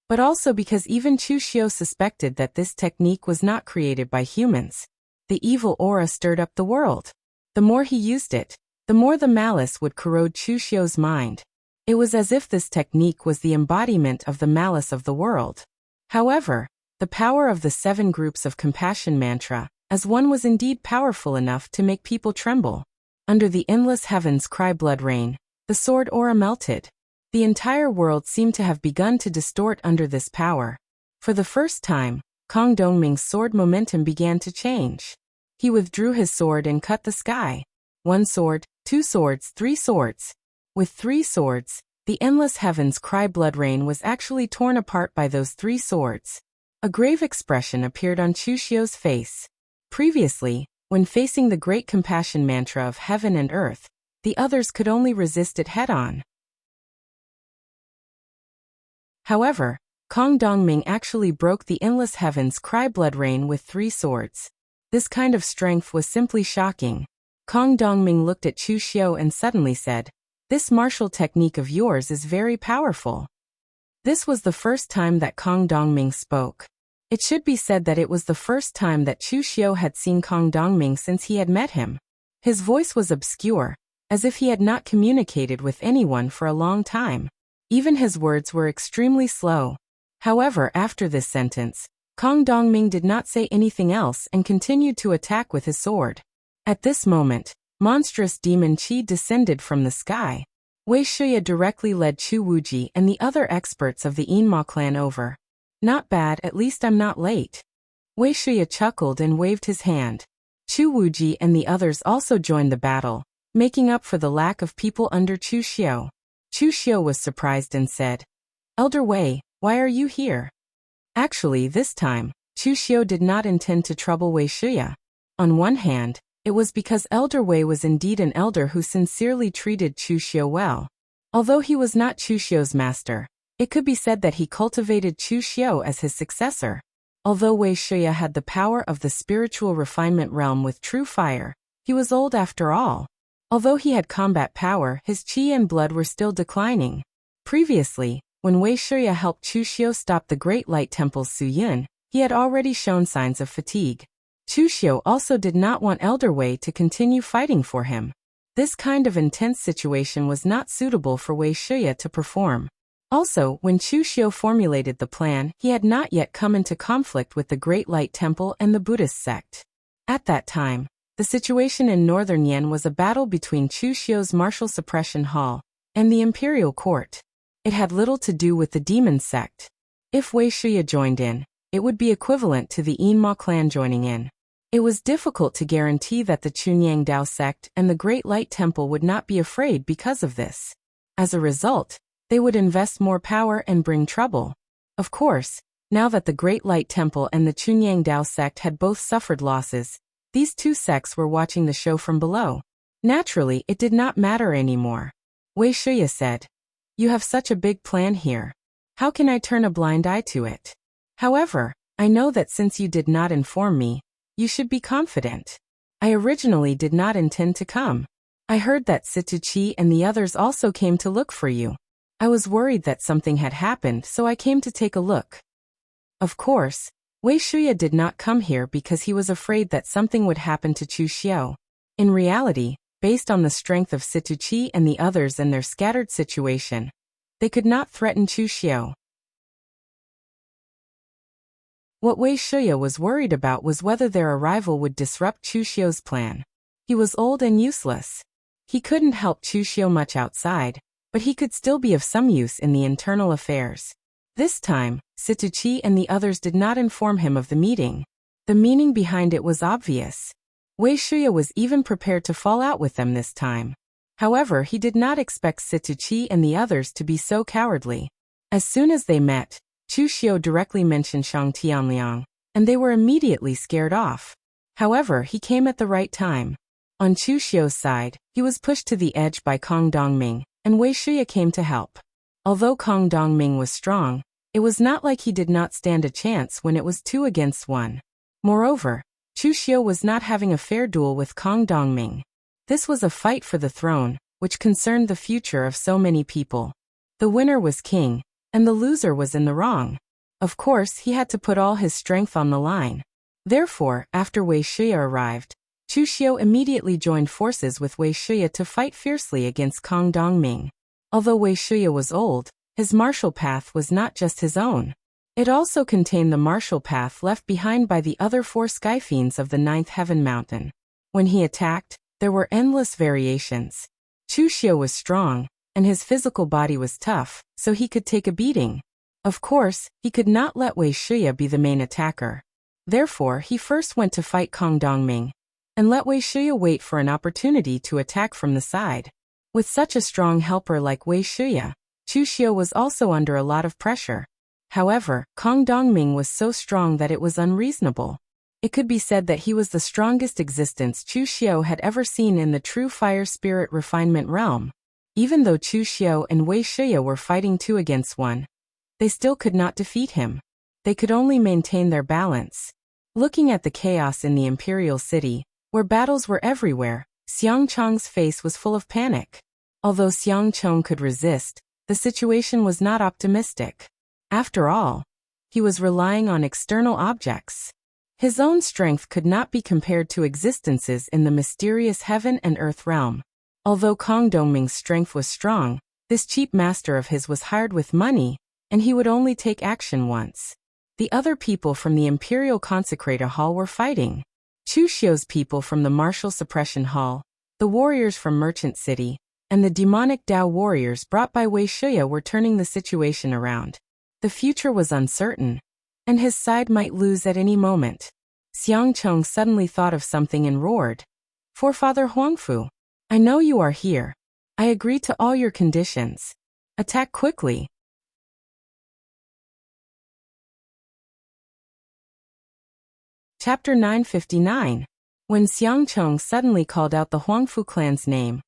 but also because even Chu Xiu suspected that this technique was not created by humans. The evil aura stirred up the world. The more he used it, the more the malice would corrode Chu Xiu's mind. It was as if this technique was the embodiment of the malice of the world. However, the power of the 7 groups of compassion mantra, as one was indeed powerful enough to make people tremble. Under the endless heavens cry blood rain, the sword aura melted. The entire world seemed to have begun to distort under this power. For the first time, Kong Dongming's sword momentum began to change. He withdrew his sword and cut the sky. 1 sword, 2 swords, 3 swords. With 3 swords, the endless heavens cry blood rain was actually torn apart by those 3 swords. A grave expression appeared on Chu Xiu's face. Previously, when facing the great compassion mantra of heaven and earth, the others could only resist it head-on. However, Kong Dongming actually broke the endless heavens cry blood rain with 3 swords. This kind of strength was simply shocking. Kong Dongming looked at Chu Xiu and suddenly said, "This martial technique of yours is very powerful." This was the first time that Kong Dongming spoke. It should be said that it was the first time that Chu Xiu had seen Kong Dongming since he had met him. His voice was obscure, as if he had not communicated with anyone for a long time. Even his words were extremely slow. However, after this sentence, Kong Dongming did not say anything else and continued to attack with his sword. At this moment, monstrous demon qi descended from the sky. Wei Shuya directly led Chu Wuji and the other experts of the Yinma clan over. "Not bad, at least I'm not late." Wei Shuya chuckled and waved his hand. Chu Wuji and the others also joined the battle, making up for the lack of people under Chu Xiu. Chu Xiu was surprised and said, "Elder Wei, why are you here?" Actually, this time, Chu Xiu did not intend to trouble Wei Shuya. On one hand, it was because Elder Wei was indeed an elder who sincerely treated Chu Xiu well. Although he was not Chu Xiu's master, it could be said that he cultivated Chu Xiu as his successor. Although Wei Shuya had the power of the spiritual refinement realm with true fire, he was old after all. Although he had combat power, his qi and blood were still declining. Previously, when Wei Shuya helped Chu Xiu stop the Great Light Temple's Su Yun, he had already shown signs of fatigue. Chu Xiu also did not want Elder Wei to continue fighting for him. This kind of intense situation was not suitable for Wei Shuya to perform. Also, when Chu Xiu formulated the plan, he had not yet come into conflict with the Great Light Temple and the Buddhist sect. At that time, the situation in northern Yen was a battle between Chu Xiu's martial suppression hall and the imperial court. It had little to do with the demon sect. If Wei Shuya joined in, it would be equivalent to the Yinma clan joining in. It was difficult to guarantee that the Chunyang Dao sect and the Great Light Temple would not be afraid because of this. As a result, they would invest more power and bring trouble. Of course, now that the Great Light Temple and the Chunyang Dao sect had both suffered losses, these two sects were watching the show from below. Naturally, it did not matter anymore. Wei Shuya said, "You have such a big plan here. How can I turn a blind eye to it? However, I know that since you did not inform me, you should be confident. I originally did not intend to come. I heard that Situchi and the others also came to look for you. I was worried that something had happened, so I came to take a look." Of course, Wei Shuya did not come here because he was afraid that something would happen to Chu Xiu. In reality, based on the strength of Situchi and the others and their scattered situation, they could not threaten Chu Xiu. What Wei Shuya was worried about was whether their arrival would disrupt Chu Xiu's plan. He was old and useless. He couldn't help Chu Xiu much outside, but he could still be of some use in the internal affairs. This time, Situchi and the others did not inform him of the meeting. The meaning behind it was obvious. Wei Shuya was even prepared to fall out with them this time. However, he did not expect Situchi and the others to be so cowardly. As soon as they met, Chu Xiu directly mentioned Shang Tianliang, and they were immediately scared off. However, he came at the right time. On Chu Xiu's side, he was pushed to the edge by Kong Dongming, and Wei Shuya came to help. Although Kong Dongming was strong, it was not like he did not stand a chance when it was 2 against 1. Moreover, Chu Xiu was not having a fair duel with Kong Dongming. This was a fight for the throne, which concerned the future of so many people. The winner was king, and the loser was in the wrong. Of course, he had to put all his strength on the line. Therefore, after Wei Shuya arrived, Chu Xiu immediately joined forces with Wei Shuya to fight fiercely against Kong Dongming. Although Wei Shuya was old, his martial path was not just his own. It also contained the martial path left behind by the other 4 skyfiends of the 9th heaven mountain. When he attacked, there were endless variations. Chu Xiu was strong, and his physical body was tough, so he could take a beating. Of course, he could not let Wei Shiya be the main attacker. Therefore, he first went to fight Kong Dongming, and let Wei Shiya wait for an opportunity to attack from the side. With such a strong helper like Wei Shiya, Chu Xiu was also under a lot of pressure. However, Kong Dongming was so strong that it was unreasonable. It could be said that he was the strongest existence Chu Xiu had ever seen in the true fire spirit refinement realm. Even though Chu Xiu and Wei Shiya were fighting 2 against 1, they still could not defeat him. They could only maintain their balance. Looking at the chaos in the imperial city, where battles were everywhere, Xiang Chong's face was full of panic. Although Xiang Chong could resist, the situation was not optimistic. After all, he was relying on external objects. His own strength could not be compared to existences in the mysterious heaven and earth realm. Although Kong Dongming's strength was strong, this cheap master of his was hired with money, and he would only take action once. The other people from the Imperial Consecrator Hall were fighting. Chu Xiu's people from the Martial Suppression Hall, the warriors from Merchant City, and the demonic Dao warriors brought by Wei Shiya were turning the situation around. The future was uncertain, and his side might lose at any moment. Xiang Chong suddenly thought of something and roared, "Forefather Huangfu, I know you are here. I agree to all your conditions. Attack quickly." Chapter 959. When Xiang Chong suddenly called out the Huangfu clan's name,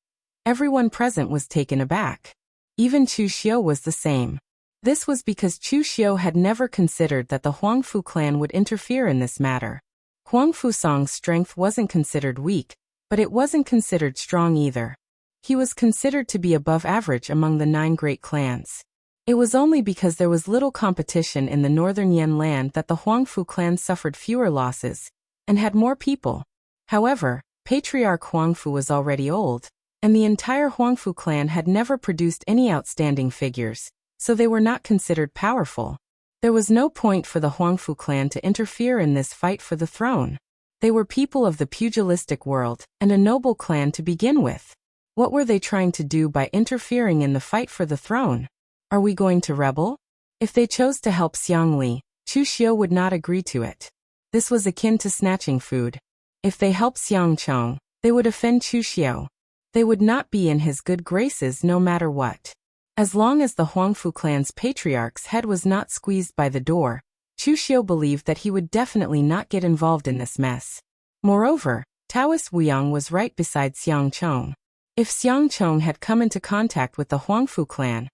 everyone present was taken aback. Even Chu Xiu was the same. This was because Chu Xiu had never considered that the Huangfu clan would interfere in this matter. Huangfu Song's strength wasn't considered weak, but it wasn't considered strong either. He was considered to be above average among the 9 great clans. It was only because there was little competition in the northern Yan land that the Huangfu clan suffered fewer losses, and had more people. However, Patriarch Huangfu was already old, and the entire Huangfu clan had never produced any outstanding figures, so they were not considered powerful. There was no point for the Huangfu clan to interfere in this fight for the throne. They were people of the pugilistic world, and a noble clan to begin with. What were they trying to do by interfering in the fight for the throne? Are we going to rebel? If they chose to help Xiang Li, Chu Xiu would not agree to it. This was akin to snatching food. If they helped Xiang Chong, they would offend Chu Xiu. They would not be in his good graces no matter what. As long as the Huangfu clan's patriarch's head was not squeezed by the door, Chu Xiu believed that he would definitely not get involved in this mess. Moreover, Taoist Wuyang was right beside Xiang Chong. If Xiang Chong had come into contact with the Huangfu clan,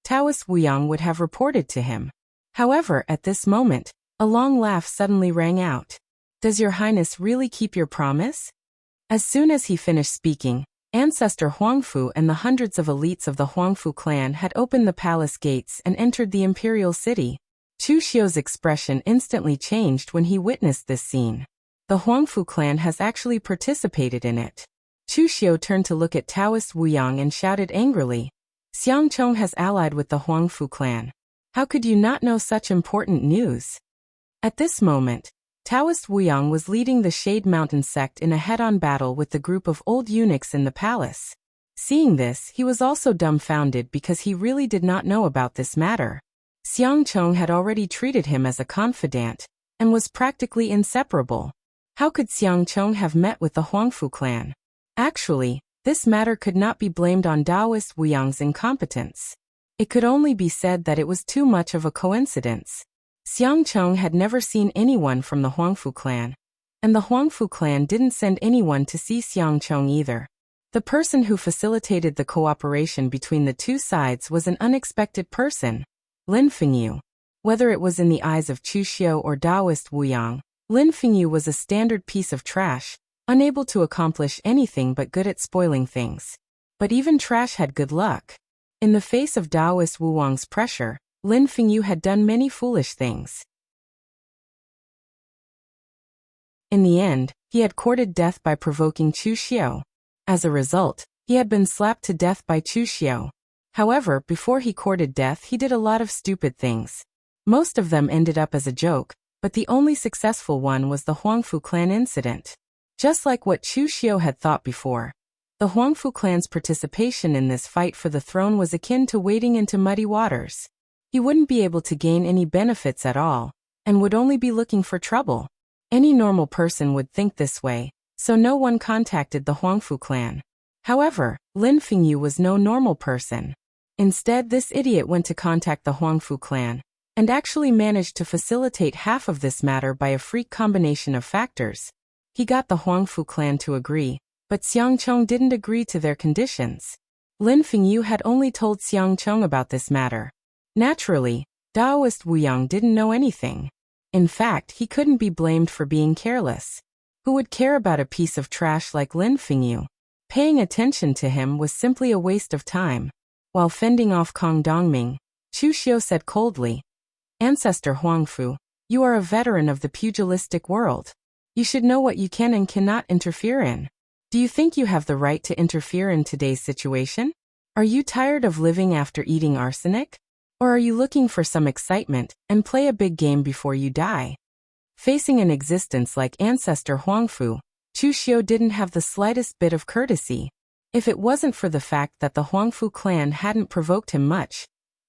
Taoist Wuyang would have reported to him. However, at this moment, a long laugh suddenly rang out. "Does your highness really keep your promise?" As soon as he finished speaking, Ancestor Huangfu and the hundreds of elites of the Huangfu clan had opened the palace gates and entered the imperial city. Chu Xiu's expression instantly changed when he witnessed this scene. The Huangfu clan has actually participated in it. Chu Xiu turned to look at Taoist Wuyang and shouted angrily, "Xiang Chong has allied with the Huangfu clan. How could you not know such important news?" At this moment, Taoist Wuyang was leading the Shade Mountain sect in a head-on battle with the group of old eunuchs in the palace. Seeing this, he was also dumbfounded because he really did not know about this matter. Xiang Chong had already treated him as a confidant, and was practically inseparable. How could Xiang Chong have met with the Huangfu clan? Actually, this matter could not be blamed on Taoist Wuyang's incompetence. It could only be said that it was too much of a coincidence. Xiang Chong had never seen anyone from the Huangfu clan, and the Huangfu clan didn't send anyone to see Xiang Chong either. The person who facilitated the cooperation between the two sides was an unexpected person, Lin Fengyu. Whether it was in the eyes of Chu Xiu or Taoist Wuyang, Lin Fengyu was a standard piece of trash, unable to accomplish anything but good at spoiling things. But even trash had good luck. In the face of Taoist Wuyang's pressure, Lin Fengyu had done many foolish things. In the end, he had courted death by provoking Chu Xiu. As a result, he had been slapped to death by Chu Xiu. However, before he courted death, he did a lot of stupid things. Most of them ended up as a joke, but the only successful one was the Huangfu clan incident. Just like what Chu Xiu had thought before, the Huangfu clan's participation in this fight for the throne was akin to wading into muddy waters. He wouldn't be able to gain any benefits at all, and would only be looking for trouble. Any normal person would think this way, so no one contacted the Huangfu clan. However, Lin Fengyu was no normal person. Instead, this idiot went to contact the Huangfu clan, and actually managed to facilitate half of this matter by a freak combination of factors. He got the Huangfu clan to agree, but Xiang Chong didn't agree to their conditions. Lin Fengyu had only told Xiang Chong about this matter. Naturally, Daoist Wu Yang didn't know anything. In fact, he couldn't be blamed for being careless. Who would care about a piece of trash like Lin Fengyu? Paying attention to him was simply a waste of time. While fending off Kong Dongming, Chu Xiu said coldly, "Ancestor Huangfu, you are a veteran of the pugilistic world. You should know what you can and cannot interfere in. Do you think you have the right to interfere in today's situation? Are you tired of living after eating arsenic? Or are you looking for some excitement and play a big game before you die?" Facing an existence like Ancestor Huangfu, Chu Xiu didn't have the slightest bit of courtesy. If it wasn't for the fact that the Huangfu clan hadn't provoked him much,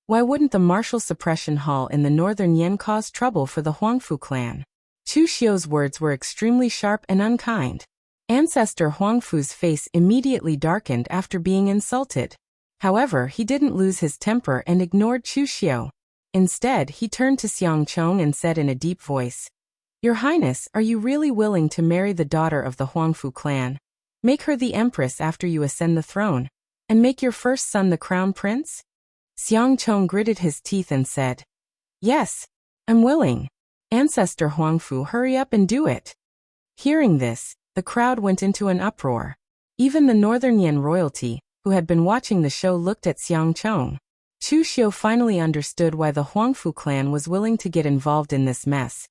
why wouldn't the martial suppression hall in the northern Yen cause trouble for the Huangfu clan? Chu Xiu's words were extremely sharp and unkind. Ancestor Huangfu's face immediately darkened after being insulted. However, he didn't lose his temper and ignored Chu Xiu. Instead, he turned to Xiang Chong and said in a deep voice, "Your Highness, are you really willing to marry the daughter of the Huangfu clan? Make her the empress after you ascend the throne, and make your first son the crown prince?" Xiang Chong gritted his teeth and said, "Yes, I'm willing. Ancestor Huangfu, hurry up and do it." Hearing this, the crowd went into an uproar. Even the Northern Yen royalty, who had been watching the show, looked at Xiang Chong. Chu Xiu finally understood why the Huangfu clan was willing to get involved in this mess,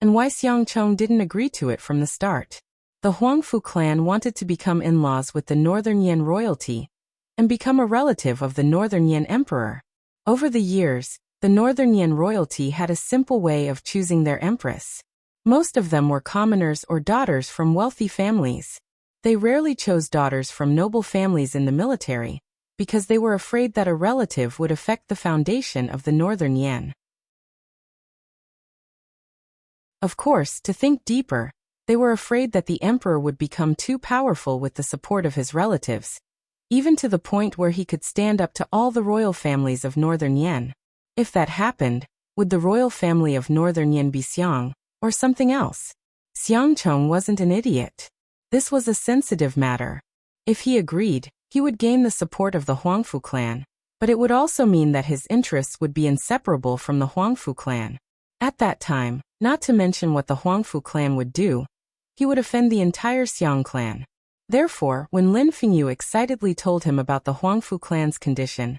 and why Xiang Chong didn't agree to it from the start. The Huangfu clan wanted to become in-laws with the Northern Yen royalty, and become a relative of the Northern Yen emperor. Over the years, the Northern Yen royalty had a simple way of choosing their empress. Most of them were commoners or daughters from wealthy families. They rarely chose daughters from noble families in the military, because they were afraid that a relative would affect the foundation of the Northern Yen. Of course, to think deeper, they were afraid that the emperor would become too powerful with the support of his relatives, even to the point where he could stand up to all the royal families of Northern Yen. If that happened, would the royal family of Northern Yen be Xiang, or something else? Xiang Chong wasn't an idiot. This was a sensitive matter. If he agreed, he would gain the support of the Huangfu clan, but it would also mean that his interests would be inseparable from the Huangfu clan. At that time, not to mention what the Huangfu clan would do, he would offend the entire Xiang clan. Therefore, when Lin Fengyu excitedly told him about the Huangfu clan's condition,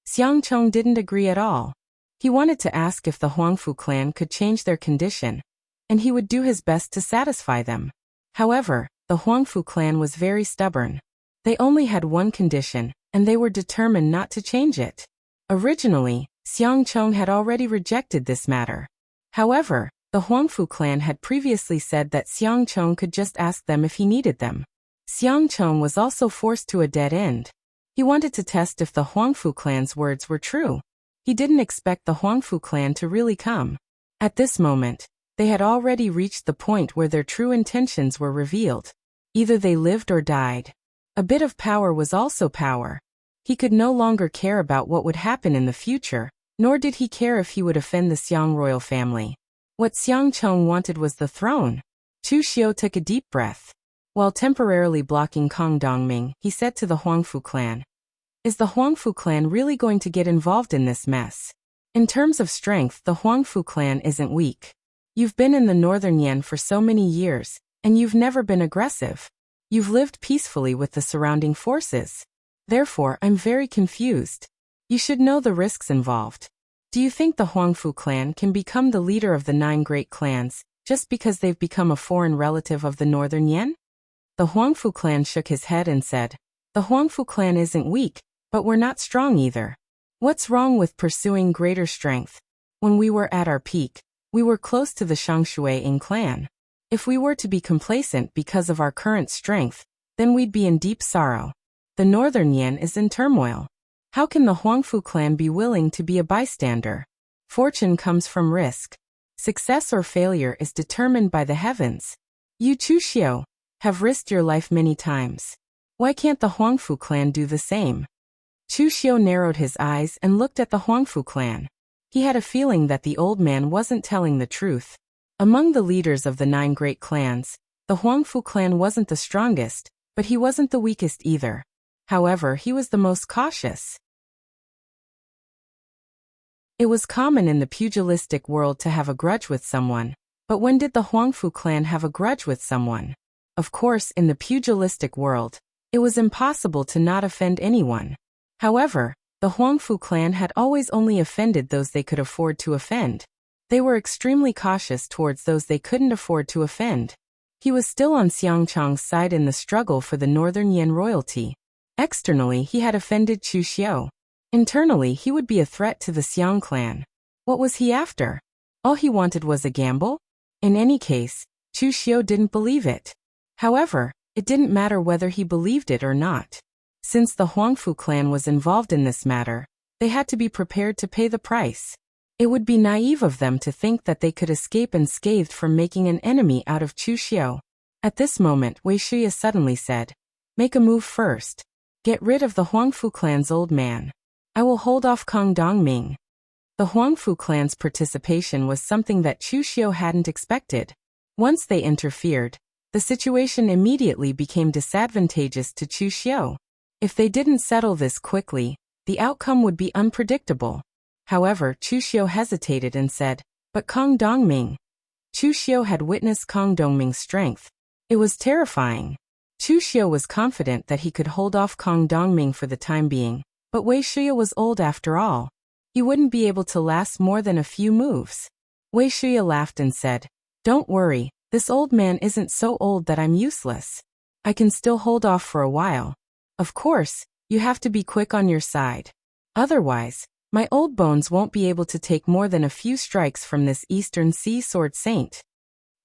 Xiang Chong didn't agree at all. He wanted to ask if the Huangfu clan could change their condition, and he would do his best to satisfy them. However, the Huangfu clan was very stubborn. They only had one condition, and they were determined not to change it. Originally, Xiang Chong had already rejected this matter. However, the Huangfu clan had previously said that Xiang Chong could just ask them if he needed them. Xiang Chong was also forced to a dead end. He wanted to test if the Huangfu clan's words were true. He didn't expect the Huangfu clan to really come. At this moment, they had already reached the point where their true intentions were revealed. Either they lived or died. A bit of power was also power. He could no longer care about what would happen in the future, nor did he care if he would offend the Xiang royal family. What Xiang Chong wanted was the throne. Chu Xiu took a deep breath. While temporarily blocking Kong Dongming, he said to the Huangfu clan, "Is the Huangfu clan really going to get involved in this mess? In terms of strength, the Huangfu clan isn't weak. You've been in the Northern Yen for so many years, and you've never been aggressive. You've lived peacefully with the surrounding forces. Therefore, I'm very confused. You should know the risks involved. Do you think the Huangfu clan can become the leader of the 9 great clans, just because they've become a foreign relative of the Northern Yen?" The Huangfu clan shook his head and said, "The Huangfu clan isn't weak, but we're not strong either. What's wrong with pursuing greater strength? When we were at our peak, we were close to the Shangshui clan. If we were to be complacent because of our current strength, then we'd be in deep sorrow. The northern Yan is in turmoil. How can the Huangfu clan be willing to be a bystander? Fortune comes from risk. Success or failure is determined by the heavens. You Chu Xiu have risked your life many times. Why can't the Huangfu clan do the same? Chu Xiu narrowed his eyes and looked at the Huangfu clan. He had a feeling that the old man wasn't telling the truth. Among the leaders of the 9 great clans, the Huangfu clan wasn't the strongest, but he wasn't the weakest either. However, he was the most cautious. It was common in the pugilistic world to have a grudge with someone, but when did the Huangfu clan have a grudge with someone? Of course, in the pugilistic world, it was impossible to not offend anyone. However, the Huangfu clan had always only offended those they could afford to offend. They were extremely cautious towards those they couldn't afford to offend. He was still on Xiangchang's side in the struggle for the northern Yan royalty. Externally, he had offended Chu Xiu. Internally, he would be a threat to the Xiang clan. What was he after? All he wanted was a gamble? In any case, Chu Xiu didn't believe it. However, it didn't matter whether he believed it or not. Since the Huangfu clan was involved in this matter, they had to be prepared to pay the price. It would be naive of them to think that they could escape unscathed from making an enemy out of Chu Xiu. At this moment, Wei Shuya suddenly said, "Make a move first. Get rid of the Huangfu clan's old man. I will hold off Kong Dongming." The Huangfu clan's participation was something that Chu Xiu hadn't expected. Once they interfered, the situation immediately became disadvantageous to Chu Xiu. If they didn't settle this quickly, the outcome would be unpredictable. However, Chu Xiu hesitated and said, "But Kong Dongming." Chu Xiu had witnessed Kong Dongming's strength. It was terrifying. Chu Xiu was confident that he could hold off Kong Dongming for the time being, but Wei Shuya was old after all. He wouldn't be able to last more than a few moves. Wei Shuya laughed and said, "Don't worry, this old man isn't so old that I'm useless. I can still hold off for a while. Of course, you have to be quick on your side. Otherwise, my old bones won't be able to take more than a few strikes from this Eastern Sea Sword Saint."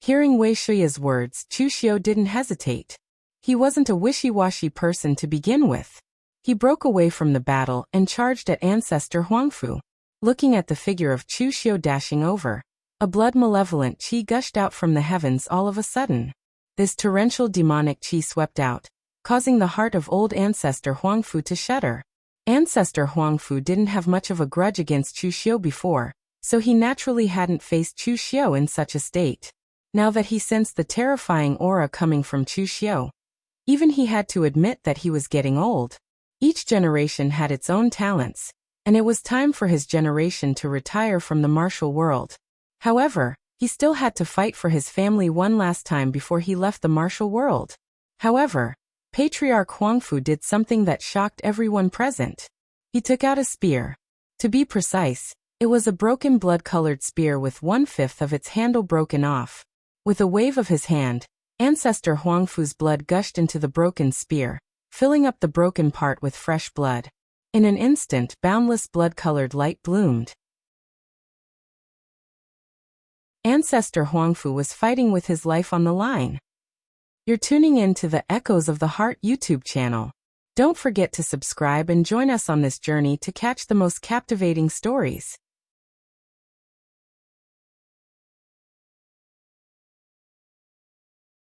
Hearing Wei Shuya's words, Chu Xiu didn't hesitate. He wasn't a wishy-washy person to begin with. He broke away from the battle and charged at Ancestor Huangfu. Looking at the figure of Chu Xiu dashing over, a blood-malevolent qi gushed out from the heavens all of a sudden. This torrential demonic qi swept out, causing the heart of old Ancestor Huangfu to shudder. Ancestor Huangfu didn't have much of a grudge against Chu Xiu before, so he naturally hadn't faced Chu Xiu in such a state. Now that he sensed the terrifying aura coming from Chu Xiu, even he had to admit that he was getting old. Each generation had its own talents, and it was time for his generation to retire from the martial world. However, he still had to fight for his family one last time before he left the martial world. However, Patriarch Huangfu did something that shocked everyone present. He took out a spear. To be precise, it was a broken blood-colored spear with 1/5 of its handle broken off. With a wave of his hand, Ancestor Huangfu's blood gushed into the broken spear, filling up the broken part with fresh blood. In an instant, boundless blood-colored light bloomed. Ancestor Huangfu was fighting with his life on the line. You're tuning in to the Echoes of the Heart YouTube channel. Don't forget to subscribe and join us on this journey to catch the most captivating stories.